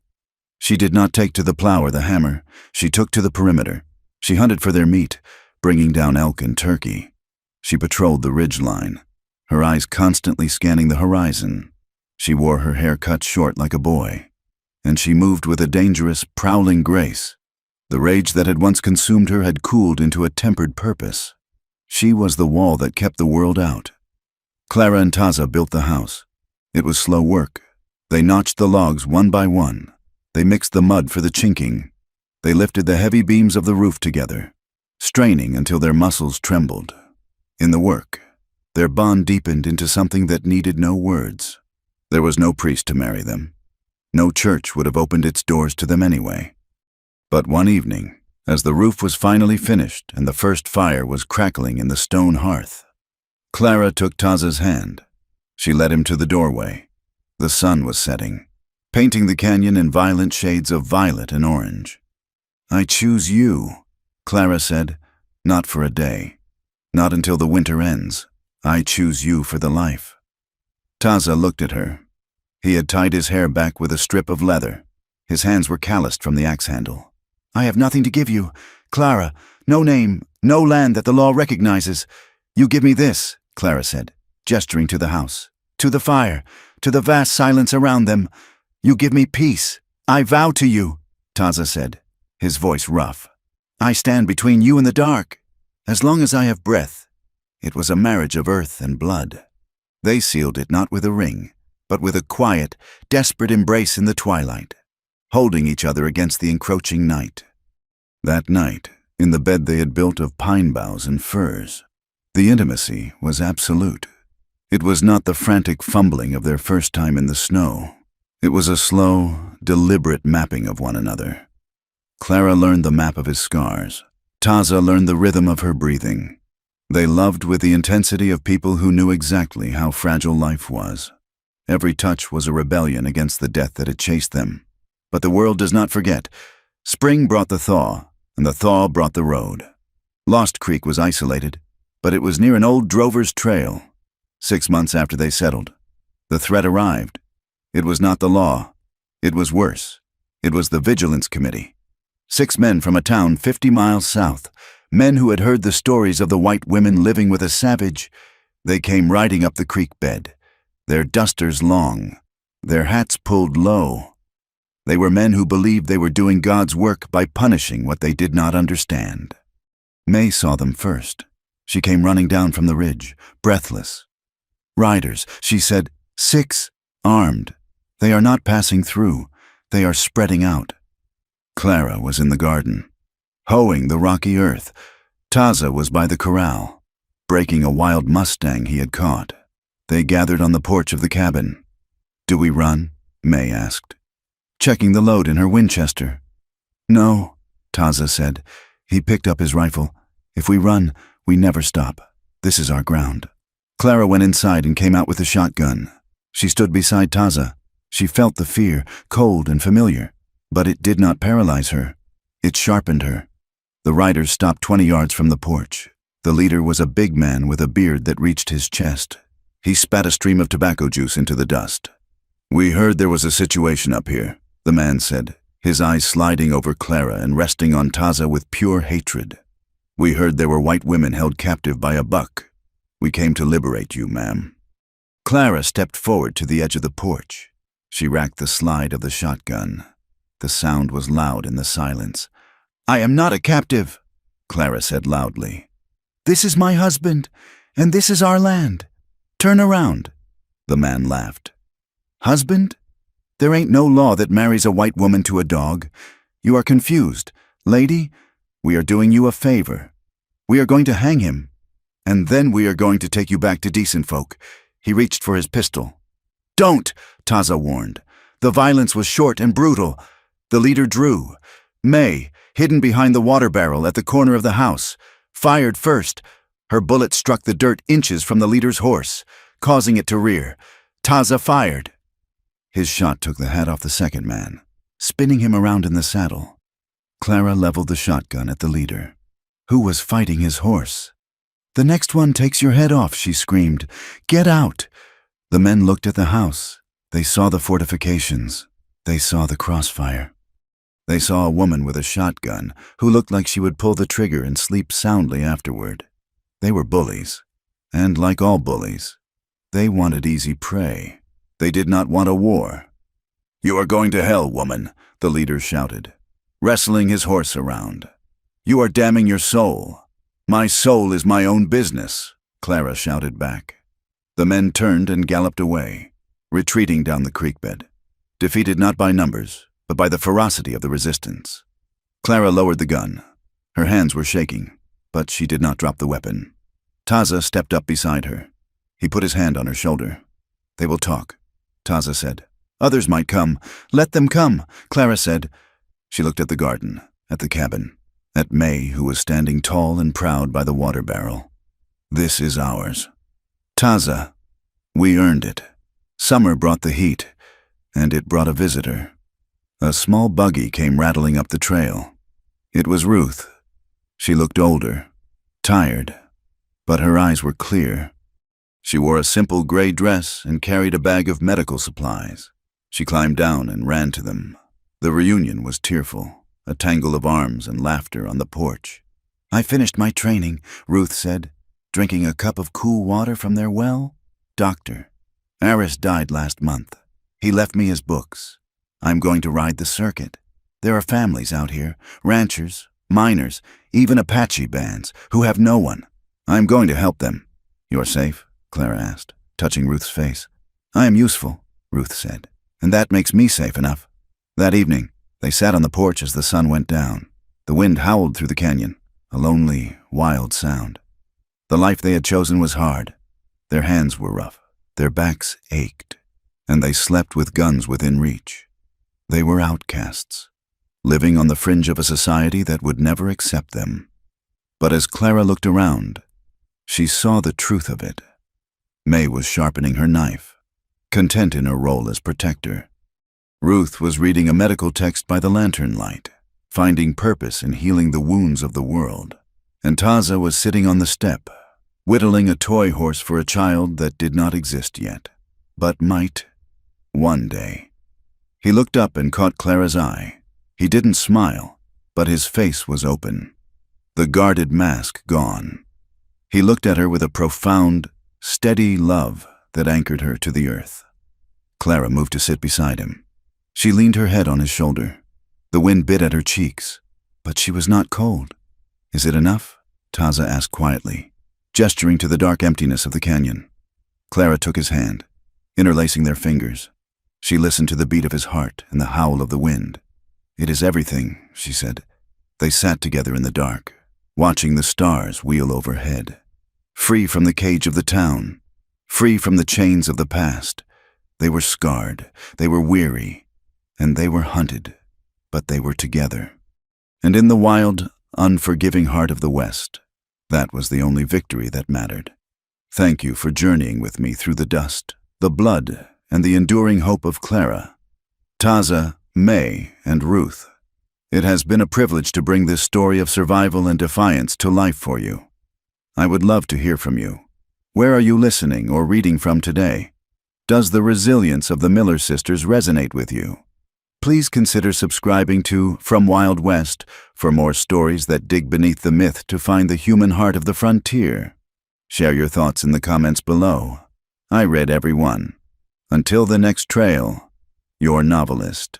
She did not take to the plow or the hammer. She took to the perimeter. She hunted for their meat, bringing down elk and turkey. She patrolled the ridgeline, her eyes constantly scanning the horizon. She wore her hair cut short like a boy, and she moved with a dangerous, prowling grace. The rage that had once consumed her had cooled into a tempered purpose. She was the wall that kept the world out. Clara and Taza built the house. It was slow work. They notched the logs one by one. They mixed the mud for the chinking. They lifted the heavy beams of the roof together, straining until their muscles trembled. In the work, their bond deepened into something that needed no words. There was no priest to marry them. No church would have opened its doors to them anyway. But one evening, as the roof was finally finished and the first fire was crackling in the stone hearth, Clara took Taza's hand. She led him to the doorway. The sun was setting, painting the canyon in violent shades of violet and orange. "I choose you," Clara said, "not for a day. Not until the winter ends. I choose you for the life." Taza looked at her. He had tied his hair back with a strip of leather. His hands were calloused from the axe handle. "I have nothing to give you, Clara. No name, no land that the law recognizes. You give me this," Clara said, gesturing to the house, to the fire, to the vast silence around them. "You give me peace. I vow to you," Taza said, his voice rough. "I stand between you and the dark. As long as I have breath." It was a marriage of earth and blood. They sealed it not with a ring, but with a quiet, desperate embrace in the twilight, holding each other against the encroaching night. That night, in the bed they had built of pine boughs and firs, the intimacy was absolute. It was not the frantic fumbling of their first time in the snow. It was a slow, deliberate mapping of one another. Clara learned the map of his scars. Taza learned the rhythm of her breathing. They loved with the intensity of people who knew exactly how fragile life was. Every touch was a rebellion against the death that had chased them. But the world does not forget. Spring brought the thaw, and the thaw brought the road. Lost Creek was isolated, but it was near an old drover's trail. 6 months after they settled, the threat arrived. It was not the law. It was worse. It was the Vigilance Committee. 6 men from a town 50 miles south, men who had heard the stories of the white women living with a savage. They came riding up the creek bed, their dusters long, their hats pulled low. They were men who believed they were doing God's work by punishing what they did not understand. May saw them first. She came running down from the ridge, breathless. "Riders," she said, "6, armed. They are not passing through. They are spreading out." Clara was in the garden, hoeing the rocky earth. Taza was by the corral, breaking a wild mustang he had caught. They gathered on the porch of the cabin. "Do we run?" May asked, checking the load in her Winchester. "No," Taza said. He picked up his rifle. "If we run, we never stop. This is our ground." Clara went inside and came out with a shotgun. She stood beside Taza. She felt the fear, cold and familiar, but it did not paralyze her. It sharpened her. The riders stopped 20 yards from the porch. The leader was a big man with a beard that reached his chest. He spat a stream of tobacco juice into the dust. "We heard there was a situation up here," the man said, his eyes sliding over Clara and resting on Taza with pure hatred. "We heard there were white women held captive by a buck. We came to liberate you, ma'am." Clara stepped forward to the edge of the porch. She racked the slide of the shotgun. The sound was loud in the silence. "I am not a captive," Clara said loudly. "This is my husband, and this is our land. Turn around." The man laughed. "Husband? There ain't no law that marries a white woman to a dog. You are confused. Lady, we are doing you a favor. We are going to hang him. And then we are going to take you back to decent folk." He reached for his pistol. "Don't," Taza warned. The violence was short and brutal. The leader drew. May, hidden behind the water barrel at the corner of the house, fired first. Her bullet struck the dirt inches from the leader's horse, causing it to rear. Taza fired. His shot took the hat off the second man, spinning him around in the saddle. Clara leveled the shotgun at the leader, who was fighting his horse. "The next one takes your head off," she screamed. "Get out!" The men looked at the house. They saw the fortifications. They saw the crossfire. They saw a woman with a shotgun who looked like she would pull the trigger and sleep soundly afterward. They were bullies, and like all bullies, they wanted easy prey. They did not want a war. "You are going to hell, woman," the leader shouted, wrestling his horse around. "You are damning your soul." "My soul is my own business," Clara shouted back. The men turned and galloped away, retreating down the creek bed, defeated not by numbers, but by the ferocity of the resistance. Clara lowered the gun. Her hands were shaking, but she did not drop the weapon. Taza stepped up beside her. He put his hand on her shoulder. "They will talk," Taza said. "Others might come. Let them come," Clara said. She looked at the garden, at the cabin, at May, who was standing tall and proud by the water barrel. "This is ours. Taza, we earned it." Summer brought the heat, and it brought a visitor. A small buggy came rattling up the trail. It was Ruth. She looked older, tired, but her eyes were clear. She wore a simple gray dress and carried a bag of medical supplies. She climbed down and ran to them. The reunion was tearful. A tangle of arms and laughter on the porch. "I finished my training," Ruth said, drinking a cup of cool water from their well. "Doctor, Aris died last month. He left me his books. I'm going to ride the circuit. There are families out here, ranchers, miners, even Apache bands, who have no one. I'm going to help them." "You're safe?" Clara asked. touching Ruth's face. "I am useful," Ruth said, "and that makes me safe enough." That evening, they sat on the porch as the sun went down. The wind howled through the canyon, a lonely, wild sound. The life they had chosen was hard. Their hands were rough, their backs ached, and they slept with guns within reach. They were outcasts, living on the fringe of a society that would never accept them. But as Clara looked around, she saw the truth of it. May was sharpening her knife, content in her role as protector. Ruth was reading a medical text by the lantern light, finding purpose in healing the wounds of the world. And Taza was sitting on the step, whittling a toy horse for a child that did not exist yet, but might one day. He looked up and caught Clara's eye. He didn't smile, but his face was open, the guarded mask gone. He looked at her with a profound, steady love that anchored her to the earth. Clara moved to sit beside him. She leaned her head on his shoulder. The wind bit at her cheeks, but she was not cold. "Is it enough?" Taza asked quietly, gesturing to the dark emptiness of the canyon. Clara took his hand, interlacing their fingers. She listened to the beat of his heart and the howl of the wind. "It is everything," she said. They sat together in the dark, watching the stars wheel overhead. Free from the cage of the town, free from the chains of the past. They were scarred, they were weary, and they were hunted, but they were together. And in the wild, unforgiving heart of the West, that was the only victory that mattered. Thank you for journeying with me through the dust, the blood, and the enduring hope of Clara, Taza, May, and Ruth. It has been a privilege to bring this story of survival and defiance to life for you. I would love to hear from you. Where are you listening or reading from today? Does the resilience of the Miller sisters resonate with you? Please consider subscribing to From Wild West for more stories that dig beneath the myth to find the human heart of the frontier. Share your thoughts in the comments below. I read every one. Until the next trail, your novelist.